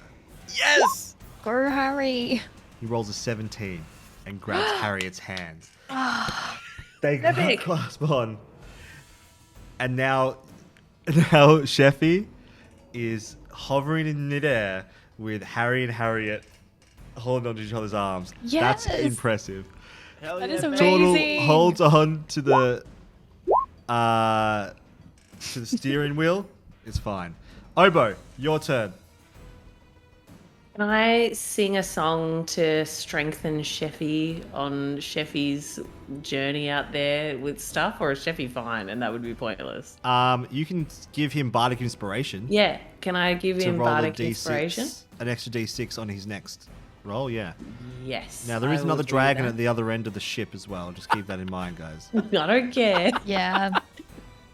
Yes! Go, Harry. He rolls a 17 and grabs Harriet's hands. Ah. They Epic. clasp on. And now Sheffy is hovering in midair with Harry and Harriet holding onto each other's arms. Yes. That's impressive. Hell That yeah, is baby. amazing. Tortle holds on to the steering wheel. It's fine. Obo, your turn. Can I sing a song to strengthen Sheffy on Sheffy's journey out there with stuff, or is Sheffy fine and that would be pointless? You can give him bardic inspiration. Yeah, can I give To him roll a bardic D6, inspiration? an extra D6 on his next roll. Yeah. Yes. Now there is I will another do dragon that. at the other end of the ship as well. Just keep that in mind, guys. I don't care. Yeah.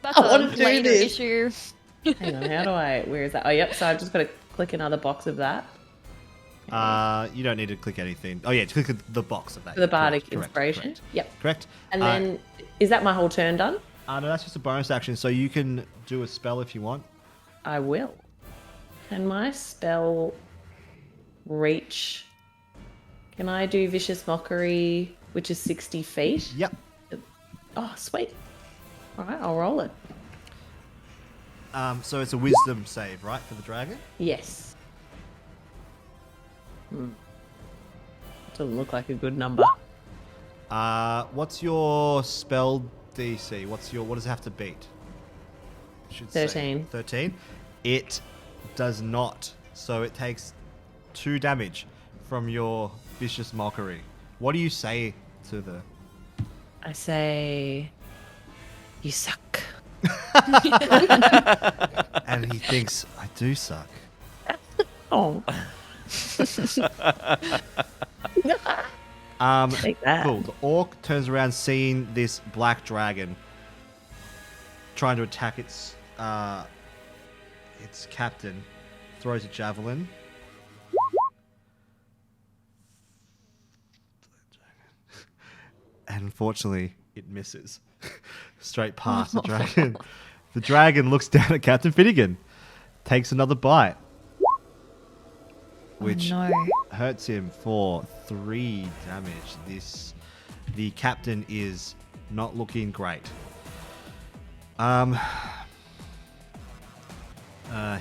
That's I a wanna do later this. issue. Hang on, how do I? Where is that? Oh, yep. So I've just got to click another box of that. You don't need to click anything. Oh yeah, click the box of that. For the bardic Correct, inspiration. Correct. Yep. Correct. And then, is that my whole turn done? No, that's just a bonus action. So you can do a spell if you want. I will. Can my spell reach? Can I do Vicious Mockery, which is 60 feet? Yep. Oh, sweet. All right, I'll roll it. So it's a wisdom save, right, for the dragon? Yes. Doesn't look like a good number. What's your spell DC? What does it have to beat? Should say 13. 13. It does not. So it takes 2 damage from your vicious mockery. What do you say to the? I say, you suck. And he thinks, I do suck. Oh, take that. Cool. The orc turns around, seeing this black dragon trying to attack its captain. Throws a javelin. And unfortunately, it misses. Straight past the dragon. The dragon looks down at Captain Finnegan, takes another bite, which no. hurts him for 3 damage. The captain is not looking great.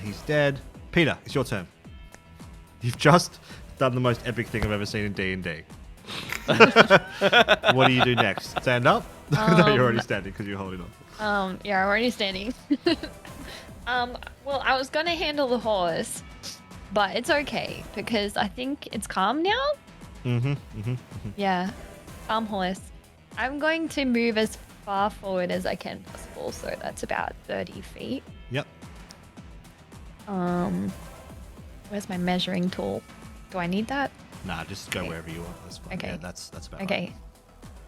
He's dead. Peter, it's your turn. You've just done the most epic thing I've ever seen in D&D. What do you do next? Stand up? No, you're already standing because you're holding on. Yeah, I'm already standing. Well, I was gonna handle the horse, but it's okay because I think it's calm now. Yeah, calm horse. I'm going to move as far forward as I can possible, so that's about 30 feet. Yep. Where's my measuring tool? Do I need that? Nah, just go wherever you want. That's fine. Okay. Yeah, that's about Okay. right.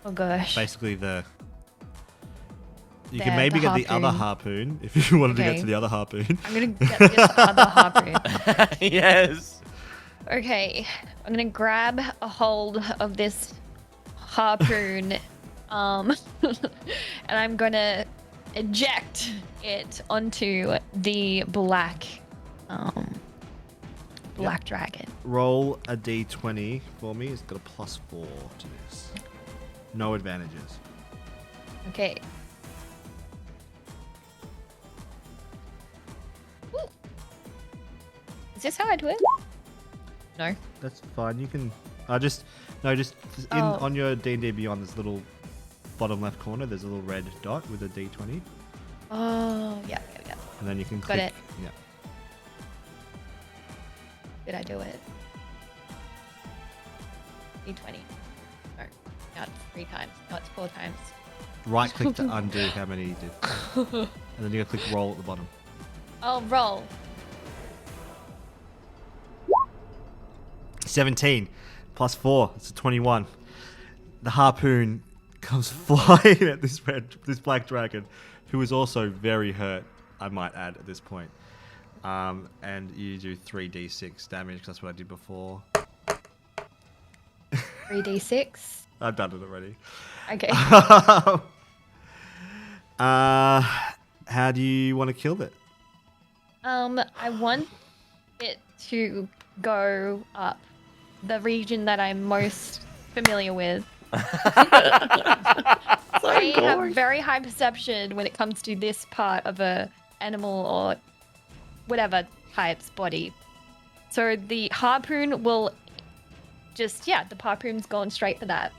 Oh gosh. Basically, you The- can maybe the get the other harpoon if you wanted to get Okay. to the other harpoon. I'm gonna get this other harpoon. Yes. Okay, I'm gonna grab a hold of this harpoon, and I'm gonna eject it onto the black dragon. Roll a d20 for me. It's got a +4 to this. No advantages. Okay. Ooh. Is this how I do it? No. That's fine. You can. Just Oh. on your D&D Beyond, this little bottom left corner. There's a little red dot with a d20, Oh, yeah. and then you can Got click. it. Yeah. Did I do it? D20. No, now it's 3 times. No, it's 4 times. Right click to undo how many you did. And then you gotta click roll at the bottom. I'll roll. 17 plus 4. It's a 21. The harpoon comes flying at this black dragon, who is also very hurt, I might add, at this point. And you do 3d6 damage, 'cause that's what I did before. 3d6. I've done it already. Okay. How do you want to kill it? I want it to go up the region that I'm most familiar with. I have very high perception when it comes to this part of a animal or whatever type's body. So the harpoon will just, the harpoon's gone straight for that.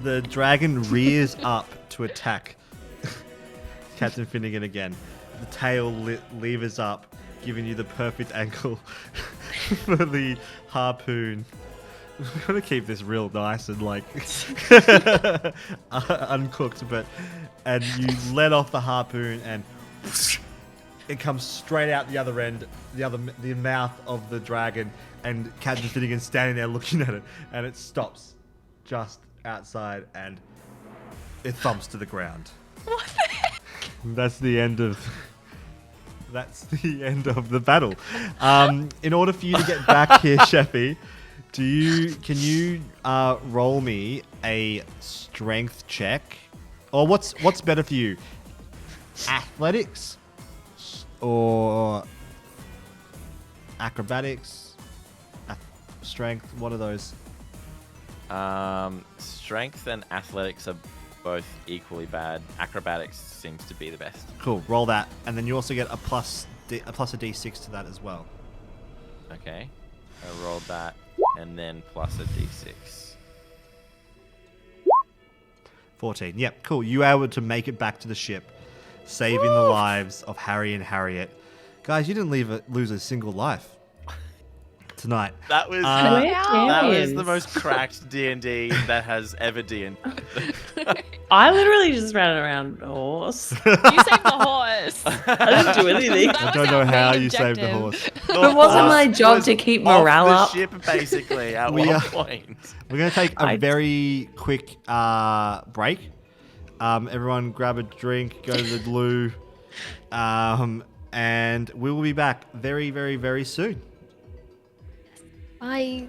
The dragon rears up to attack Captain Finnegan again. The tail levers up, giving you the perfect angle for the harpoon. We're gonna keep this real nice and like uncooked, and you let off the harpoon and it comes straight out the other end, the mouth of the dragon, and Captain Finnegan standing there looking at it, and it stops just outside and it thumps to the ground. What the heck? That's the end of the battle. In order for you to get back here, Sheffy, can you roll me a strength check? Or what's better for you? Athletics or acrobatics? Strength, what are those? Strength and athletics are both equally bad. Acrobatics seems to be the best. Cool, roll that. And then you also get a plus a d6 to that as well. Okay. I rolled that and then plus a d6. 14. Yep, cool. You were able to make it back to the ship, saving the lives of Harry and Harriet. Guys, you didn't lose a single life tonight. That was that was the most cracked D&D that has ever D&D. I literally just ran around a horse. You saved the horse. I didn't do anything. That I was don't know our how main you saved the objective. horse. It wasn't my job to keep morale off up. the ship, basically, at We one are- point. We're going to take a very quick break. Everyone grab a drink, go to the loo, and we will be back very, very, very soon. Bye.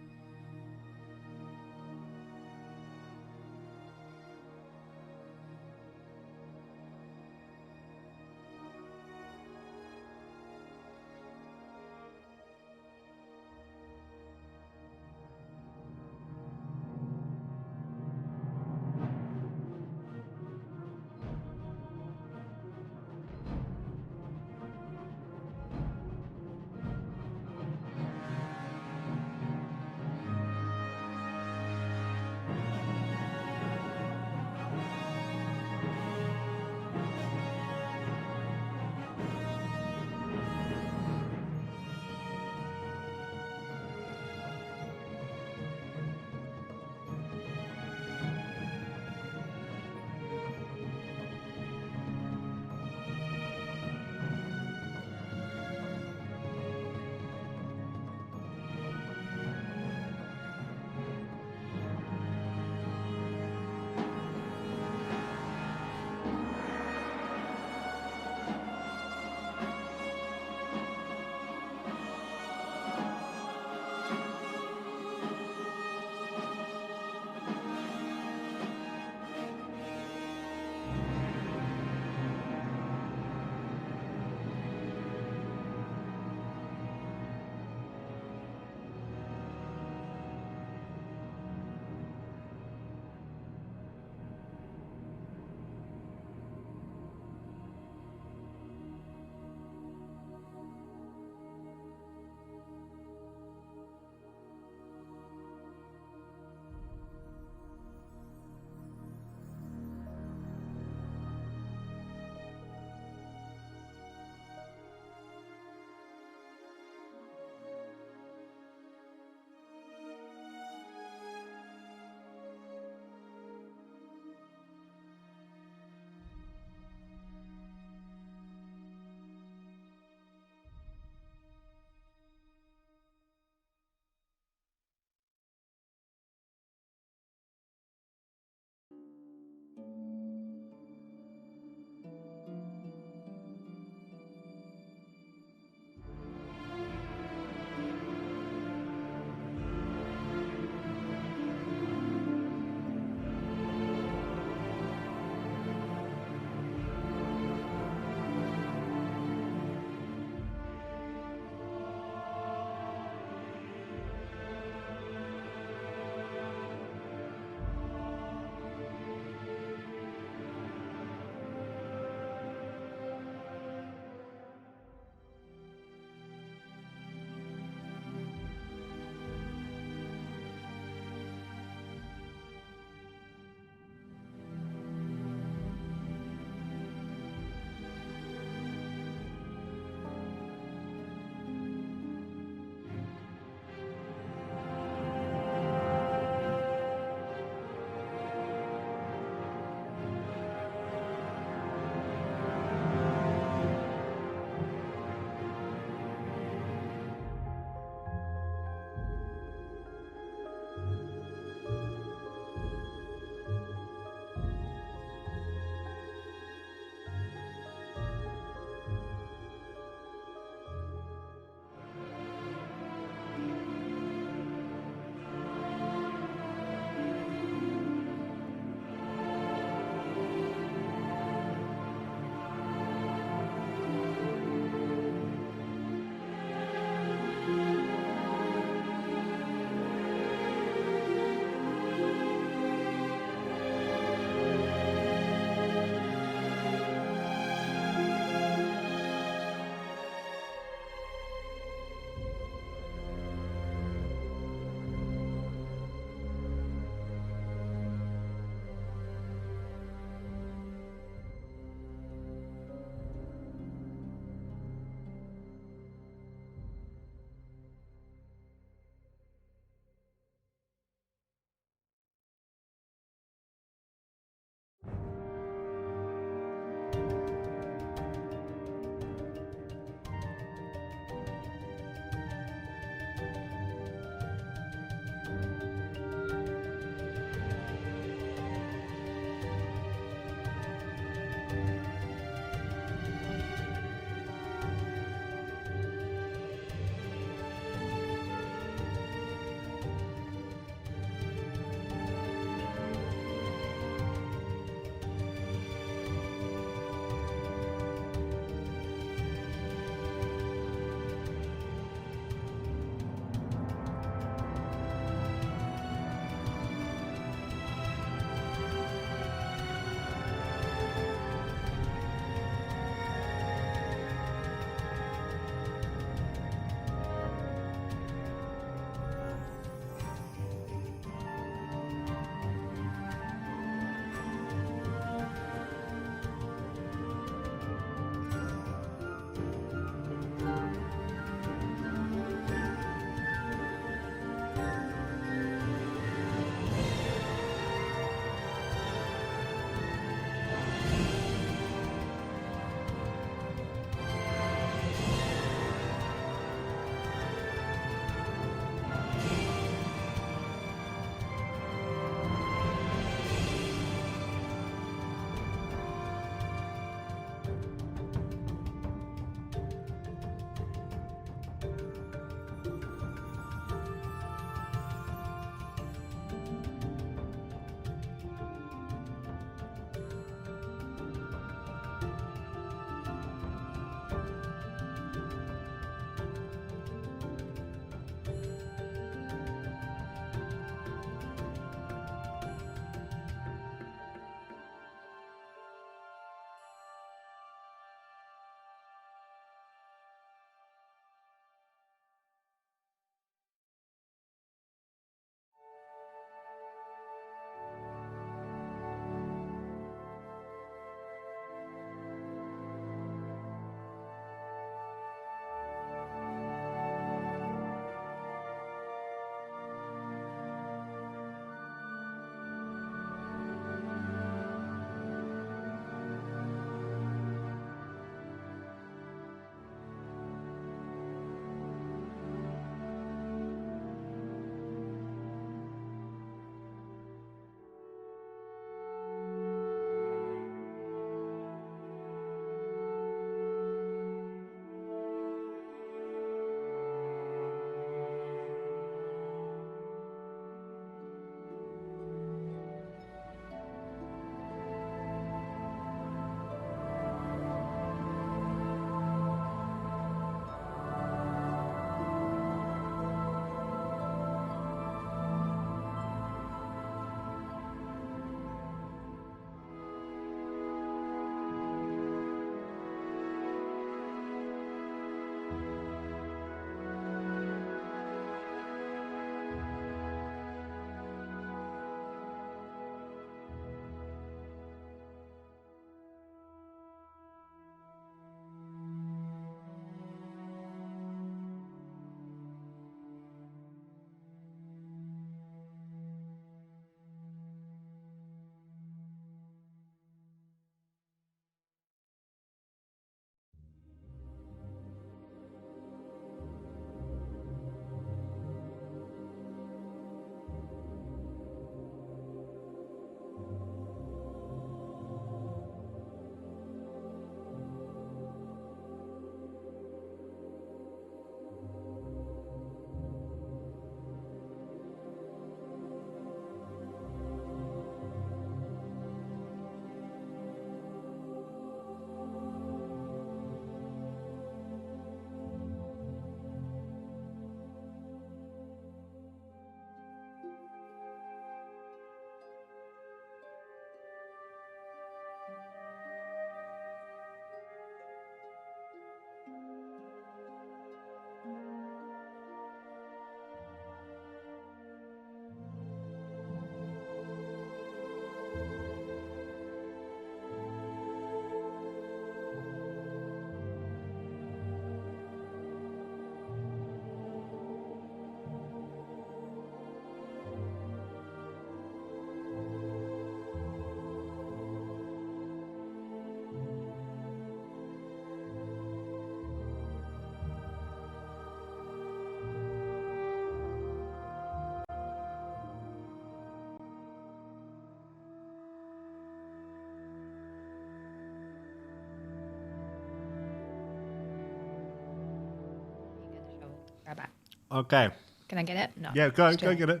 Okay. Can I get it? No. Yeah, go Still. get it.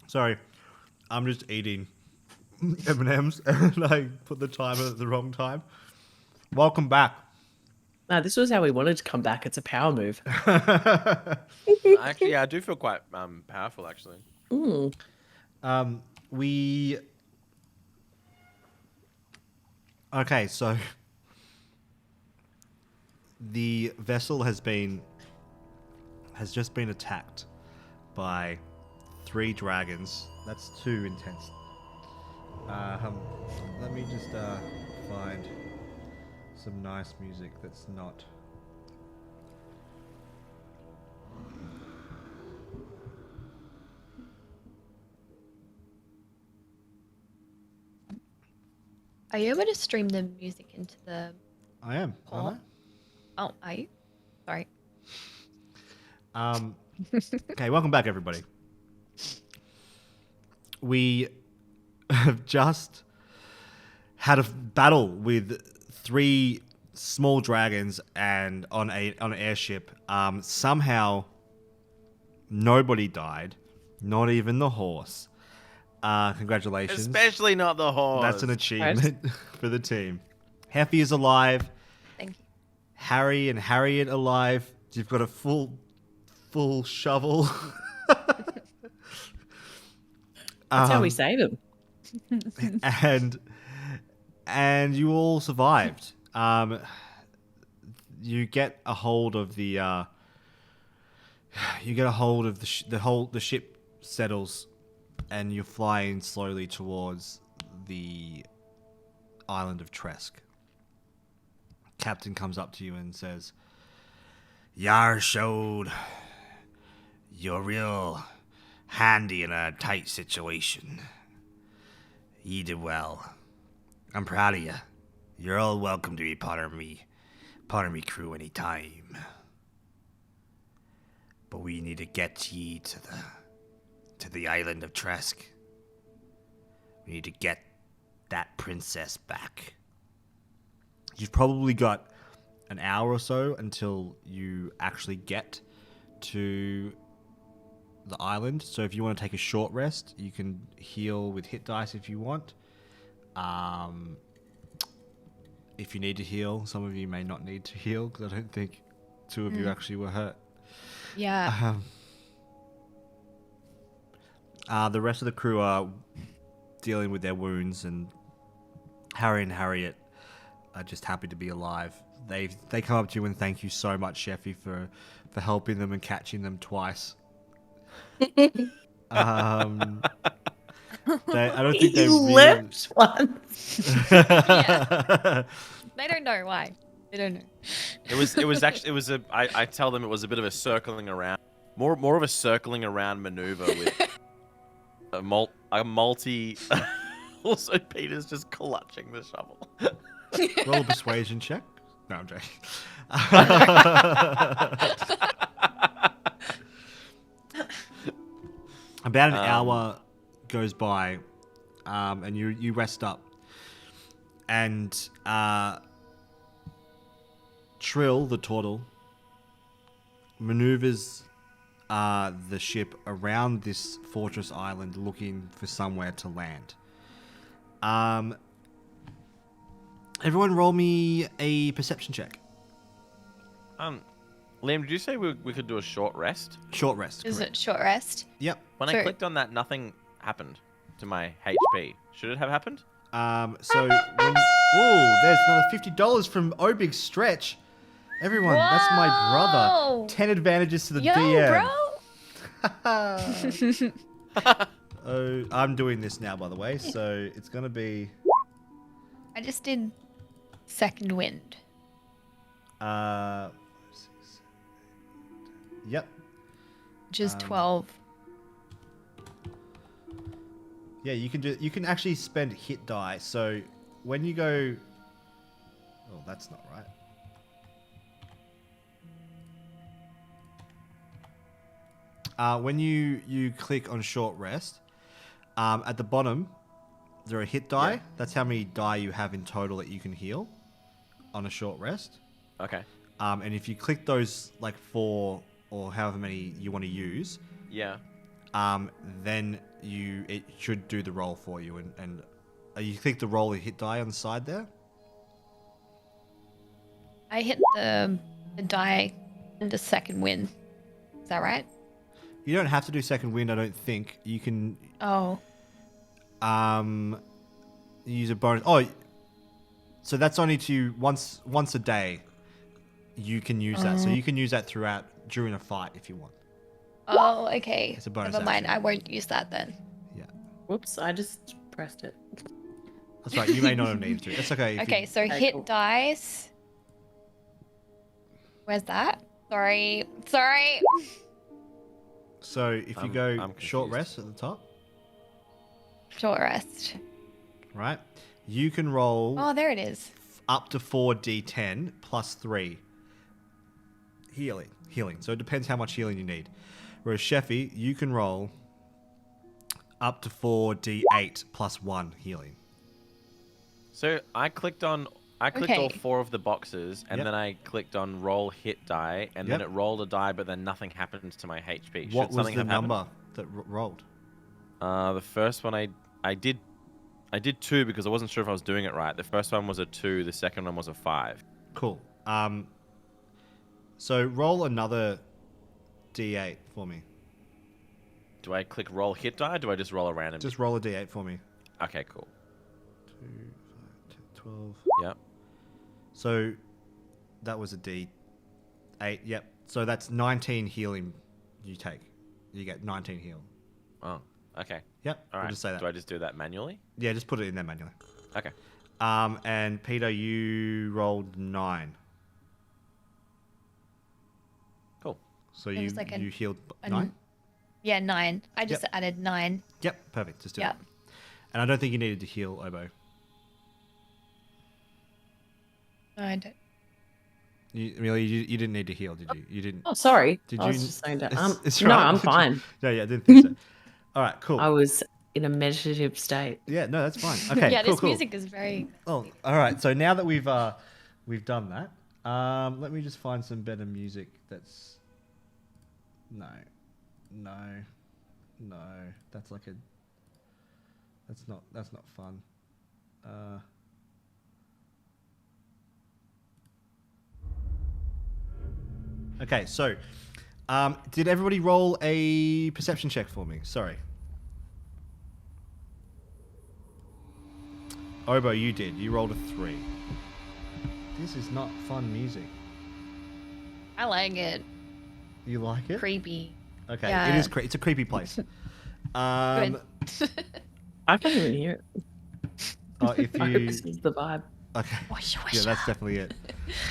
Sorry, I'm just eating M&Ms and I put the timer at the wrong time. Welcome back. No, this was how we wanted to come back. It's a power move. Actually, yeah, I do feel quite powerful, actually. Mm. Okay, so the vessel has just been attacked by 3 dragons. That's too intense. Let me just find some nice music that's not. Are you able to stream the music into the? I am. Aren't Oh, are you? Sorry. I? Okay, welcome back, everybody. We have just had a battle with 3 small dragons and on an airship. Somehow, nobody died, not even the horse. Congratulations. Especially not the horse. That's an achievement for the team. Heffy is alive. Thank you. Harry and Harriet alive. You've got a full shovel. That's how we save him. and you all survived. You get a hold of the the ship settles, and you're flying slowly towards the island of Tresk. Captain comes up to you and says, Yar showed you're real handy in a tight situation. You did well. I'm proud of you. You're all welcome to be part of me crew anytime. But we need to get ye to the island of Tresk. We need to get that princess back. you've probably got an hour or so until you actually get to the island. So if you want to take a short rest, you can heal with hit dice if you want. If you need to heal, some of you may not need to heal because I don't think 2 of you actually were hurt. Yeah. The rest of the crew are dealing with their wounds, and Harry and Harriet are just happy to be alive. They come up to you and thank you so much, Sheffy, for helping them and catching them twice. I don't think they You really... left once. They don't know why. They don't know. I tell them it was a bit of a circling around, more of a circling around maneuver with a multi. Also, Peter's just clutching the shovel. Roll a persuasion check. No, I'm joking. About an hour goes by, and you rest up, and Trill, the turtle, maneuvers the ship around this fortress island looking for somewhere to land. Everyone roll me a perception check. Liam, did you say we could do a short rest? Short rest. Is correct. it short rest? Yep. When I Sure. clicked on that, nothing happened to my HP. Should it have happened? So when... Oh, there's another $50 from Obig Stretch. Everyone, that's my brother. Whoa! 10 advantages to the Yo, DM. bro! Oh, I'm doing this now, by the way, so it's going to be... I just did second wind. Yep. Which is 12. Yeah, you can actually spend hit die. So when you go... Oh, that's not right. When you click on short rest, at the bottom, there are hit die. Yeah. That's how many die you have in total that you can heal on a short rest. Okay. And if you click those like 4 or however many you want to use, Yeah. then it should do the roll for you. And you click the roll a hit die on the side there. I hit the die and the second win. Is that right? You don't have to do second wind, I don't think. You can Oh. use a bonus. Oh, so that's only to once a day. You can use that. So you can use that throughout during a fight if you want. Oh, okay. It's a bonus Never mind. action. I won't use that then. Yeah, Whoops, I just pressed it. that's right. You may not have needed to. That's okay. if Okay, you- so Okay, hit cool. dice. Where's that? Sorry. So if you I'm go confused. short rest at the top, Short rest. right? You can roll Oh, there it is. up to 4d10 plus 3 healing. So it depends how much healing you need. Whereas Sheffy, you can roll up to 4d8 plus 1 healing. So I clicked all Okay. 4 of the boxes, and Yep. then I clicked on roll hit die, and then Yep. it rolled a die, but then nothing happened to my HP. Should What was something the have happened? number that rolled? The first one I did 2 because I wasn't sure if I was doing it right. The first one was a 2, the second one was a 5. Cool. So roll another d8 for me. Do I click roll hit die, or do I just roll a random? Just roll a d8 for me. Okay, cool. 2, 5, 10, 12. Yep. So that was a d8. Yep. So that's 19 healing you take. You get 19 heal. Oh, okay. Yep. All We'll right. just say that. Do I just do that manually? Yeah, just put it in there manually. Okay. And Peter, you rolled 9. Cool. So It you was like you healed a 9? Yeah, 9. I just added 9. Yep, perfect. Just do Yeah. it. And I don't think you needed to heal Obo. No, I don't. You didn't need to heal, did you? You didn't. Oh, sorry. Did I was you- just saying that. It's No, right. I'm fine. No, yeah, I didn't think so. All right, cool. I was in a meditative state. Yeah, no, that's fine. Okay, Yeah, cool, this cool. music is very. Oh, all right. So now that we've done that, let me just find some better music. That's no. That's like a. That's not fun. Okay, so did everybody roll a perception check for me? Sorry. Obo, you did. You rolled a 3. This is not fun music. I like it. You like it? Creepy. Okay, Yeah. it is. It's a creepy place. Good. I can't even hear it. If I hope you this is the vibe. okay, Wash, wash, yeah, that's definitely it.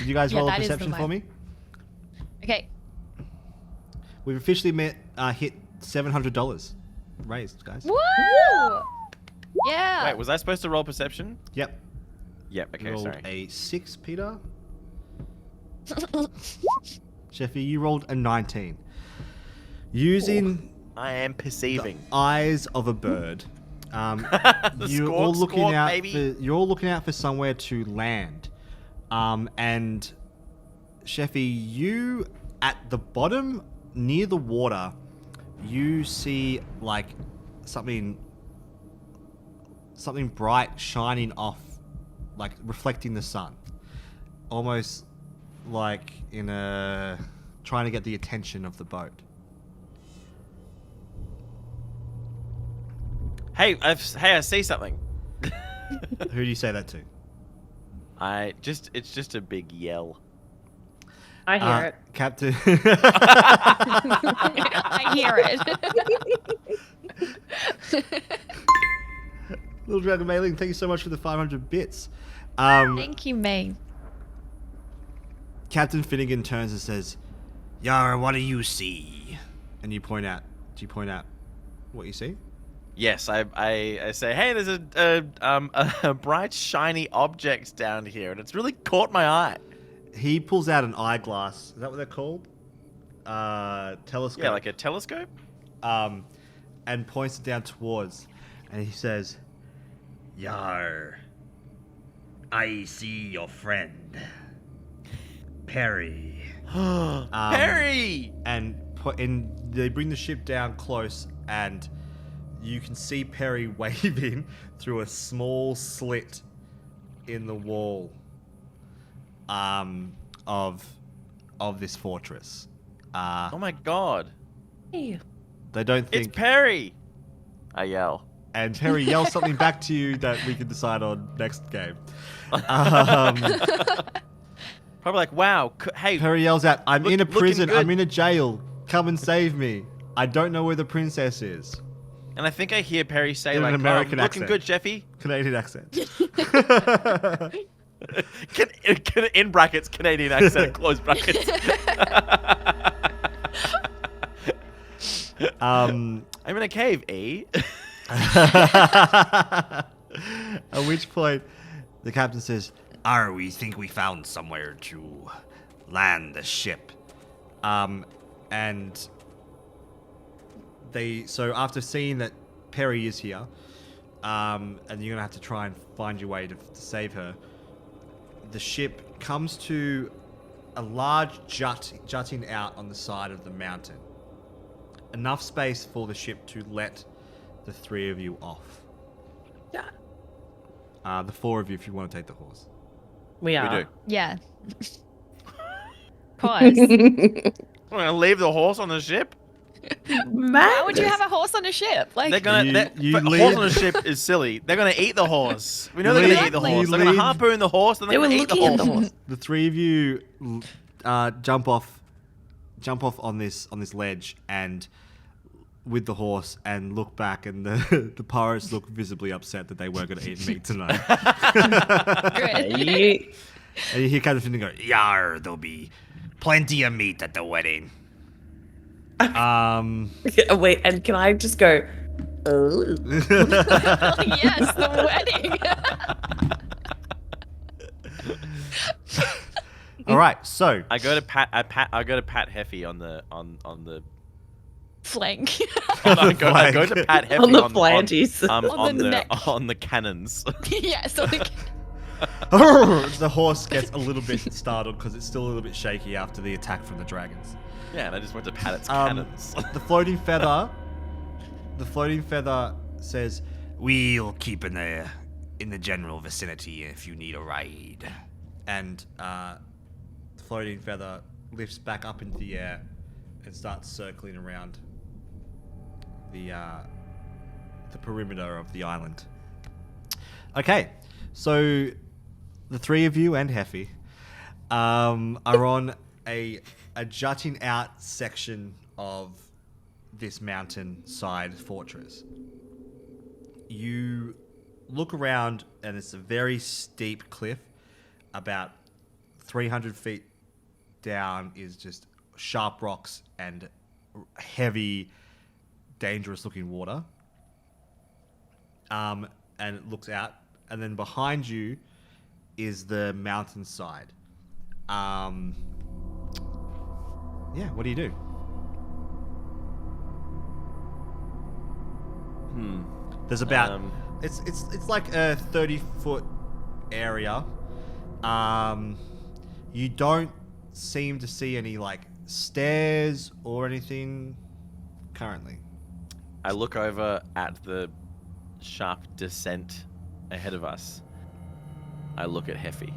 Did you guys Yeah, roll a that is the perception for vibe. me? Okay. We've officially hit $700 raised, guys. Woo! Yeah. Wait, was I supposed to roll perception? Yep. Yep. Okay, rolled sorry. a 6, Peter. Sheffy, you rolled a 19. Using I am perceiving. eyes of a bird. You're Squawk, all looking squawk, out. baby. You're all looking out for somewhere to land. And Sheffy, you at the bottom near the water, you see like something bright shining off, like reflecting the sun, almost like trying to get the attention of the boat. Hey, I see something. Who do you say that to? It's just a big yell. I hear it. Captain. I hear it. Little Dragon Mailing, thank you so much for the 500 bits. Thank you, May. Captain Finnegan turns and says, Yar, what do you see? and you point out. Do you point out what you see? Yes, I say, hey, there's a bright shiny object down here, and it's really caught my eye. He pulls out an eyeglass. Is that what they're called? Telescope. Yeah, like a telescope. And points it down towards, and he says, Yar, I see your friend, Perry. Perry! And they bring the ship down close, and you can see Perry waving through a small slit in the wall of this fortress. Oh my god. They don't think... It's Perry! I yell. And Perry yells something back to you that we can decide on next game. Probably like, wow, hey. Perry yells out, I'm in a prison, good. I'm in a jail, come and save me. I don't know where the princess is. And I think I hear Perry say, In like, an American looking accent. good, Jeffy. Canadian accent. In brackets, Canadian accent, close brackets. I'm in a cave, E. At which point, the captain says, We think we found somewhere to land the ship. and so after seeing that Perry is here, and you're gonna have to try and find your way to save her, the ship comes to a large jutting out on the side of the mountain. Enough space for the ship to let the three of you off. Yeah. The four of you if you want to take the horse. We are. We do. Yeah. Pause. We're gonna leave the horse on the ship? Why would you have a horse on a ship? Like, They're gonna. You But leave- horse on a ship is silly. They're gonna eat the horse. We know they're gonna eat the Exactly. horse. They're gonna leave- harpoon the horse. Then They they're were gonna eat the looking at the horse. horse. The three of you jump off on this ledge and with the horse and look back, and the pirates look visibly upset that they weren't going to eat meat tonight. good. You- And you hear Captain Finley go, Yar, there'll be plenty of meat at the wedding. Wait, and can I just go? Oh. Yes, the wedding. all right, so I go to pat Heffy on the Flank. I go to pat Heffy On the on flanges. On the neck. on the cannons. Yes. Like, the horse gets a little bit startled because it's still a little bit shaky after the attack from the dragons. Yeah, and I just went to pat its cannons. The floating feather says, We'll keep in the general vicinity if you need a ride. and the floating feather lifts back up into the air and starts circling around the perimeter of the island. Okay, so the three of you and Heffy are on a jutting out section of this mountainside fortress. You look around and it's a very steep cliff. About 300 feet down is just sharp rocks and heavy, dangerous looking water. And it looks out, and then behind you is the mountainside. Yeah, what do you do? There's about it's like a 30-foot area. You don't seem to see any like stairs or anything currently. I look over at the sharp descent ahead of us. I look at Heffy.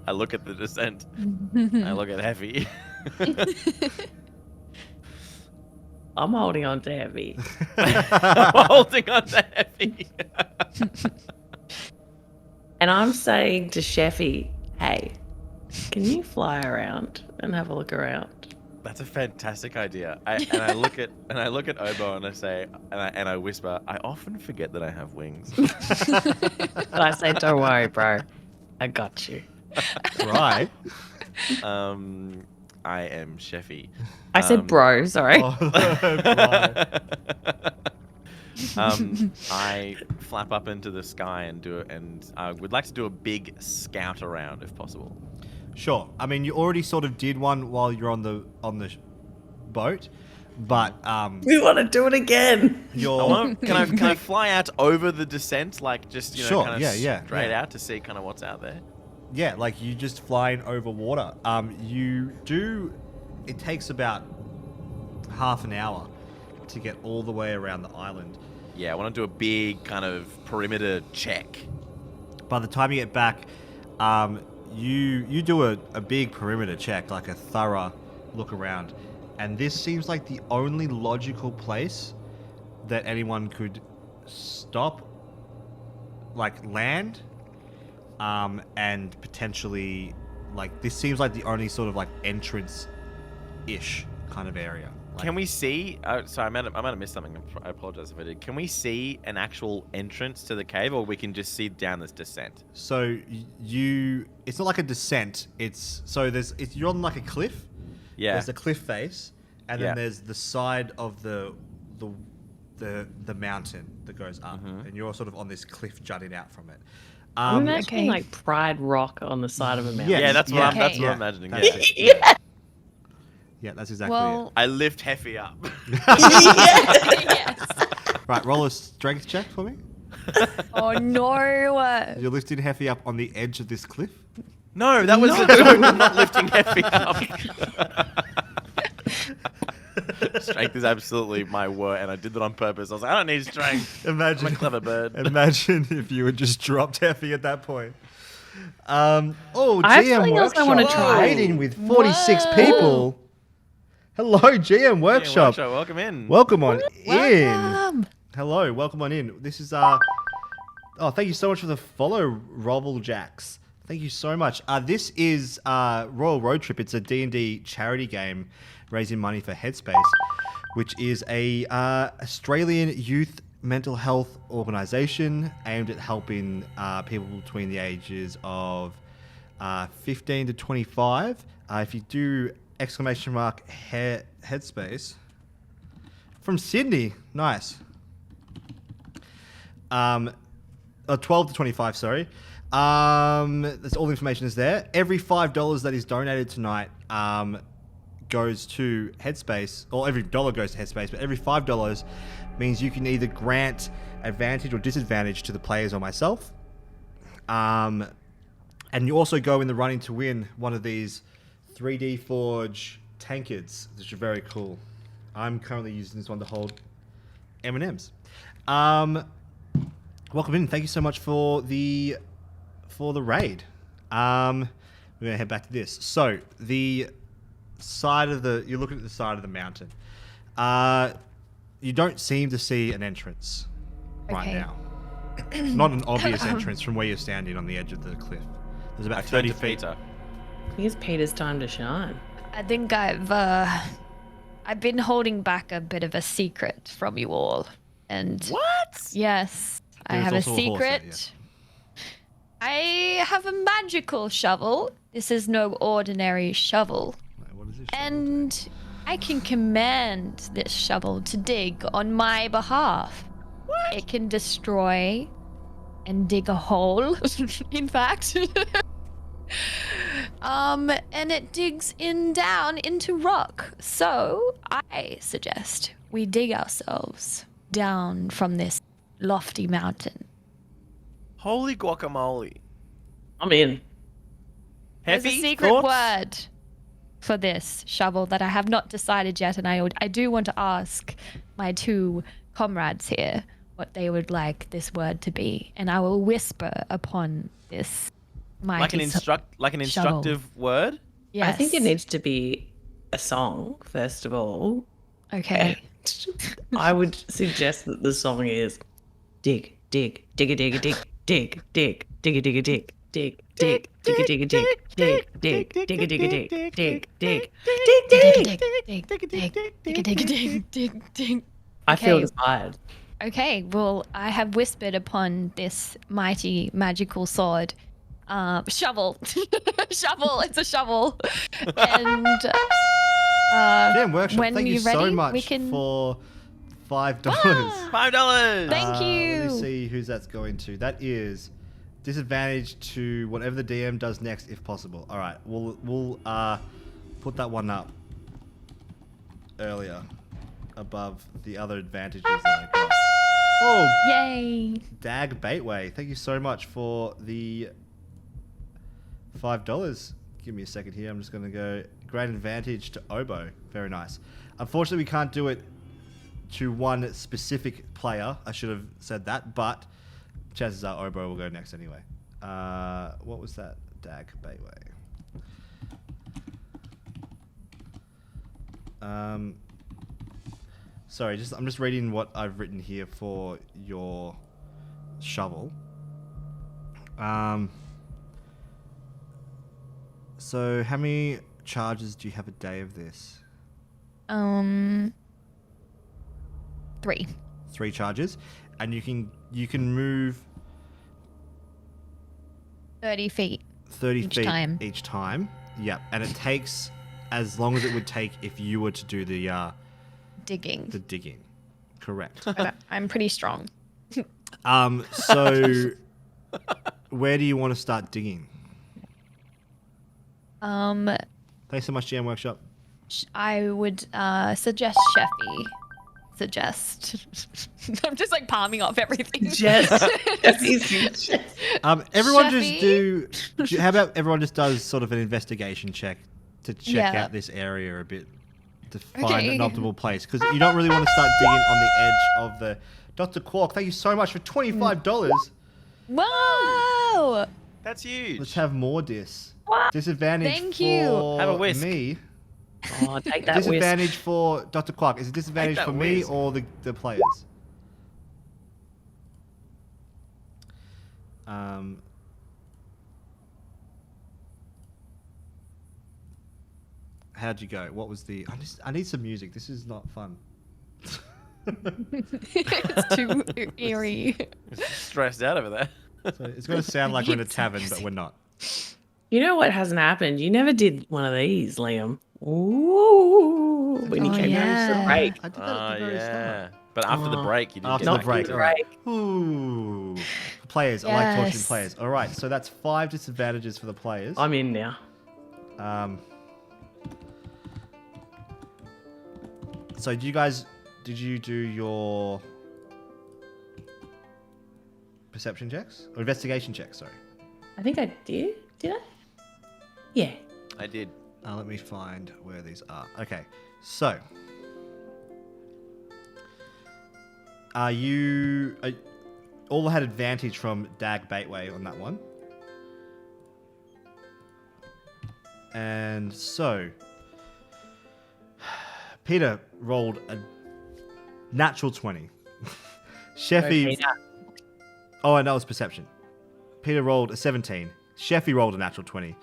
I look at the descent. I look at Heffy. I'm holding on to heavy. I'm holding on to Heffy. And I'm saying to Sheffy, hey, can you fly around and have a look around? That's a fantastic idea. I look at Obo and I say and I whisper, I often forget that I have wings. And I say, don't worry, bro. I got you. Right. I am Sheffy. I said bro, sorry. Right. I flap up into the sky and I would like to do a big scout around if possible. Sure. I mean, you already sort of did one while you're on the boat, but We want to do it again. you're Can I fly out over the descent, like just Sure, kind of yeah, straight yeah. out to see kind of what's out there? yeah, like you just flying over water. It takes about half an hour to get all the way around the island. Yeah, I want to do a big kind of perimeter check. By the time you get back, you do a big perimeter check, like a thorough look around. And this seems like the only logical place that anyone could stop, like land, and potentially, like, this seems like the only sort of like entrance-ish kind of area. Like, Can we see? Sorry, I might have missed something. I apologize if I did. Can we see an actual entrance to the cave, or we can just see down this descent? So it's not like a descent. You're on like a cliff. Yeah. There's a cliff face, and Yeah. then there's the side of the mountain that goes up, and you're sort of on this cliff jutting out from it. I'm imagining Okay. like Pride Rock on the side of a mountain. Yes. Yeah, that's what Yeah. I'm Okay. imagining. That's Yeah. it. Yeah. Yeah, that's exactly Well, I lift Heffy up. yes. it. Right, roll a strength check for me. Oh no. You're lifting Heffy up on the edge of this cliff. No, that was a joke. I'm not lifting Heffy up. Strength is absolutely my word, and I did that on purpose. I was like, I don't need strength. I'm Imagine, a clever bird. imagine if you had just dropped Heffy at that point. I have GM something else I wanna Workshop try. raiding with 46 Whoa. people. Hello, GM Yeah, Workshop. welcome in. Welcome on in. Welcome. Hello, welcome on in. This is Oh, thank you so much for the follow, Rovel Jacks. Thank you so much. This is Royal Road Trip. It's a D&D charity game raising money for Headspace, which is a Australian youth mental health organisation aimed at helping people between the ages of 15 to 25. If you do Headspace from Sydney, nice. 12 to 25, sorry. That's all the information is there. Every $5 that is donated tonight goes to Headspace, or every dollar goes to Headspace, but every $5 means you can either grant advantage or disadvantage to the players or myself. And you also go in the running to win one of these 3D Forge tankards, which are very cool. I'm currently using this one to hold M&Ms. Welcome in. Thank you so much for the raid. We're gonna head back to this. So you're looking at the side of the mountain. You don't seem to see an entrance right Okay. now. Not an obvious entrance from where you're standing on the edge of the cliff. There's about I turned 30 to feet. Peter. I think it's Peter's time to shine. I think I've been holding back a bit of a secret from you all. And What? yes, I There's have a also a horse there, secret. I have a magical shovel. This is no ordinary shovel. Wait, what is this? And I can command this shovel to dig on my behalf. What? It can destroy and dig a hole, in fact. And it digs down into rock. So I suggest we dig ourselves down from this lofty mountain. Holy guacamole. I'm in. There's a Heffy, secret thoughts? word for this shovel that I have not decided yet, and I do want to ask my two comrades here what they would like this word to be, and I will whisper upon this mighty Like an instructive word? Yes. I think it needs to be a song, first of all. Okay. I would suggest that the song is dig, dig, dig a dig a dig, dig, dig, dig a dig a dig, dig, dig, dig a dig a dig, dig, dig, dig a dig a dig, dig, dig, dig, dig. I feel Okay. inspired. Okay, well, I have whispered upon this mighty magical sword. Shovel. Shovel, it's a shovel. And Damn Workshop, when thank you you're so ready, much we can... for $5. $5. Thank Let you. me see who's that's going to. That is disadvantage to whatever the DM does next, if possible. All right, we'll put that one up earlier, above the other advantages that I got. Oh, Yay. Dag Baitway, thank you so much for the $5. Give me a second here. I'm just going to go great advantage to Oboe. Very nice. Unfortunately, we can't do it to one specific player. I should have said that, but chances are Oboe will go next anyway. What was that? Dag Bayway. Sorry, I'm just reading what I've written here for your shovel. So how many charges do you have a day of this? 3. 3 charges, and you can move 30 feet. 30 Each feet time. each time. Yep, and it takes as long as it would take if you were to do the Digging. digging. Correct. But I'm pretty strong. So where do you want to start digging? Thanks so much, GM Workshop. I would suggest Sheffy. I'm just like palming off everything. Everyone Sheffy. just how about everyone just does sort of an investigation check to check out this area a bit to find an optimal place, because you don't really want to start digging on the edge of the Dr. Quark. Thank you so much for $25. Whoa! That's huge. Let's have more disadvantage Thank for you. Have a whisk. me. Oh, take that whisk. Disadvantage for Dr. Quark. Is it disadvantage Take for that me whisk. or the players? How'd you go? What was the... I need some music. This is not fun. It's too eerie. Stressed out over there. So it's going to sound like we're in a tavern, but we're not. You know what hasn't happened? You never did one of these, Liam. Ooh, when you Oh, came down to the yeah. break. I did that at the very start. But after the break, you didn't After get the that break. good. All right. Ooh. Players. I like torturing Yes. players. All right. So that's 5 disadvantages for the players. I'm in now. So did you do your perception checks? Or investigation checks, sorry. I think I did. Did I? Yeah. I did. Let me find where these are. Okay. So you all had advantage from Dag Baitway on that one. And so Peter rolled a natural 20. Sheffy... Oh, and that was perception. Peter rolled a 17. Sheffy rolled a natural 20.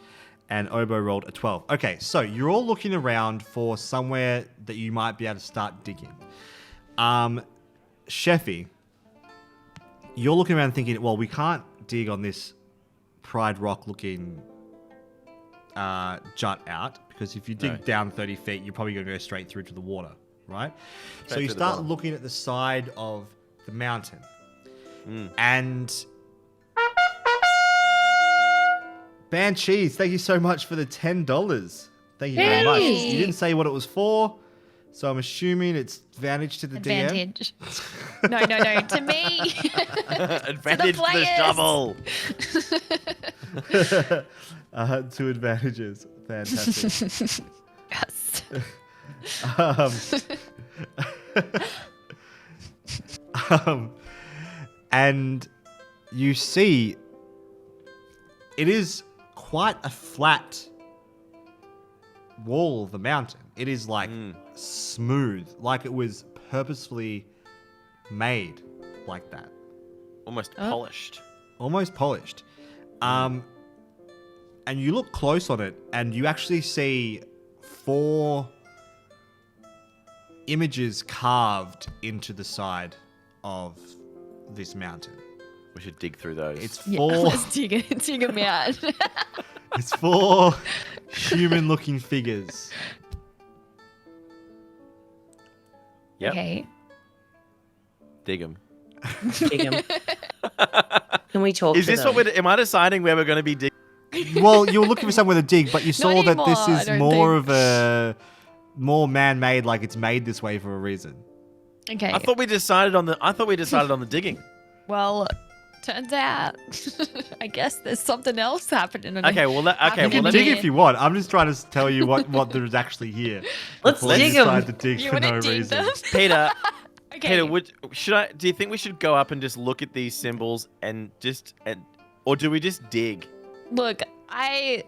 And Oboe rolled a 12. Okay, so you're all looking around for somewhere that you might be able to start digging. Sheffy, you're looking around thinking, well, we can't dig on this Pride Rock looking jut out, because if you dig down 30 feet, you're probably going to go straight through to the water, right? So you to the start bottom. looking at the side of the mountain. And Banshees, thank you so much for the $10. Thank you very much. Yay. You didn't say what it was for, so I'm assuming it's advantage to the Advantage. No, to me. Advantage to the players. shovel. DM. 2 advantages. Fantastic. Yes. And you see it is quite a flat wall of the mountain. It is like smooth, like it was purposefully made like that. Almost polished. Almost polished. And you look close on it, and you actually see 4 images carved into the side of this mountain. We should dig through those. It's Yeah, 4. let's dig them out. It's 4 human-looking figures. Yep. Okay. Dig them. Dig 'em. Can we talk Is to this them? what we're... Am I deciding where we're going to be digging? Well, you were looking for somewhere to dig, but you saw that this anymore, I is don't more think. of a more man-made, like it's made this way for a reason. Okay. I thought we decided on the digging. Well, Turns out, I guess there's something else happening. Okay, well, You can let dig me. if you want. I'm just trying to tell you what there is actually here. Let's before dig you 'em. decide to dig You for wanna no dig reason. them? Peter, Okay. Peter, do you think we should go up and just look at these symbols or do we just dig? Look, I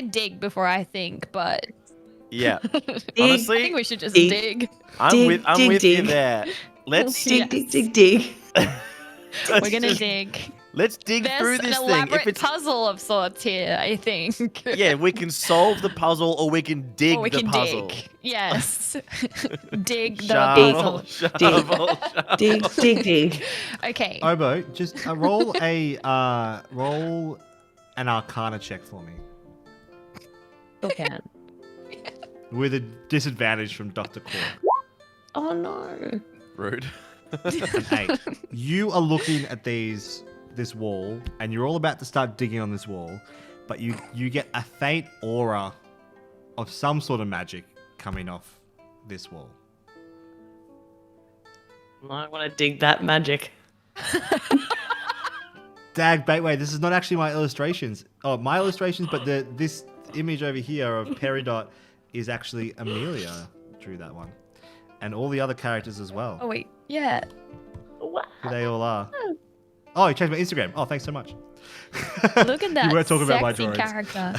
dig before I think, but Yeah. I Honestly, think we should just Dig. dig. I'm Dig, with dig, you dig. there. Let's Dig, Yes. dig, dig, dig. We're gonna dig. Let's dig There's through an this thing. elaborate If it's puzzle of sorts here, I think. yeah, we can solve the puzzle or we can dig or we the can puzzle. dig. Yes. dig the Shovel, puzzle. shovel, shovel. Dig, dig, dig. Okay. Obo, just roll an Arcana check for me Okay. with a disadvantage from Dr. Core. Oh no. Rude. An 8. You are looking at this wall, and you're all about to start digging on this wall, but you get a faint aura of some sort of magic coming off this wall. I want to dig that magic. Dag, wait, this is not actually my illustrations. Oh, my illustrations, but this image over here of Peridot is actually Amelia drew that one. And all the other characters as well. Oh wait. Yeah. Wow. Who they all are. Oh, you changed my Instagram. Oh, thanks so much. Look at that You weren't talking about my sexy drawings. character.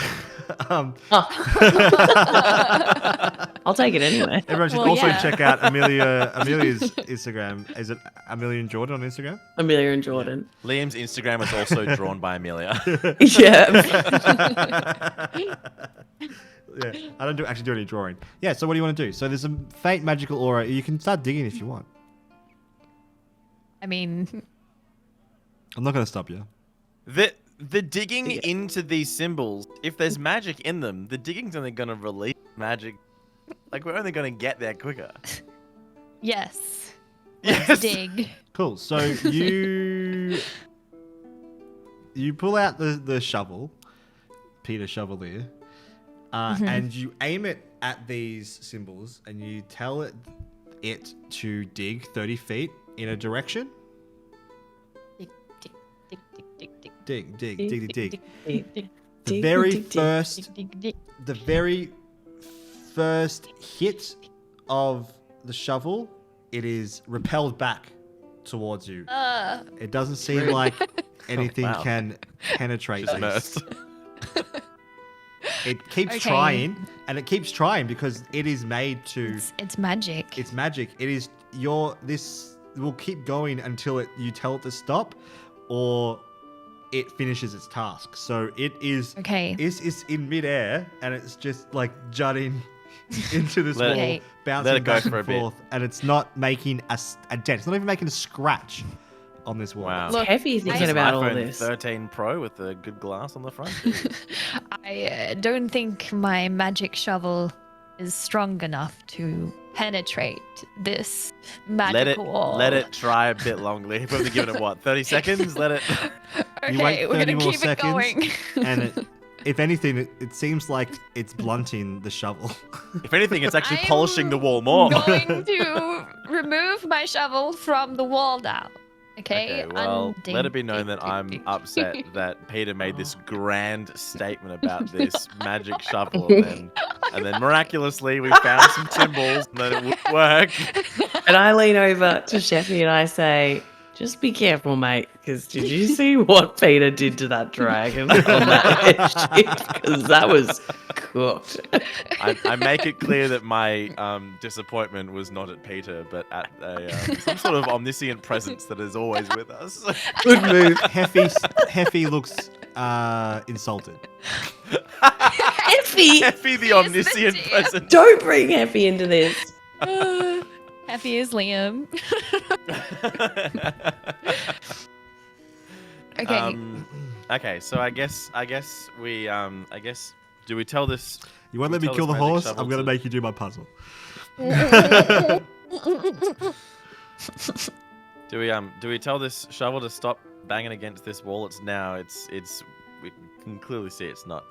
I'll take it anyway. Everyone should Well, also yeah. check out Amelia's Instagram. Is it Amelia and Jordan on Instagram? Amelia and Jordan. Liam's Instagram is also drawn by Amelia. Yeah. Yeah, I don't actually do any drawing. Yeah, so what do you want to do? So there's a faint magical aura. You can start digging if you want. I mean, I'm not going to stop you. The digging into these symbols, if there's magic in them, the digging's only gonna release magic. Like we're only gonna get there quicker. yes. Yes. Let's dig. Cool. So you pull out the shovel, Peter Shovelier, and you aim it at these symbols, and you tell it to dig 30 feet in a direction. Dig, dig, dig, dig, dig, dig. Dig, dig, dig, dig, dig. Dig, The very dig, dig. first, Dig, dig. the very first hit of the shovel, it is repelled back towards you. It doesn't seem like anything wow. can penetrate Just this. nursed. It keeps Okay. trying, and it keeps trying because it is made to. It's magic. It's magic. It is this will keep going until you tell it to stop, or it finishes its task. So it is. Okay. It's in midair, and it's just like jutting into this Let wall, it- bouncing let it go back for and a bit. forth, and it's not making a dent. It's not even making a scratch on this wall. Wow. Look, Heavy thinking I- about all iPhone this. 13 Pro with the good glass on the front. I don't think my magic shovel is strong enough to penetrate this magical wall. Let it try a bit longer. You've only given it what, 30 seconds? Let it. You wait Okay, we're 30 gonna more keep seconds, it going. and if anything, it seems like it's blunting the shovel. If anything, it's actually I'm polishing the wall more. going to remove my shovel from the wall now. Okay. Okay, well, Unding, let it be known ding, that ding, I'm ding. upset that Peter made this grand statement about this magic shovel, and then miraculously we found some symbols and that it would work. And I lean over to Sheffy and I say, just be careful, mate, because did you see what Peter did to that dragon on that airship? Because that was cooked. I make it clear that my disappointment was not at Peter, but at some sort of omniscient presence that is always with us. Good move. Heffy looks insulted. Effie! Effie the omniscient dear. presence. Don't bring Effie into this. Happy is Liam. Okay. Okay, so I guess we do we tell this? You won't We let me tell kill the this magic horse? shovel I'm going to to- make you do my puzzle. Do we tell this shovel to stop banging against this wall? It's we can clearly see it's not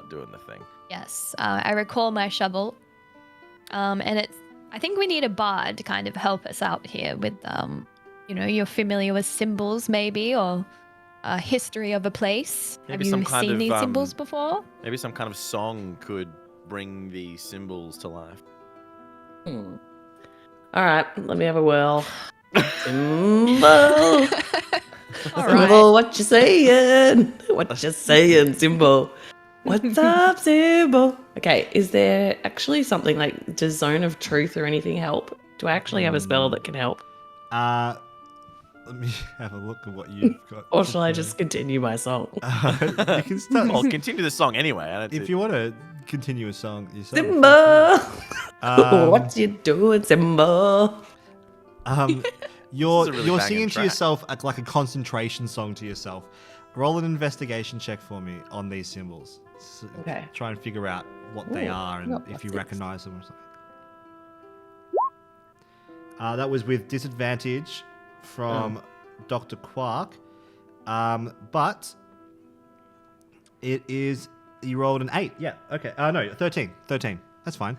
doing the thing. Yes, I recall my shovel. And I think we need a bard to kind of help us out here with, you're familiar with symbols maybe, or history of a place. Maybe Have some you kind seen of, these symbols before? Maybe some kind of song could bring the symbols to life. All right, let me have a whirl. Symbol. All Symbol, what you saying? What you saying, Symbol? What's up, Symbol? Okay, is there actually something like, does Zone of Truth or anything help? Do I actually have a spell that can help? Let me have a look at what you've got. Or shall I just continue my song? You can start. Well, continue the song anyway. If you want to continue a song yourself. Symbol! What you doing, Symbol? You're This is a really banging singing to track. yourself like a concentration song to yourself. Roll an investigation check for me on these symbols. Okay. Try and figure out what they Ooh, are and not if you +6. recognize them or something. That was with disadvantage from Dr. Quark. But it is, you rolled an 8. Yeah, okay. No, 13. 13. That's fine.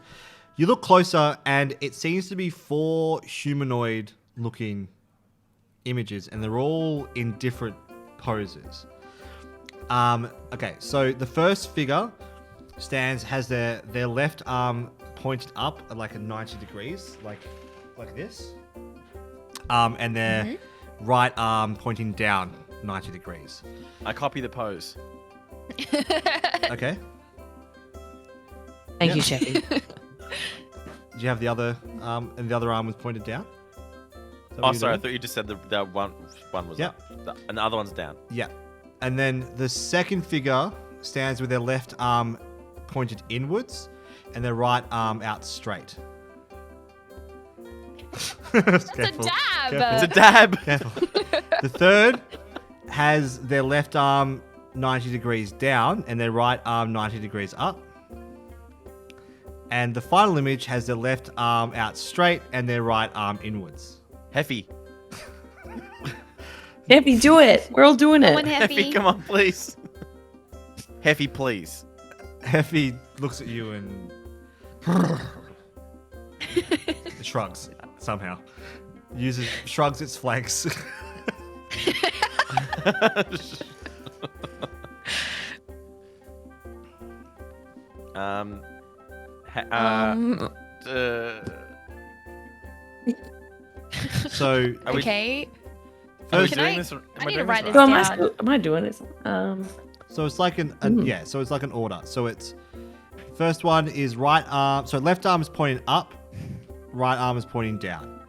You look closer and it seems to be 4 humanoid looking images and they're all in different poses. Okay, so the first figure has their left arm pointed up at like a 90 degrees, like this. And their right arm pointing down 90 degrees. I copy the pose. Okay. Thank you, Sheffy. Do you have the other and the other arm was pointed down? Is that what Oh, you're sorry. I doing? thought you just said the one was Yeah. up, and the other one's down. Yeah. And then the second figure stands with their left arm pointed inwards and their right arm out straight. It's a dab. It's a dab. Careful. The third has their left arm 90 degrees down and their right arm 90 degrees up. And the final image has their left arm out straight and their right arm inwards. Heffy. Heffy, do it. We're all doing Come on, it. Heffy, Heffy. come on, please. Heffy, please. Heffy looks at you and shrugs somehow. Shrugs its flanks. Um. So Are we, Okay. are we First- Can doing I- this? I need to write this So right? am I doing this? So it's like so it's like an order. So it's first one is right arm. So left arm is pointing up, right arm is pointing down.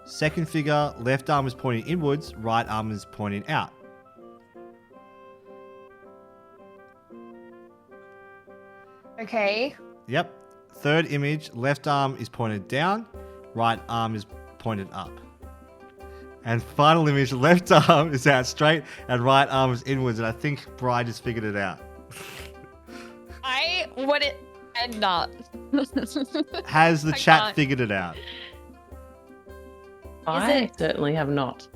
Second figure, left arm is pointing inwards, right arm is pointing out. Okay. Yep. Third image, left arm is pointed down, right arm is pointed up. And final image, left arm is out straight and right arm is inwards. And I think Bride has figured it out. I would it and not. Has the I chat can't. figured it out? I it- certainly have not.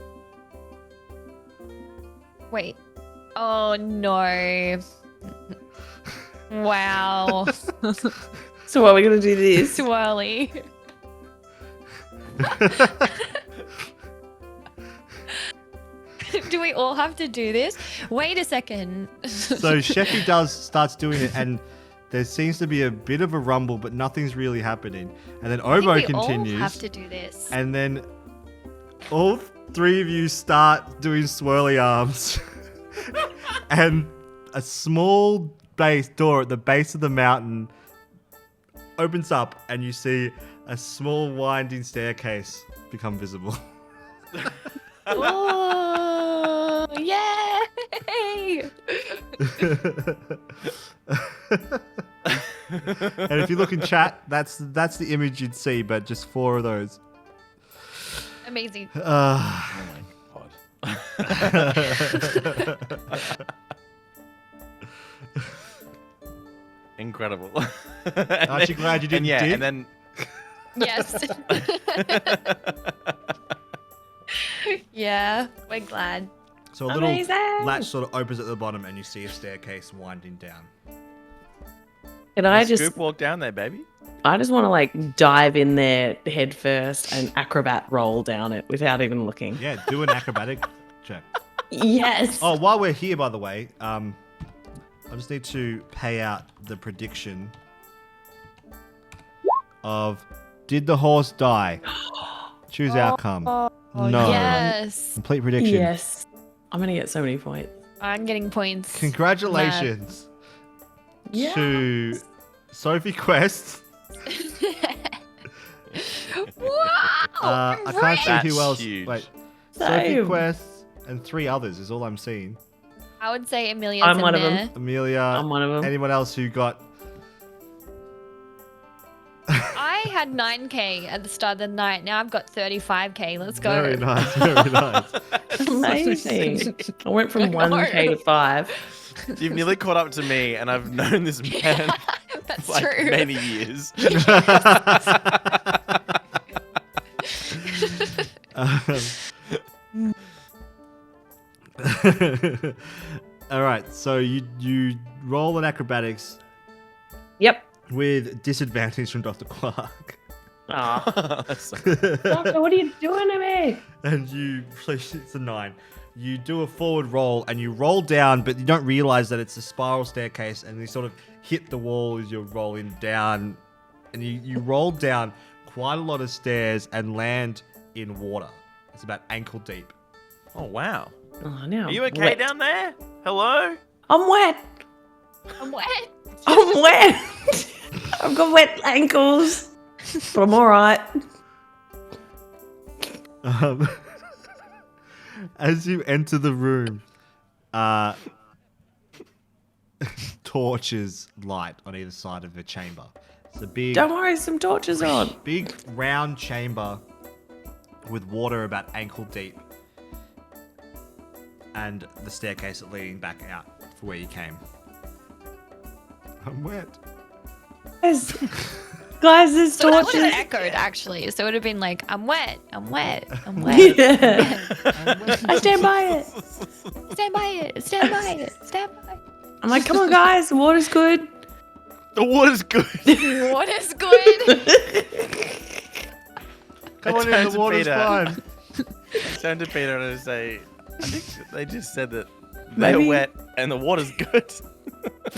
Wait. Oh no. Wow. So are we going to do this? Swirly. Do we all have to do this? Wait a second. So Sheffy starts doing it, and there seems to be a bit of a rumble, but nothing's really happening. And then I think Obo we continues, all have to do this. and then all 3 of you start doing swirly arms, and a small base door at the base of the mountain opens up, and you see a small winding staircase become visible. Oh, yay! And if you look in chat, that's the image you'd see, but just 4 of those. Amazing. Oh my god. Incredible. Aren't you glad you didn't and yeah, dip? and then Yes. Yeah, we're glad. So a little Amazing. latch sort of opens at the bottom, and you see a staircase winding down. Can I just? Scoop walk down there, baby. I just want to like dive in there head first and acrobat roll down it without even looking. Yeah, do an acrobatic check. Yes. Oh, while we're here, by the way, I just need to pay out the prediction of did the horse die? Choose outcome. No. Yes. Complete prediction. Yes. I'm gonna get so many points. I'm getting points. Congratulations to Sophie Quest. Wow. I can't see That's who else. huge. Wait, Sophie Same. Quest and 3 others is all I'm seeing. I would say Amelia's I'm in one of them. there. Amelia. I'm one of them. Anyone else who got? I had 9k at the start of the night. Now I've got 35k. Let's go. Very nice. Very nice. Amazing. I went from 1k to 5. You've nearly caught up to me, and I've known this man That's for like true. many years. All right. So you roll an acrobatics Yep. with disadvantage from Dr. Clark. Aw. That's so- Doctor, what are you doing to me? And you, it's a 9. You do a forward roll and you roll down, but you don't realize that it's a spiral staircase, and you sort of hit the wall as you're rolling down. And you roll down quite a lot of stairs and land in water. It's about ankle deep. Oh wow. Oh, now Are you I'm okay wet. down there? Hello? I'm wet. I'm wet. I'm wet. I've got wet ankles. But I'm alright. As you enter the room, torches light on either side of the chamber. It's a big, Don't worry, some torches are on. big round chamber with water about ankle deep, and the staircase leading back out for where you came. I'm wet. Guys, there's So that would torches. have echoed actually. So it would have been like, I'm wet. I'm wet. I'm wet. Yeah. I stand by it. Stand by it. Stand by it. Stand by it. I'm like, come on, guys, the water's good. The water's good. What is good? Come on in, turned the to water's Peter. fine. I turn to Peter and I say, I think they just said that Maybe- they're wet and the water's good.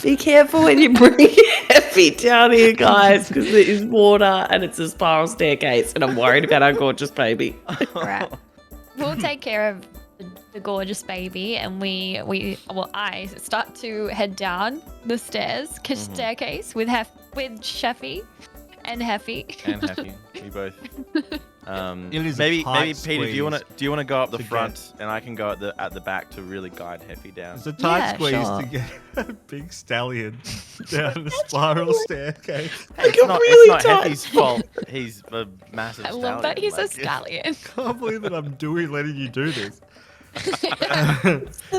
Be careful when you bring Effie down here, guys, because there is water and it's a spiral staircase, and I'm worried about our gorgeous baby. Right. We'll take care of the gorgeous baby, and I start to head down the stairs, staircase with Sheffy and Heffy. And happy. We both. It is a Maybe tight Peter, do you squeeze want to go up the to front and I can go at the back to really guide Heffy down? It's a tight Yeah, squeeze sure. to get a big stallion down the spiral staircase. It's not, really it's not tight. Heffy's fault. He's a massive I stallion. love that he's a like- stallion. Can't believe that I'm letting you do this.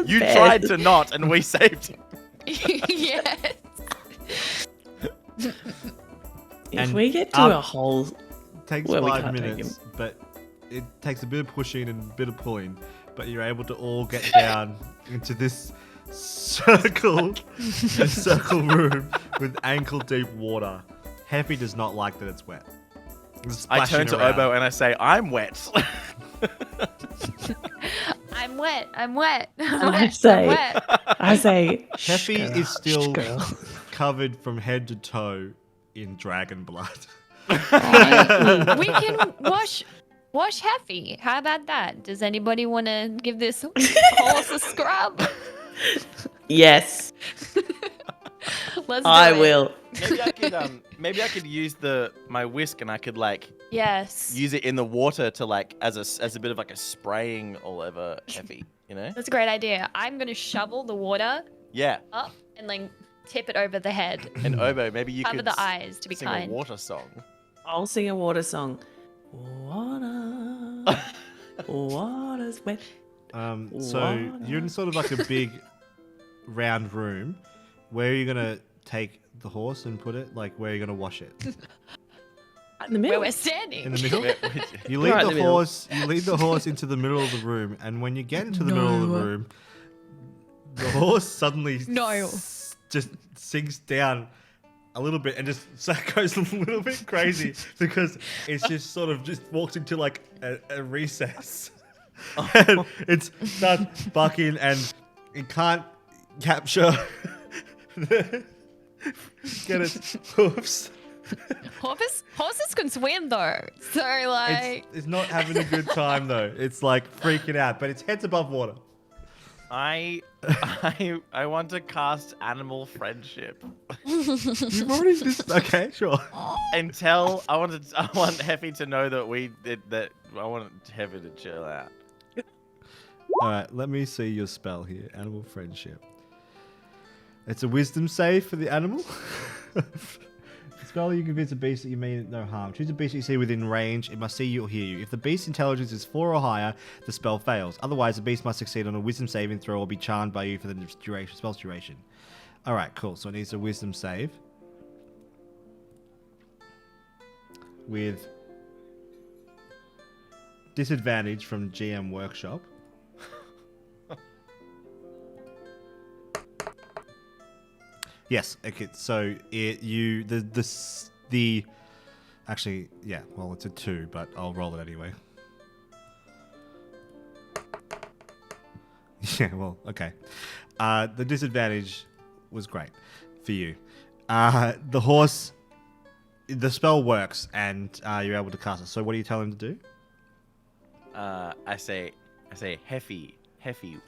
You Bad. tried to not, and we saved him. Yes. If And, we get to a hole, Takes Well, we 5 can't take minutes, but it takes a bit of pushing and a bit of pulling. But you're able to all get down into this circle room with ankle deep water. Heffy does not like that it's wet. It's I turn splashing to around. Obo and I say, I'm wet. I'm wet. I'm wet. I'm And I wet. say- I'm wet. I say, Heffy "Shh, girl, is still shh, girl." covered from head to toe in dragon blood. We can wash Heffy. How about that? Does anybody want to give this horse a scrub? Yes, Let's do I it. will. Maybe I could use my whisk and I could Yes. use it in the water to as a bit of a spraying all over Heffy, you know? That's a great idea. I'm gonna shovel the water Yeah. up and tip it over the head. And Obo, maybe you Cover could the eyes to be sing kind. a water song. I'll sing a water song. Water, water's wet. So you're in sort of like a big round room. Where are you gonna take the horse and put it? Like where are you gonna wash it? In the Where middle. In we're standing. the middle? You Right lead in the the middle. horse. You lead the horse into the middle of the room, and when you get into the middle of the room, the horse suddenly just sinks down a little bit and just goes a little bit crazy because it's just sort of just walked into a recess. And it starts bucking and it can't capture get its hoofs. Horses can swim though, so like. It's not having a good time though. It's like freaking out, but its head's above water. I want to cast animal friendship You've already okay, sure. and tell. I want Heffy to know that I want Heffy to chill out. All right, let me see your spell here. Animal friendship. It's a wisdom save for the animal. Spell, you convince a beast that you mean no harm. Choose a beast that you see within range. It must see you or hear you. If the beast's intelligence is 4 or higher, the spell fails. Otherwise, the beast must succeed on a wisdom saving throw or be charmed by you for the spell's duration. All right, cool. So it needs a wisdom save with disadvantage from GM Workshop. Yes. Okay. So the actually, yeah. Well, it's a 2, but I'll roll it anyway. Yeah. Well. Okay. The disadvantage was great for you. The horse. The spell works, and you're able to cast it. So, what do you tell him to do? I say, Heffy,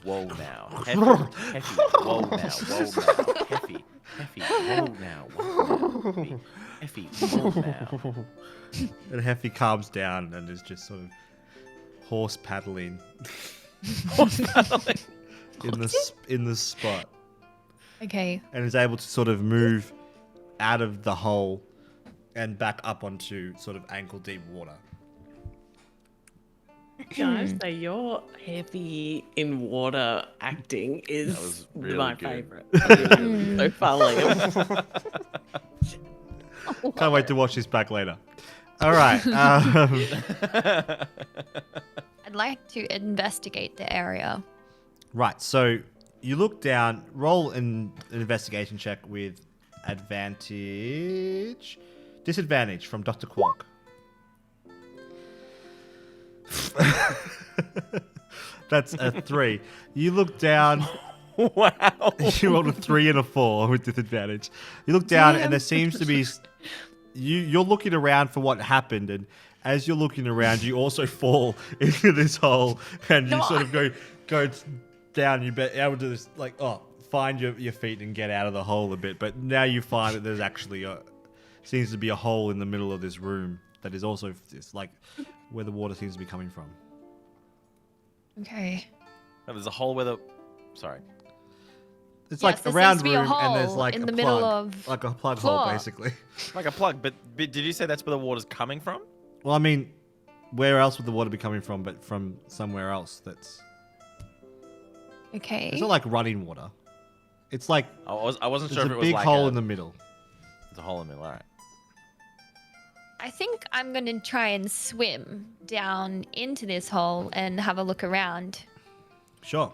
whoa now, Heffy, whoa now, Heffy, whoa now, Heffy, whoa now. And Heffy calms down and is just sort of horse paddling. in the spot. Okay. And is able to sort of move out of the hole and back up onto sort of ankle deep water. Guys, so your heavy in water acting is really my good. favourite. So funny. Can't wait to watch this back later. All right. I'd like to investigate the area. Right. So you look down, roll an investigation check with disadvantage from Dr. Quark. That's a 3. You look down. Wow. You rolled a 3 and a 4 with disadvantage. You look down, and there seems to be. You're looking around for what happened, and as you're looking around, you also fall into this hole, and you sort of go down. You be able to just find your feet and get out of the hole a bit. But now you find that there's actually seems to be a hole in the middle of this room that is also where the water seems to be coming from. Okay. No, there's a hole where the. Sorry. It's Yes, like there a round seems to be a room, and there's hole like in a the plug, middle of like a plug floor. hole, basically. Like a plug, but did you say that's where the water's coming from? Well, I mean, where else would the water be coming from but from somewhere else that's... Okay. It's not like running water. It's like I wasn't there's sure if a it was big like hole in the middle. There's a hole in the middle. All right. I think I'm going to try and swim down into this hole and have a look around. Sure.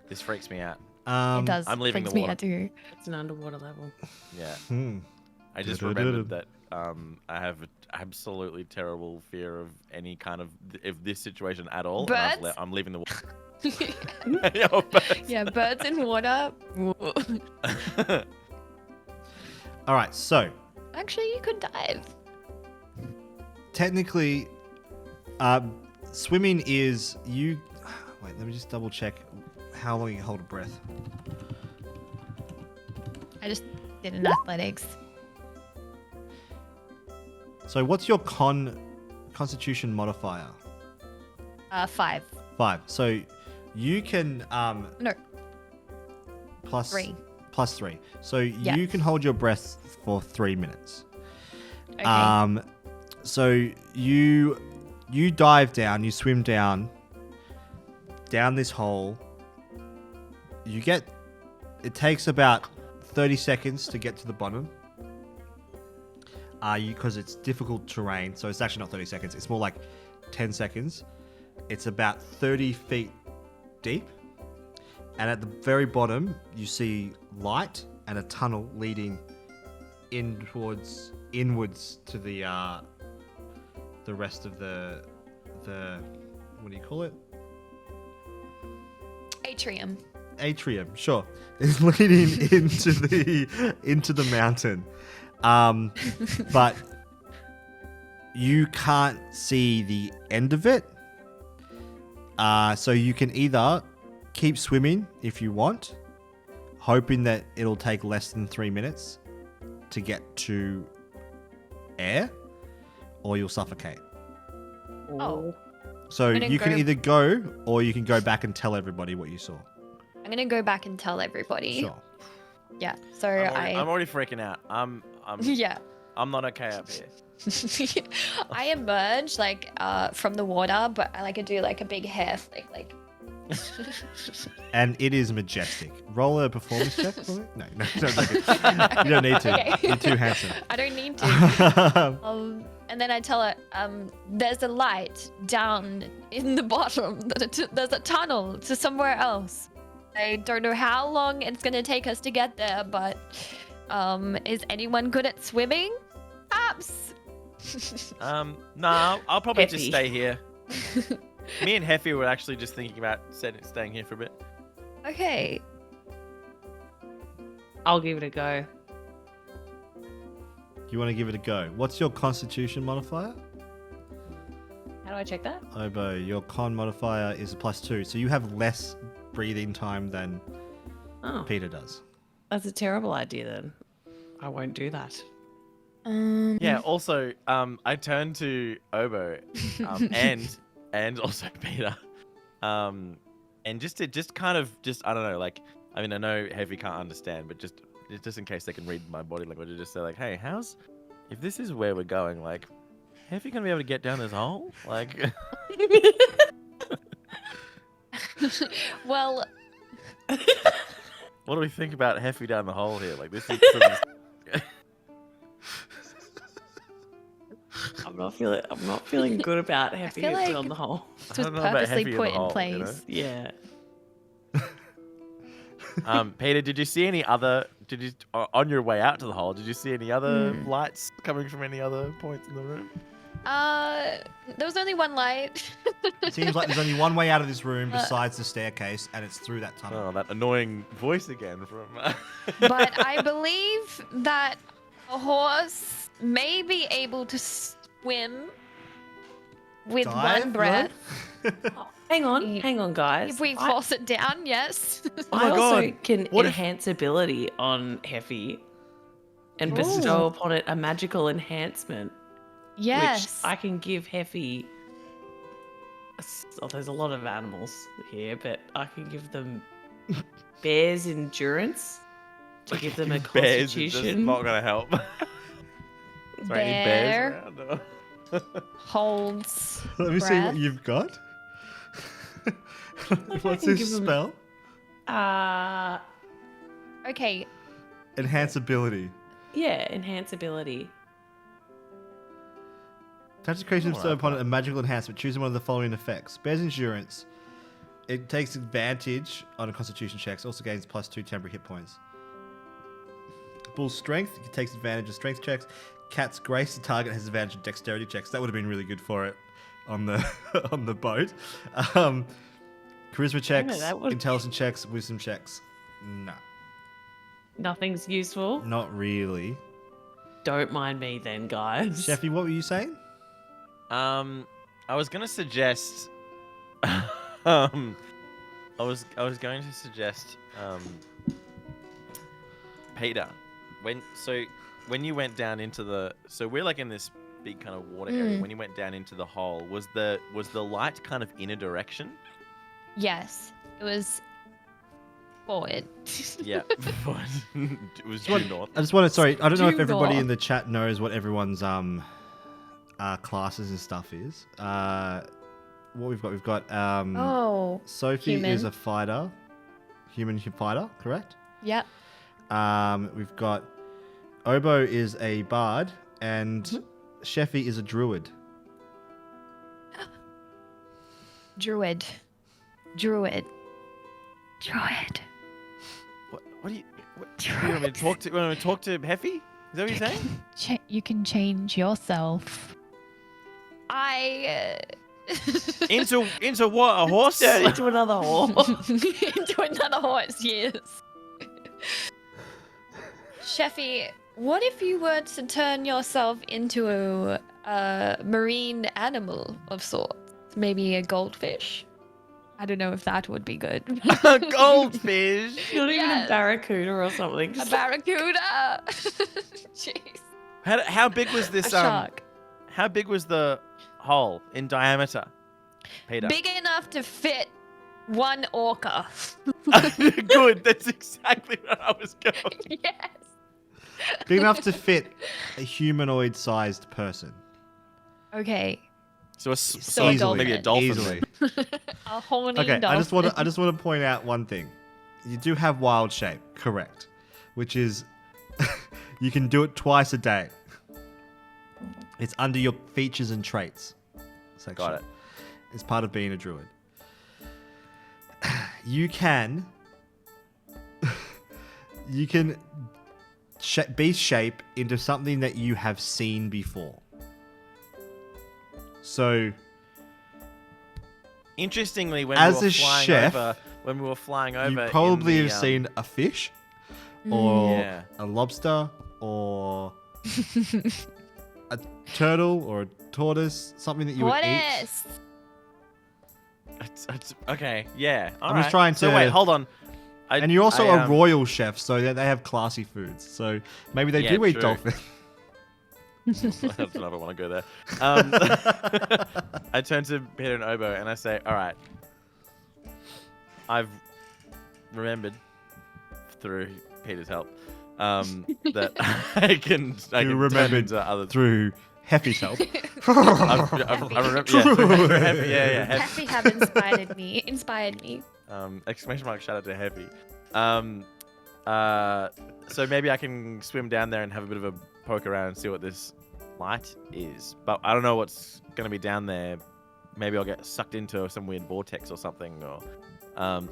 This freaks me out. It does. I'm leaving freaks the me water. out too. It's an underwater level. Yeah. I just remembered that I have an absolutely terrible fear of any kind of this situation at all. And Birds? I'm leaving the water. Yo, birds. Yeah, birds in water. All right, so Actually, you could dive. technically, swimming is you... Wait, let me just double check how long you can hold a breath. I just did an athletics. So what's your constitution modifier? 5. 5. So you can... No, plus 3. Plus 3. So Yeah. you can hold your breath for 3 minutes. Okay. So you dive down, you swim down this hole. It takes about 30 seconds to get to the bottom. Because it's difficult terrain, so it's actually not 30 seconds. It's more like 10 seconds. It's about 30 feet deep. And at the very bottom, you see light and a tunnel leading inwards to the rest of the what do you call it? Atrium. Atrium, sure, is leading into the mountain, but you can't see the end of it. So you can either keep swimming if you want, hoping that it'll take less than 3 minutes to get to air, or you'll suffocate. Oh. So I'm gonna you can go- either go, or you can go back and tell everybody what you saw. I'm gonna go back and tell everybody. Sure. Yeah. So I'm already freaking out. I'm yeah. I'm not okay up here. I emerge like from the water, but I like to do like a big hair flick, like. And it is majestic. Roll a performance check for me? No, you don't need to. Okay. You're too handsome. I don't need to. And then I tell her, there's a light down in the bottom. There's a tunnel to somewhere else. I don't know how long it's gonna take us to get there, but is anyone good at swimming? Perhaps. No, I'll probably just Heffy. stay here. Me and Heffy were actually just thinking about staying here for a bit. Okay. I'll give it a go. You want to give it a go. What's your constitution modifier? How do I check that? Obo, your con modifier is a +2, so you have less breathing time than Oh, Peter does. that's a terrible idea then. I won't do that. Yeah. Also, I turned to Obo, and also Peter, and just kind of I don't know, like, I mean, I know Heavy can't understand, but just in case they can read my body language, I just say like, hey, if this is where we're going, like, Heavy gonna be able to get down this hole? Like, Well, what do we think about Heffy down the hole here? Like, this is pretty... I'm not feeling good about having feel it like- on the whole. this was don't know about purposely heavy in put the in hole, place. you know? Yeah. Peter, did you see any other? On your way out to the hole? Did you see any other lights coming from any other points in the room? There was only one light. It seems like there's only one way out of this room besides the staircase, and it's through that tunnel. Oh, that annoying voice again from. But I believe that a horse may be able to swim with Dive, one breath. Hang on, guys. If we force it down, yes. I my also God. can What if- enhance ability on Heffy and bestow upon it a magical enhancement, Yes. which I can give Heffy. Oh, there's a lot of animals here, but I can give them bear's endurance to give them a Bears is just constitution. not gonna help. Is there any bears around? Holds. Let me see what breath. you've got. if I What's can this give them- spell? Okay. Enhance ability. Yeah, enhance ability. Touch the creature bestow Alright, upon it a magical enhancement, choosing one of the following effects. Bears endurance. It takes advantage on a constitution checks, also gains +2 temporary hit points. Bull's strength, it takes advantage of strength checks. Cat's grace, the target has advantage of dexterity checks. That would have been really good for it on the on the boat. Charisma checks, that would- intelligence checks, wisdom checks. No, Nothing's useful. not really. Don't mind me then, guys. Sheffy, what were you saying? I was gonna suggest. I was going to suggest. Peter, when you went down into the, so we're like in this big kind of water area. When you went down into the hole, was the light kind of in a direction? Yes. It was forward. Yeah, it was due north. I just want to. Sorry, I don't know if Do everybody not. in the chat knows what everyone's classes and stuff is. What we've got. Oh. Sophie human. is a fighter, human fighter, correct? Yep. We've got Obo is a bard, and Sheffy is a druid. Druid. Druid. What do you? You want me to talk to? You want me to talk to Heffy? Is that what you're saying? You can change yourself. I Into what? A horse? Turn into another horse. Into another horse, yes. Sheffy, what if you were to turn yourself into a marine animal of sorts? Maybe a goldfish? I don't know if that would be good. A goldfish. Not even a Yes. barracuda or something. A Just barracuda! Jeez. How big was A this? shark. How big was the hole in diameter, Peter? Big enough to fit one orca. Good. That's exactly where I was going. Yes. Big enough to fit a humanoid-sized person. Okay. So, So a maybe a dolphin. Easily. A horny Okay, dolphin. I just want to point out one thing. You do have wild shape, correct? Which is you can do it twice a day. It's under your features and traits section. Got it. It's part of being a druid. You can be shape into something that you have seen before. So Interestingly, when As we a were flying chef, over, you probably in have the, seen a fish or Yeah. a lobster or a turtle or a tortoise, something that you would eat. Tortoise. Okay, yeah. All I'm right. just trying So to- wait, hold on. And you're also a royal chef, so they have classy foods. So maybe they Yeah, do eat true. dolphin. I don't want to go there. I turn to Peter and Obo and I say, "All right, I've remembered through Peter's help that I can turn remembered into other. Through Heffy's help. I remember. Yeah, through Heavy, yeah. Happy have inspired me. Inspired me. Exclamation mark! Shout out to Heavy. So maybe I can swim down there and have a bit of a poke around and see what this light is. But I don't know what's gonna be down there. Maybe I'll get sucked into some weird vortex or something. Or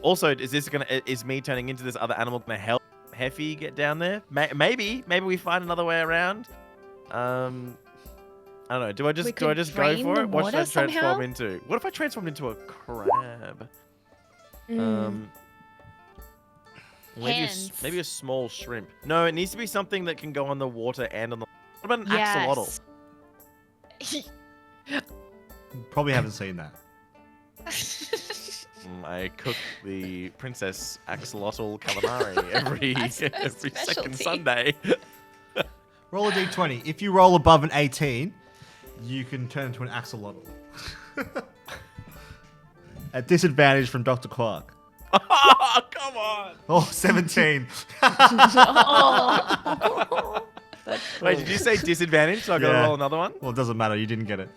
also, is me turning into this other animal gonna help Heffy get down there? Maybe we find another way around. I don't know. Do I just go drain for the it? What should I water transform somehow? into? What if I transformed into a crab? Hands. Maybe a small shrimp. No, it needs to be something that can go on the water and on the. What about an axolotl? Probably haven't seen that. I cook the princess axolotl calamari every That's her every second specialty. Sunday. Roll a d20. If you roll above an 18, you can turn into an axolotl. At disadvantage from Dr. Quark. Oh, come on! Oh, 17. Wait, did you say disadvantage? So I gotta Yeah. roll another one? Well, it doesn't matter. You didn't get it.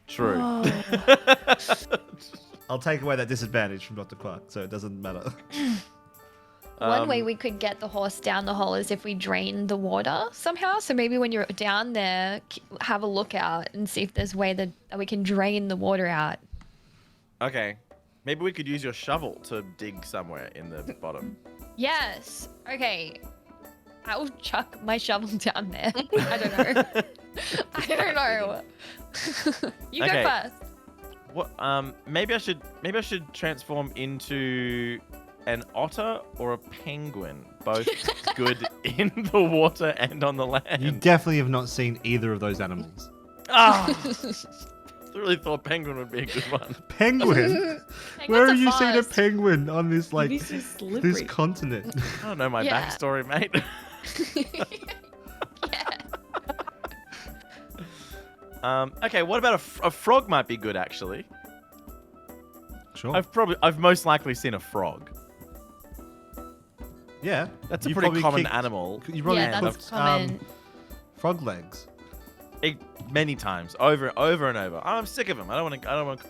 True. I'll take away that disadvantage from Dr. Quark, so it doesn't matter. One way we could get the horse down the hole is if we drain the water somehow. So maybe when you're down there, have a look out and see if there's a way that we can drain the water out. Okay. Maybe we could use your shovel to dig somewhere in the bottom. Yes. Okay. I will chuck my shovel down there. I don't know. I don't know. You Okay. go first. What? Maybe I should transform into an otter or a penguin, both good in the water and on the land. You definitely have not seen either of those animals. Ah! I really thought penguin would be a good one. Penguin? Penguins Where are have you seen a fast. penguin on this This is slippery. this continent? I don't know my Yeah. backstory, mate. Yeah. Okay, what about a frog? Might be good actually. Sure. I've most likely seen a frog. Yeah. That's a You pretty probably common kicked- animal. You probably Yeah, that's cooked, common. frog legs. Many times, over and over. I'm sick of them. I don't want to.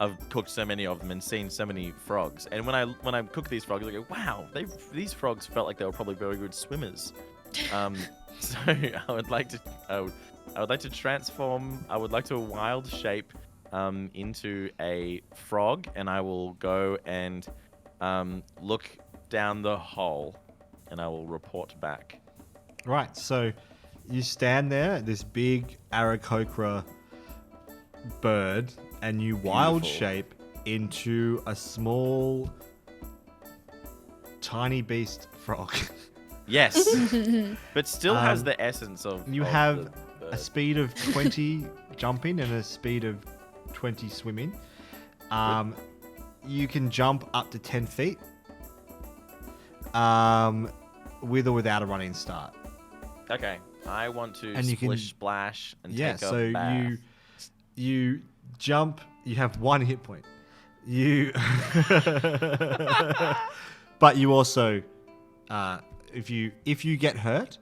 I've cooked so many of them and seen so many frogs. And when I cook these frogs, I go, wow, these frogs felt like they were probably very good swimmers. So I would like to transform. I would like to wild shape into a frog, and I will go and look down the hole, and I will report back. Right, so you stand there at this big Aarakocra bird and you wild Beautiful. shape into a small, tiny beast frog. Yes, but still has Um, the essence of. You of have the a bird. speed of 20 jumping and a speed of 20 swimming. You can jump up to 10 feet with or without a running start. Okay, I want to And you can- splish splash and Yeah, take a so bath. you jump, you have 1 hit point. You but you also if you get hurt,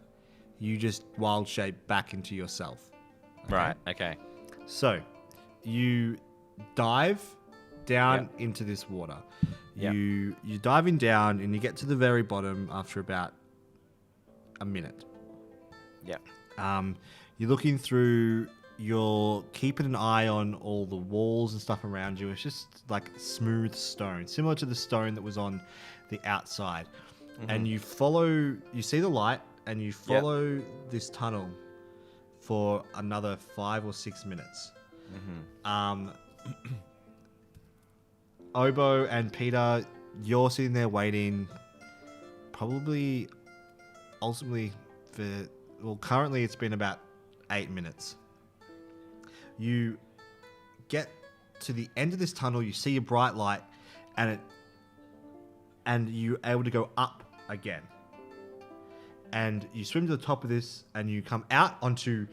you just wild shape back into yourself. Okay? Right. Okay. So, you dive down into this water. Yep. You diving down and you get to the very bottom after about a minute. Yep. You're looking through. You're keeping an eye on all the walls and stuff around you. It's just like smooth stone, similar to the stone that was on the outside. And you follow. You see the light, and you follow this tunnel for another 5 or 6 minutes. Obo and Peter, you're sitting there waiting. Probably, ultimately, currently it's been about 8 minutes. You get to the end of this tunnel, you see a bright light, and you're able to go up again. And you swim to the top of this, and you come out onto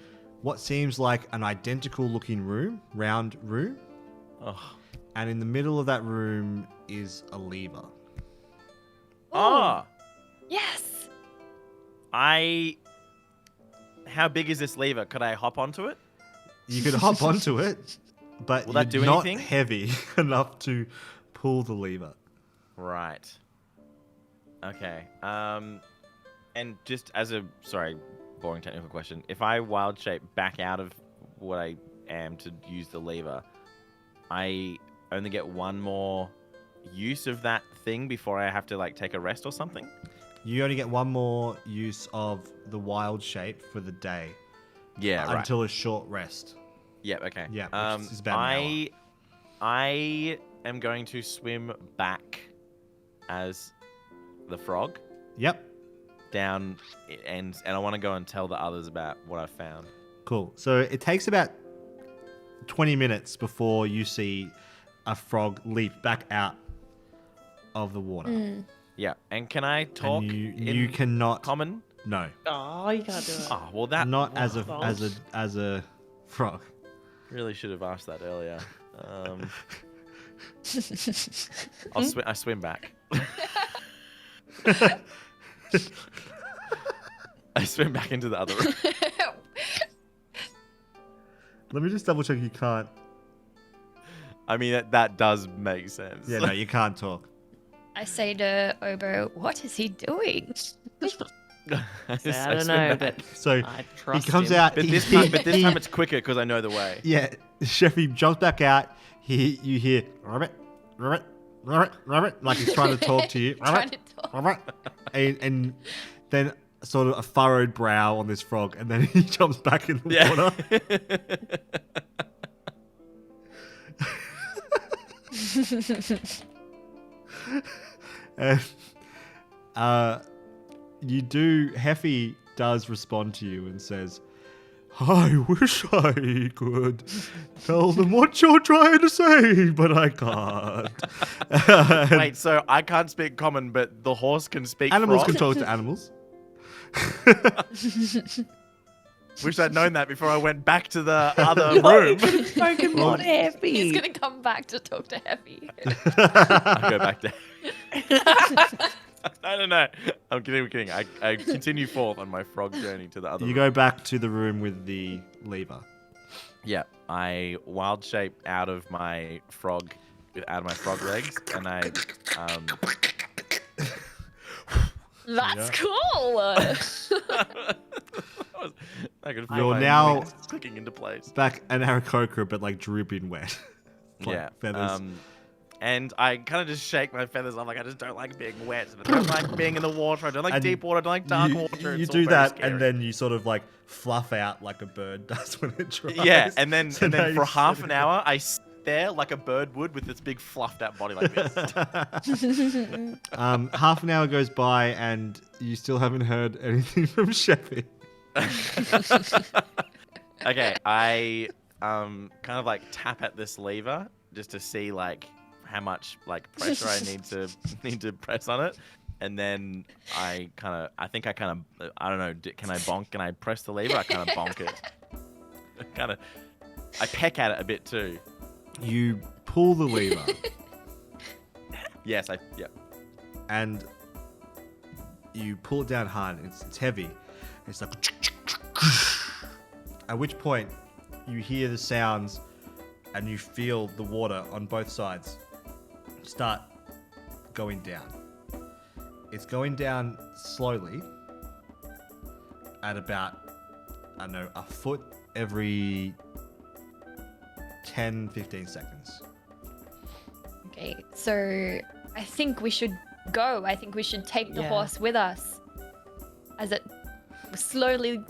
what seems like an identical looking round room. Oh. And in the middle of that room is a lever. Oh. Yes. How big is this lever? Could I hop onto it? You could hop onto it, but Will you're that do not anything? heavy enough to pull the lever. Right. Okay. And just as a boring technical question, if I wild shape back out of what I am to use the lever, I only get one more use of that thing before I have to like take a rest or something. You only get one more use of the wild shape for the day. Yeah. Right. Until a short rest. Yep. Okay. Yeah, which is about an I am going to swim back as the frog Yep. down, and I want to go and tell the others about what I found. Cool. So it takes about 20 minutes before you see a frog leap back out of the water. Yeah. And can I talk? And in you cannot. common? No. Oh, you can't do it. Oh, well, that Not as Wow. as a frog. really should have asked that earlier. I swim back. I swim back into the other room. Let me just double check you can't. I mean, that does make sense. Yeah, no, you can't talk. I say to Obo, what is he doing? I I swim don't know, back. but So I trust he comes him. out. But he- this time, he- it's quicker because I know the way. Yeah, Sheffy jumps back out. You hear rabbit, rabbit, rabbit, rabbit, like he's trying to talk to you. Trying Rabbit, to talk. rabbit, and then sort of a furrowed brow on this frog, and then he jumps back in the water. And Heffy does respond to you and says, I wish I could tell them what you're trying to say, but I can't. Wait, so I can't speak common, but the horse can speak Animals frog? can talk to animals. Wish I'd known that before I went back to the other No, you room. could have spoken more happy. He's gonna come back to talk to Heavy. I go back there. No. I'm kidding. I continue forth on my frog journey to the other You room. go back to the room with the lever. Yeah, I wild shape out of my frog legs, and I That's cool. I could You're feel my now- wings clicking into place. Back an Aarakocra, but like drooping wet. Like Yeah. feathers. And I kind of just shake my feathers off, like I just don't like being wet. I don't like being in the water. I don't like And deep water. I don't like dark you, water. You It's all do very that, scary. and then you sort of like fluff out like a bird does when it dries. Yeah, and then So now for you're half sitting an hour, I stare like a bird would with its big fluffed out body like this. Half an hour goes by, and you still haven't heard anything from Sheffy. Okay, I kind of like tap at this lever just to see like how much like pressure I need to press on it, and then I think I don't know, can I bonk? Can I press the lever? I kind of bonk it. I peck at it a bit too. You pull the lever, Yes, and you pull it down hard. It's heavy. It's like, at which point you hear the sounds, and you feel the water on both sides start going down. It's going down slowly at about, I don't know, a foot every 10, 15 seconds. Okay, so I think we should go. I think we should take the Yeah. horse with us as it slowly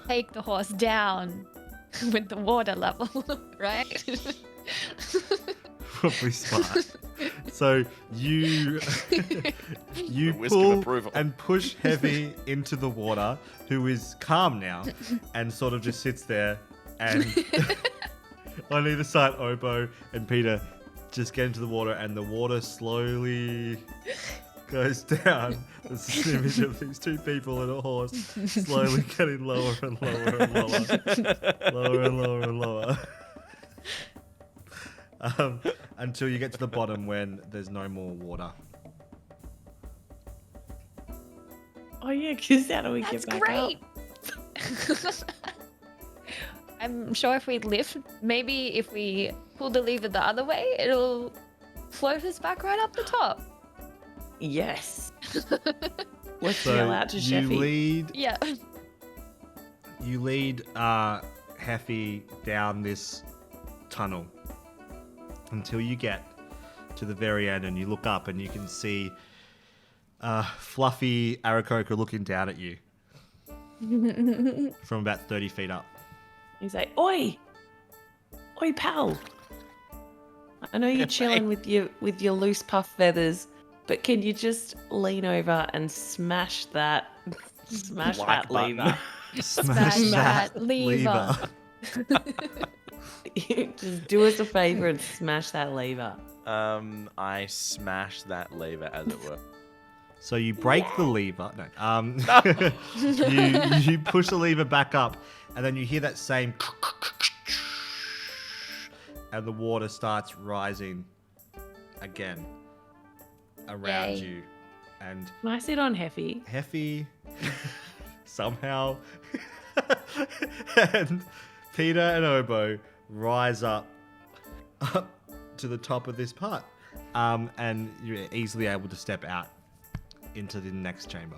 take the horse down with the water level, right? Probably smart. So you you The whisk of pull approval. and push Heavy into the water, who is calm now and sort of just sits there, and on either side Obo and Peter just get into the water, and the water slowly goes down. There's an image of these two people and a horse slowly getting lower and lower and lower. Lower and lower and lower. Until you get to the bottom when there's no more water. Oh yeah, because how do we That's get back up? great. I'm sure if we lift, maybe if we pull the lever the other way, it'll float us back right up the top. Yes. Let's So yell out to you Sheffy. lead Yeah. you lead Heffy down this tunnel until you get to the very end, and you look up and you can see Fluffy Aarakocra looking down at you from about 30 feet up. He's like, "Oi, oi, pal! I know you're chilling with your loose puff feathers, but can you just lean over and smash that Like that button. lever? Smash that lever. Just do us a favor and smash that lever." I smash that lever, as it were. So you break the lever. No. You push the lever back up, and then you hear that same, and the water starts rising again around Yay. you, and Can I sit on Heffy? Heffy somehow and Peter and Obo rise up to the top of this part, and you're easily able to step out into the next chamber.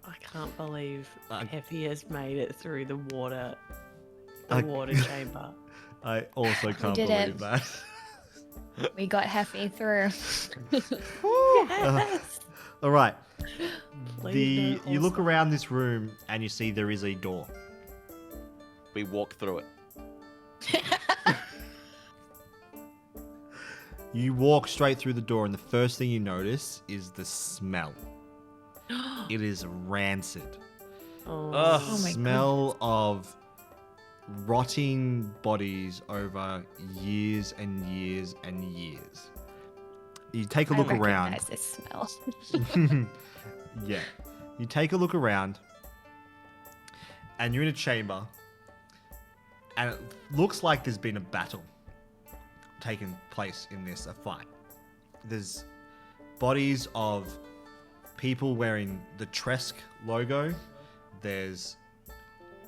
I can't believe Uh, Heffy has made it through the water Uh, chamber. I also can't did believe it. that. We got Heffy through. Yes. All right. Please no You look horse. around this room and you see there is a door. We walk through it. You walk straight through the door, and the first thing you notice is the smell. It is rancid. Oh. Ugh. Oh my Smell of rotting bodies over years and years and years. You take a look I around. recognize this smell. Yeah. You take a look around, and you're in a chamber, and it looks like there's been a battle taken place in this, a fight. There's bodies of people wearing the Tresk logo. There's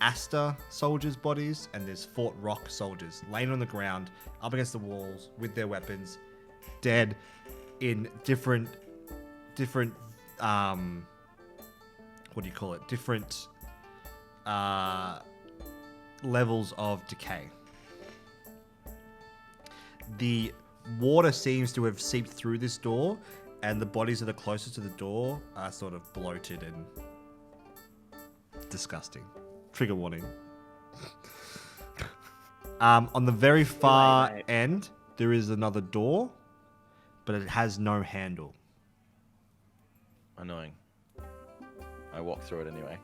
Asta soldiers' bodies, and there's Fort Rock soldiers laying on the ground, up against the walls with their weapons, dead in different what do you call it? Different levels of decay. The water seems to have seeped through this door, and the bodies that are closest to the door are sort of bloated and disgusting. Trigger warning. On the very far mate. end, there is another door, but it has no handle. Annoying. I walk through it anyway.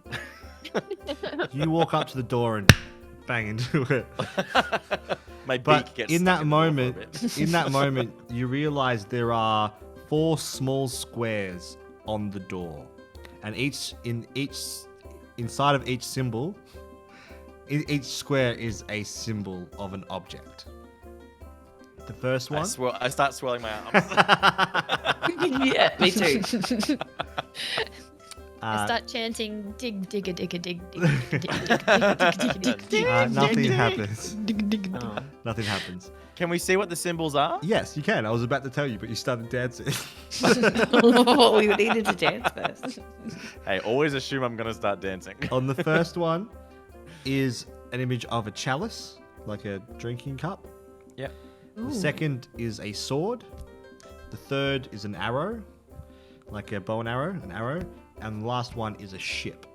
You walk up to the door and bang into it. My beak But gets in stuck that the door for a moment, bit. in that moment, you realize there are 4 small squares on the door, and inside of each symbol, each square is a symbol of an object. The first one. I start swirling my arms. Yeah, me too. I start chanting dig digga digga dig dig dig dig dig dig Nothing happens. dig dig. Oh. Nothing happens. Can we see what the symbols are? Yes, you can. I was about to tell you, but you started dancing. We needed to dance first. Hey, always assume I'm gonna start dancing. On the first one is an image of a chalice, like a drinking cup. Yep. The second is a sword. The third is an arrow, like a bow and arrow, an arrow. And the last one is a ship.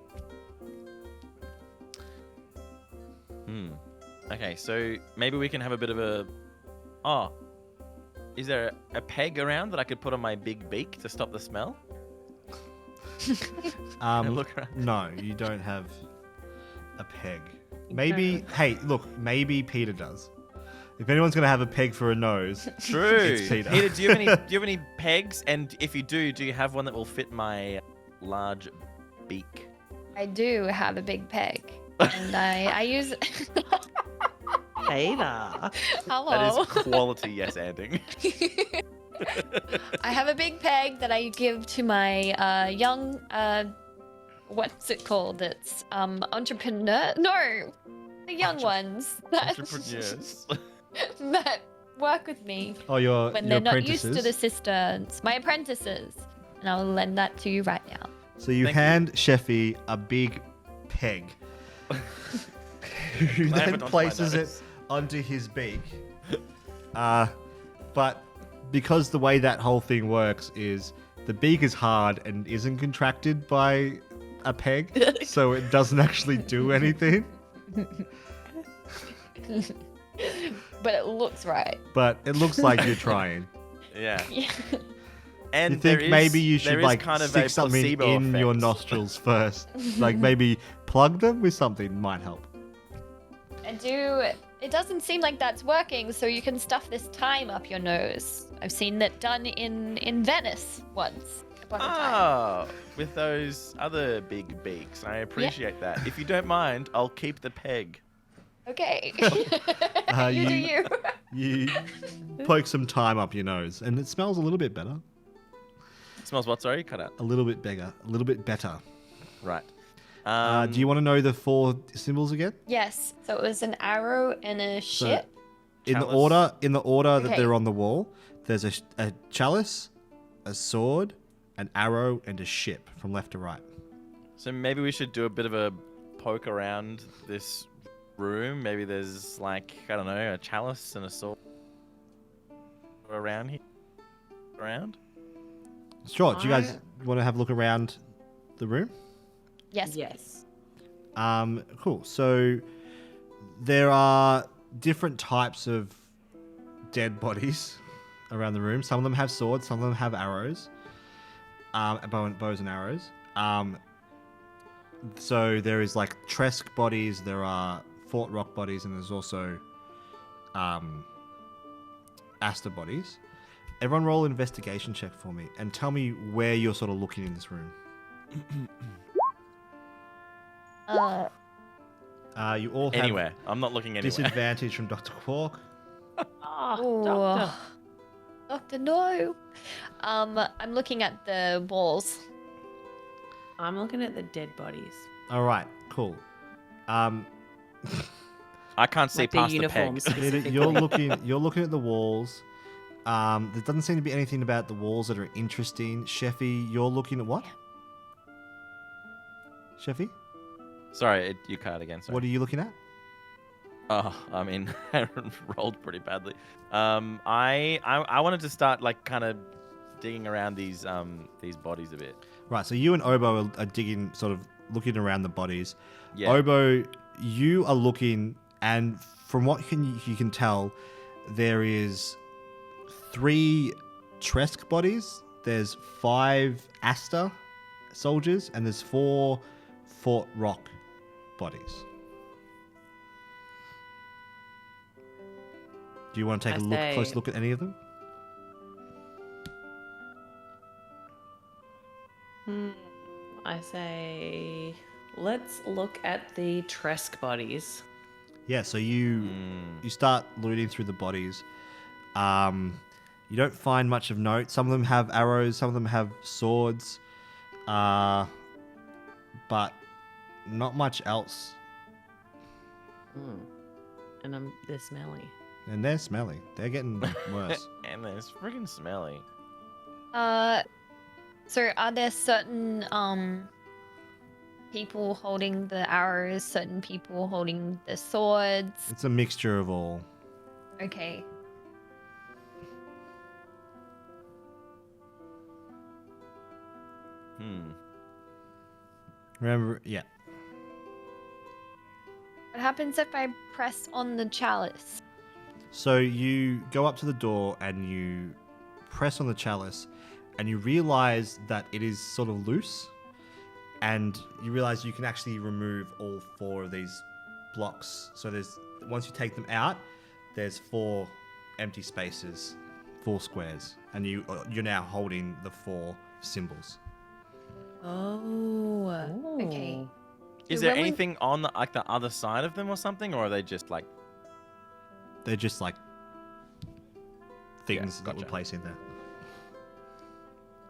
Okay, so maybe we can have a bit of a. Oh, is there a peg around that I could put on my big beak to stop the smell? And look around. No, you don't have a peg. Maybe, hey, look, maybe Peter does. If anyone's going to have a peg for a nose, True. it's Peter. Peter, do you have any pegs? And if you do you have one that will fit my large beak? I do have a big peg, and I use. Peter. Hello. That is quality yes anding. I have a big peg that I give to my young what's it called? It's entrepreneur. No, the young ones that Entrepreneurs. that work with me Oh, your when your they're not apprentices. used to the systems. My apprentices, and I'll lend that to you right now. So you Thank you. hand Sheffy a big peg, who Clamp then it onto my places it nose. onto his beak. But because the way that whole thing works is the beak is hard and isn't contracted by a peg, so it doesn't actually do anything. But it looks right. But it looks like you're trying. Yeah. Yeah. And You think there is- maybe you there should is like kind of stick a something placebo in your effect. nostrils first, like maybe plug them with something might help. It doesn't seem like that's working, so you can stuff this time up your nose. I've seen that done in Venice once upon a time. Oh, with those other big beaks. I appreciate that. If you don't mind, I'll keep the peg. Okay. You- you do you. You poke some time up your nose, and it smells a little bit better. It smells what? Sorry, cut out. A little bit bigger, a little bit better. Right. Do you want to know the 4 symbols again? Yes. So it was an arrow and a ship. In Chalice. the order that Okay. they're on the wall, there's a chalice, a sword, an arrow, and a ship from left to right. So maybe we should do a bit of a poke around this room. Maybe there's like, I don't know, a chalice and a sword around here. Around? Sure. Do you guys want to have a look around the room? Yes. Yes. Cool. So there are different types of dead bodies around the room. Some of them have swords, some of them have arrows, bows and arrows. So there is like Tresk bodies, there are Fort Rock bodies, and there's also Aster bodies. Everyone roll an investigation check for me and tell me where you're sort of looking in this room. You all have Anywhere. I'm not looking anywhere. disadvantage from Dr. Quark. Oh, doctor. Doctor, no. I'm looking at the walls. I'm looking at the dead bodies. All right, cool. I can't see Like the past the uniforms. peg. Specifically. You're looking at the walls. There doesn't seem to be anything about the walls that are interesting. Sheffy, you're looking at what? Sheffy, Sorry, you cut out again. Sorry. what are you looking at? Oh, I mean, Aaron rolled pretty badly. I wanted to start like kind of digging around these bodies a bit. Right, so you and Obo are digging, sort of looking around the bodies. Yeah. Obo, you are looking, and from what you can tell, there is 3 Tresk bodies, there's 5 Asta soldiers, and there's 4 Fort Rock bodies. Do you want to take a close look at any of them? I say, let's look at the Tresk bodies. Yeah, so you start looting through the bodies. You don't find much of note. Some of them have arrows, some of them have swords, but not much else. And they're smelly. And they're smelly. They're getting worse. And it's freaking smelly. So are there certain people holding the arrows, certain people holding the swords? It's a mixture of all. Okay. Remember, yeah. What happens if I press on the chalice? So you go up to the door and you press on the chalice, and you realize that it is sort of loose, and you realize you can actually remove all 4 of these blocks. So once you take them out, there's 4 empty spaces, 4 squares, and you're now holding the 4 symbols. Oh. Okay. Is So there when we- anything on the other side of them or something, or are they just like? They're just like things Yeah, that we're gotcha. placing there.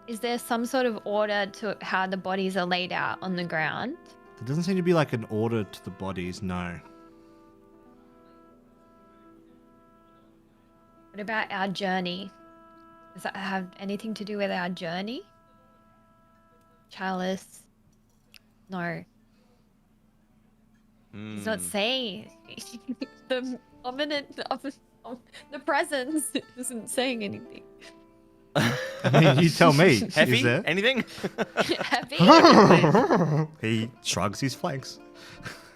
Is there some sort of order to how the bodies are laid out on the ground? There doesn't seem to be like an order to the bodies, no. What about our journey? Does that have anything to do with our journey? Chalice? No. He's not saying. The ominous of the presence isn't saying anything. I mean, you tell me. Heavy? Is there? Anything? Heavy? He shrugs his flanks.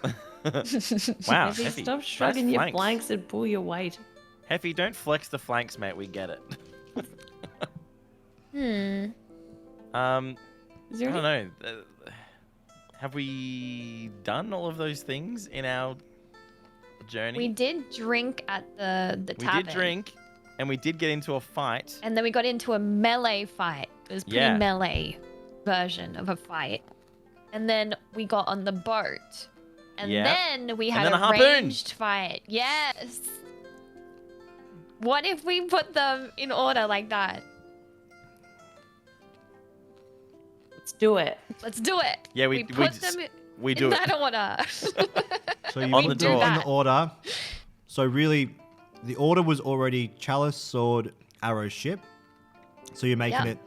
Wow, Maybe Heffy. stop Nice shrugging your flanks. flanks and pull your weight. Heffy, don't flex the flanks, mate. We get it. Is there I don't know. Have we done all of those things in our journey? We did drink at the We tavern. did drink, and we did get into a fight. And then we got into a melee fight. It was pretty Yeah. melee version of a fight. And then we got on the boat. And Yep. then we had then a a harpoon. ranged fight. Yes. What if we put them in order like that? Let's do it. Let's do it. Yeah, we put just- them we do in it. that order. So you On put the them door. in the that. order. So really, the order was already chalice, sword, arrow, ship. So you're making Yep. it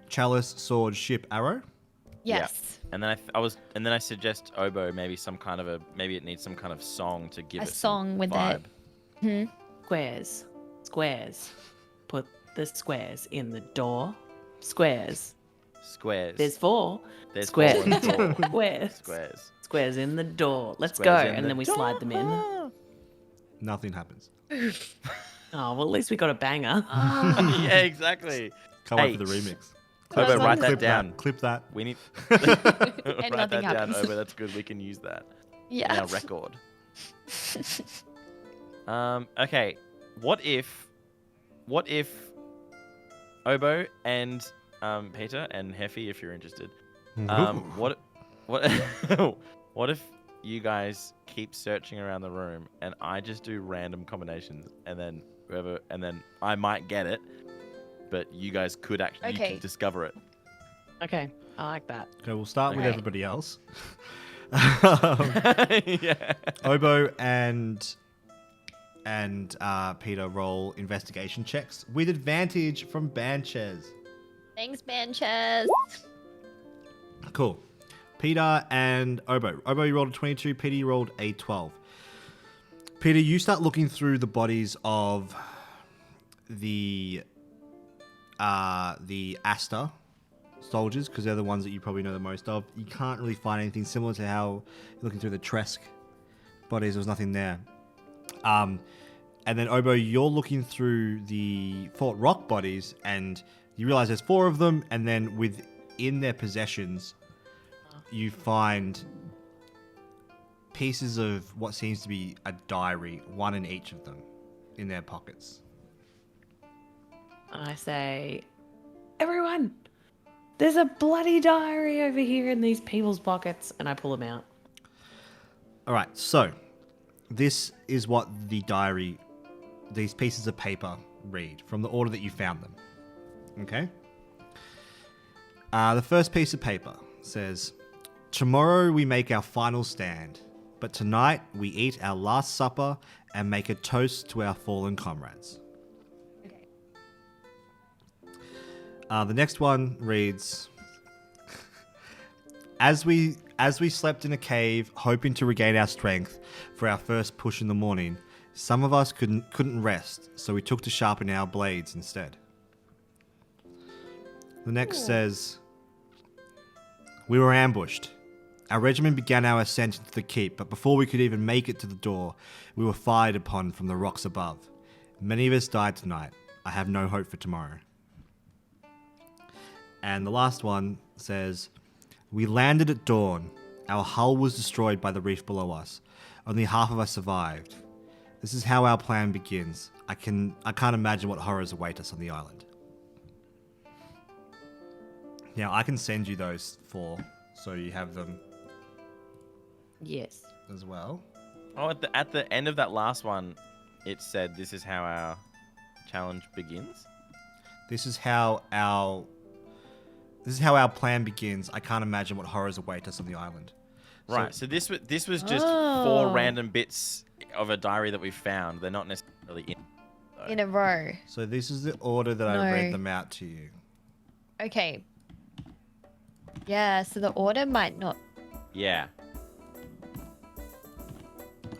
chalice, sword, ship, arrow. Yes. And then I suggest Obo maybe it needs some kind of song to give A it some song with vibe. it. Squares. Squares. Put the squares in the door. Squares. Squares. There's 4. There's squares. 4 in the door. Squares. Squares. Squares in the door. Let's Squares go. in And the then we slide them in. door. Nothing happens. Oh, well, at least we got a banger. Yeah, exactly. Can't wait Hey. for the remix. Obo, as long write as- that Clip down. Clip that. We need And write that nothing down, happens. Obo. That's good. We can use that in Yeah. our record. Okay. What if Obo and Peter and Heffy, if you're interested, what what if you guys keep searching around the room and I just do random combinations and then I might get it, but you guys could actually you Okay. can discover it. Okay, I like that. Okay, we'll start with Okay. everybody else. Yeah. Obo and Peter roll investigation checks with advantage from Banchez. Thanks, Banchez. Cool. Peter and Obo. Obo, you rolled a 22. Peter, you rolled a 12. Peter, you start looking through the bodies of the Asta soldiers, because they're the ones that you probably know the most of. You can't really find anything similar to how you're looking through the Tresk bodies. There was nothing there. And then Obo, you're looking through the Fort Rock bodies, and you realize there's 4 of them, and then within their possessions, you find pieces of what seems to be a diary, one in each of them, in their pockets. I say, everyone, there's a bloody diary over here in these people's pockets, and I pull them out. All right, so this is what the diary, these pieces of paper read from the order that you found them. Okay? The first piece of paper says, "Tomorrow we make our final stand, but tonight we eat our last supper and make a toast to our fallen comrades." Okay. The next one reads, As we slept in a cave, hoping to regain our strength for our first push in the morning, some of us couldn't rest, so we took to sharpen our blades instead." The next says, "We were ambushed. Our regiment began our ascent into the keep, but before we could even make it to the door, we were fired upon from the rocks above. Many of us died tonight. I have no hope for tomorrow." And the last one says, "We landed at dawn. Our hull was destroyed by the reef below us. Only half of us survived. This is how our plan begins. I can't imagine what horrors await us on the island." Now, I can send you those 4, so you have them Yes. as well. Oh, at the end of that last one, it said, "This is how our challenge begins." This is how our plan begins. I can't imagine what horrors await us on the island. Right. So this was just Oh. 4 random bits of a diary that we found. They're not necessarily In a row. So this is the order that I No. read them out to you. Okay. Yeah, so the order might not. Yeah.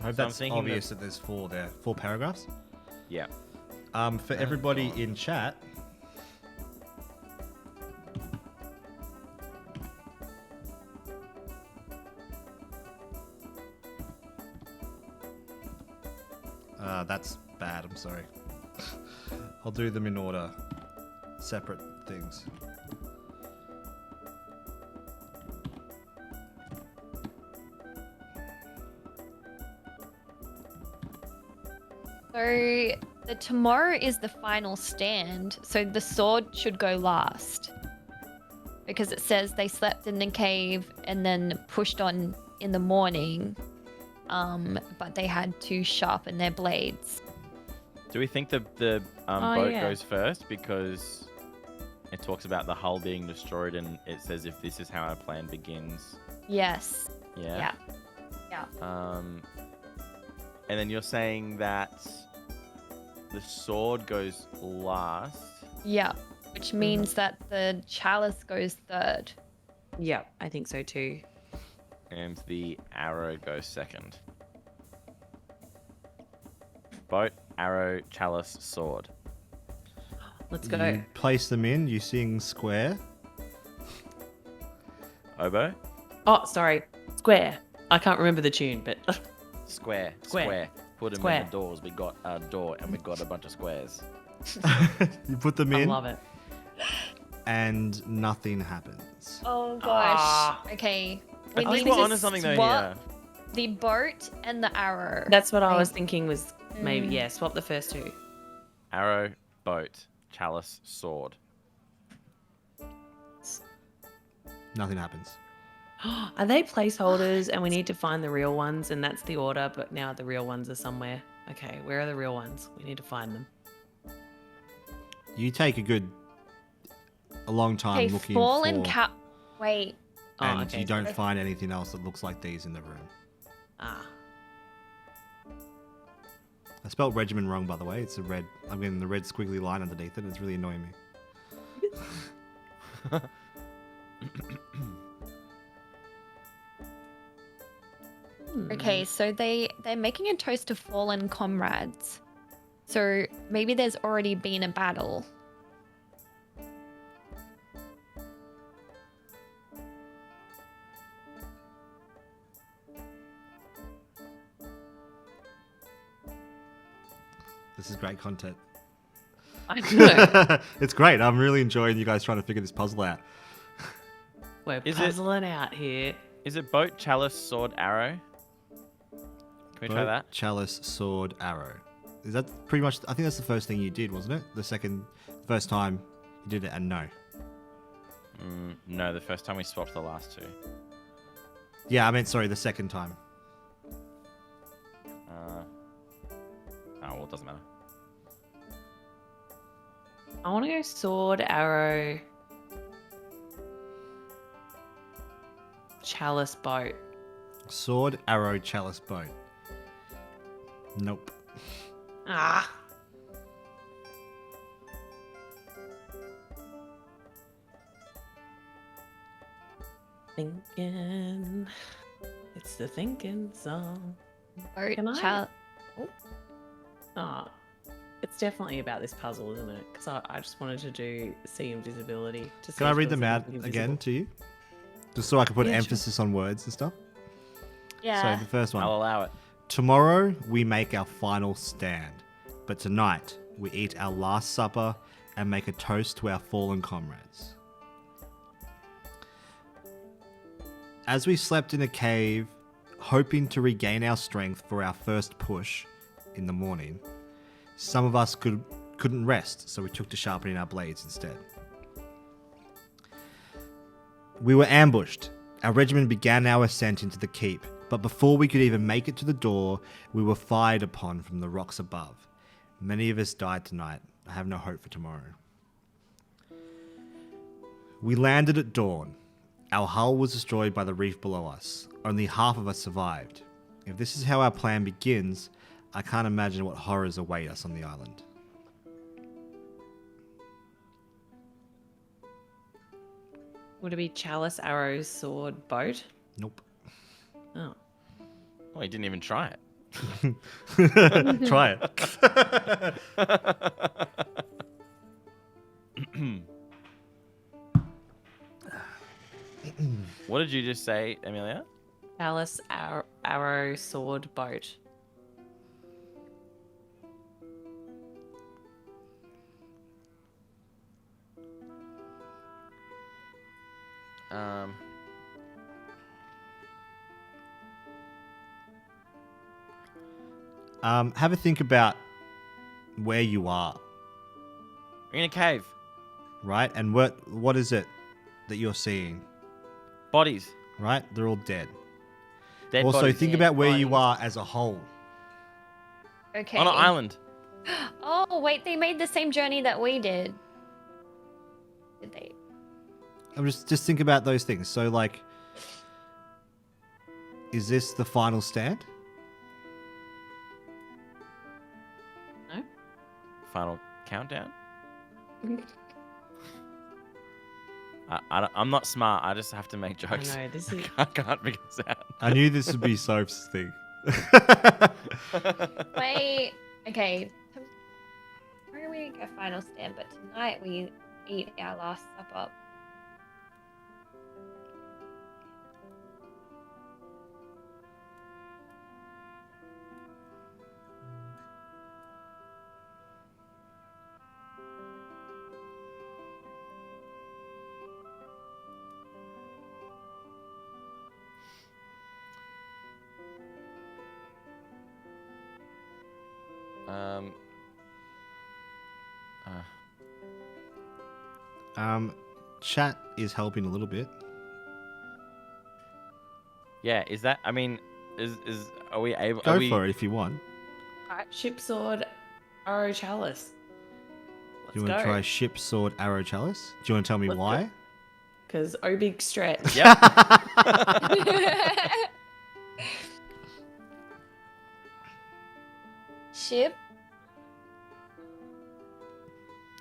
I hope So I'm that's thinking obvious that there's 4 there. 4 paragraphs. Yeah. For everybody God. in chat, that's bad. I'm sorry. I'll do them in order. Separate things. So the tomorrow is the final stand, so the sword should go last. Because it says they slept in the cave and then pushed on in the morning. But they had to sharpen their blades. Do we think the Oh, boat yeah. goes first because it talks about the hull being destroyed and it says if this is how our plan begins? Yes. Yeah. Yeah. And then you're saying that the sword goes last. Yeah. Which means that the chalice goes third. Yeah, I think so too. And the arrow goes second. Boat, arrow, chalice, sword. Let's go. You place them in. You sing square. Oboe? Oh, sorry. Square. I can't remember the tune, but Square. Square. Square. Put them Square. in the doors. We got a door and we got a bunch of squares. You put them I in, love it. and nothing happens. Oh gosh. Ah. Okay. I think we're onto something though here. The boat and the arrow. That's what I was Right. thinking was maybe, yeah, swap the first 2. Arrow, boat, chalice, sword. Nothing happens. Are they placeholders and we need to find the real ones and that's the order, but now the real ones are somewhere? Okay, where are the real ones? We need to find them. You take a long time Okay, looking fallen for, cap. Wait. and Oh, okay. you don't find anything else that looks like these in the room. Ah. I spelled regiment wrong, by the way. It's a red. I'm getting the red squiggly line underneath it. It's really annoying me. Okay, so they're making a toast to fallen comrades. So maybe there's already been a battle. This is great content. I know. It's great. I'm really enjoying you guys trying to figure this puzzle out. We're Is it- puzzling out here. Is it boat, chalice, sword, arrow? Can we try Boat, that? Chalice, sword, arrow. Is that pretty much? I think that's the first thing you did, wasn't it? First time you did it, and no. No, the first time we swapped the last two. Yeah, I meant sorry, the second time. Oh, well, it doesn't matter. I want to go sword, arrow, chalice, boat. Sword, arrow, chalice, boat. Nope. Ah. Thinking. It's the thinking song. Boat, Can I? chal- Oh, it's definitely about this puzzle, isn't it? Because I just wanted to do see invisibility. To see Can I if read there them was out anything again invisible. to you? Just so I can put Yeah, sure. emphasis on words and stuff. Yeah. So the first one. I'll allow it. Tomorrow we make our final stand, but tonight we eat our last supper and make a toast to our fallen comrades. As we slept in a cave, hoping to regain our strength for our first push in the morning, some of us couldn't rest, so we took to sharpening our blades instead. We were ambushed. Our regiment began our ascent into the keep, but before we could even make it to the door, we were fired upon from the rocks above. Many of us died tonight. I have no hope for tomorrow. We landed at dawn. Our hull was destroyed by the reef below us. Only half of us survived. If this is how our plan begins, I can't imagine what horrors await us on the island. Would it be chalice, arrow, sword, boat? Nope. Oh. Oh, he didn't even try it. Try it. What did you just say, Amelia? Chalice, arrow, sword, boat. Um, Have a think about where you are, we're in a cave. right? And what is it that you're seeing, Bodies. right? They're all dead. Dead Also, bodies. think about where you are as a whole. Okay. On an island. Oh, wait, they made the same journey that we did. Did they? I'm just think about those things. So, like, is this the final stand? No? Final countdown. I'm not smart. I just have to make I jokes. know, this is... I can't figure this out. I knew this would be Soph's thing. Wait. Okay. Tomorrow we go final stand, but tonight we eat our last supper. Um. Chat is helping a little bit. Yeah. Is that? I mean, are we able? Go are we, for it if you want. Alright, ship, sword, arrow, chalice. Let's You want go. to try ship, sword, arrow, chalice? Do you want to tell me Let's why? go. Because oh big stretch. Yep. Ship.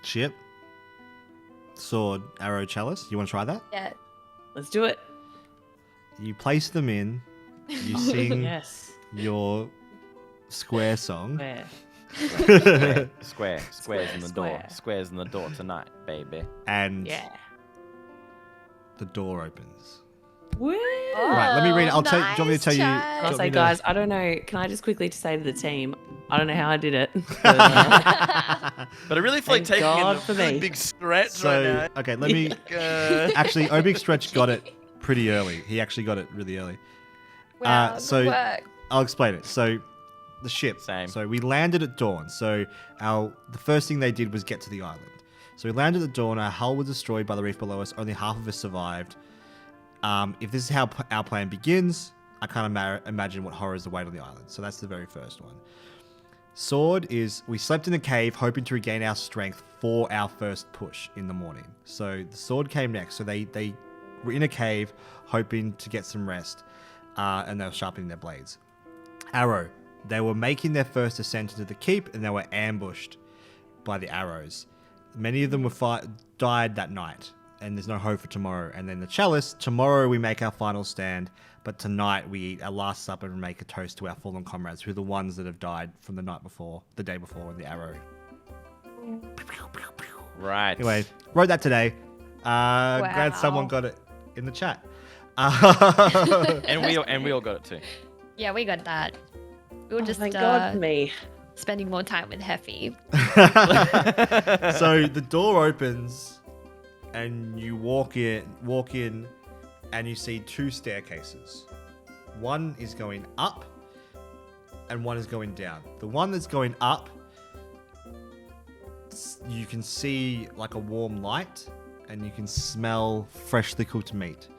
Ship, sword, arrow, chalice. You want to try that? Yeah. Let's do it. You place them in, You sing Yes. your square song. Where? Squares in the door. Square. Squares in the door tonight, baby. And Yeah. the door opens. Woo! Right, let me read it. I'll tell. Do you want me to tell you? Nice, do you I'll want say, me to- guys, I don't know. Can I just quickly say to the team, I don't know how I did it. But I really feel like Thank taking God in for a really me. big stretch So right okay, let me. now. Actually, Obig Stretch got it pretty early. He actually got it really early. Wow, good so work. I'll explain it. So the ship. Same. So we landed at dawn. So the first thing they did was get to the island. So we landed at dawn. Our hull was destroyed by the reef below us. Only half of us survived. If this is how our plan begins, I can't imagine what horrors await on the island. So that's the very first one. Sword is we slept in a cave hoping to regain our strength for our first push in the morning. So the sword came next. So they were in a cave hoping to get some rest, and they were sharpening their blades. Arrow, they were making their first ascent into the keep, and they were ambushed by the arrows. Many of them were died that night, and there's no hope for tomorrow. And then the chalice, tomorrow we make our final stand, but tonight we eat our last supper and make a toast to our fallen comrades, who are the ones that have died from the night before, the day before, in the arrow. Right. Anyway, wrote that today. Glad someone Wow. got it in the chat. And we all got it too. Yeah, we got that. We were just Thank God for me. spending more time with Heffy. So the door opens, and you walk in, and you see two staircases. One is going up, and one is going down. The one that's going up, you can see like a warm light, and you can smell freshly cooked meat.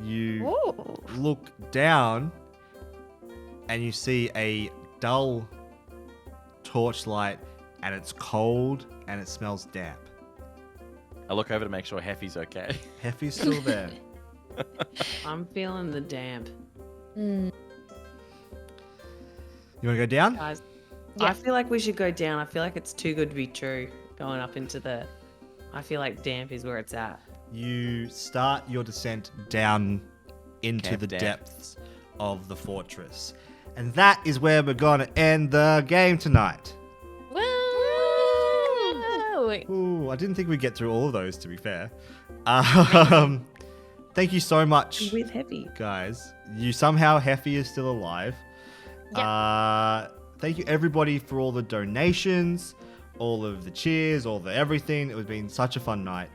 You Ooh. look down, and you see a dull torchlight, and it's cold, and it smells damp. I look over to make sure Heffy's okay. Heffy's still there. I'm feeling the damp. Mm. You want to go down? Guys, Yeah. I feel like we should go down. I feel like it's too good to be true going up into the... I feel like damp is where it's at. You start your descent down into Camp the damp. depths of the fortress. And that is where we're going to end the game tonight. Woo! Ooh, I didn't think we'd get through all of those, to be fair. Thank you so much, With heavy. guys. You somehow, Heffy is still alive. Thank you, everybody, for all the donations, all of the cheers, all the everything. It has been such a fun night.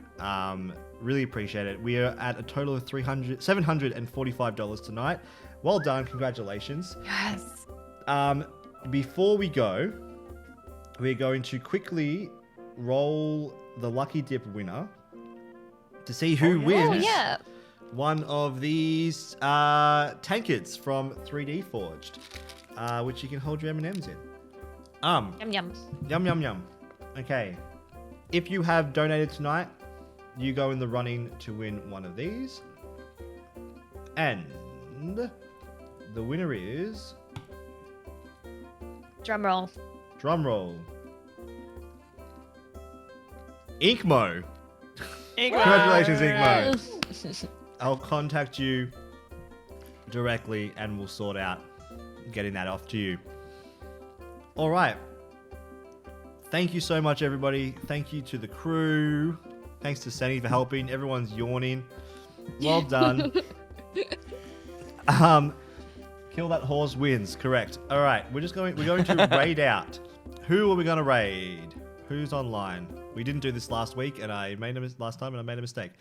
Really appreciate it. We are at a total of $745 tonight. Well done. Congratulations. Yes. Before we go, we're going to quickly roll the Lucky Dip winner to see who wins Oh, yeah. one of these tankards from 3D Forged, which you can hold your M&Ms in. Yum, yum. Yum, yum, yum. Okay. If you have donated tonight, you go in the running to win one of these. And the winner is... Drum roll. Drum roll. Inkmo. Congratulations, Inkmo. I'll contact you directly and we'll sort out getting that off to you. All right. Thank you so much, everybody. Thank you to the crew. Thanks to Senny for helping. Everyone's yawning. Well done. Kill that horse wins. Correct. All right. We're going to raid out. Who are we going to raid? Who's online? We didn't do this last week, and I made a mistake.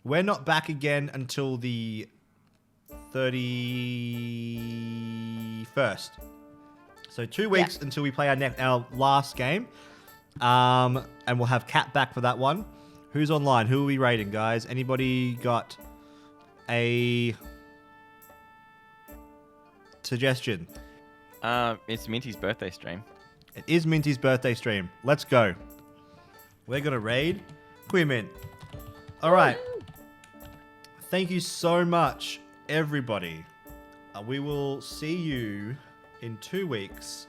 We're not back again until the 31st. So 2 weeks until we play our last game. And we'll have Kat back for that one. Who's online? Who are we raiding, guys? Anybody got a suggestion? It's Minty's birthday stream. It is Minty's birthday stream. Let's go. We're going to raid Queer Mint. All right. Thank you so much, everybody. We will see you in 2 weeks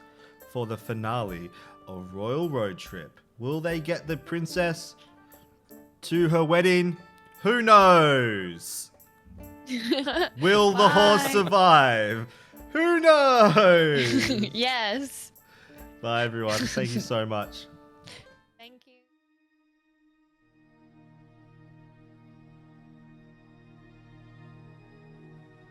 for the finale of Royal Road Trip. Will they get the princess to her wedding? Who knows? Will the horse Bye. survive? Who knows? Yes. Bye, everyone. Thank you so much.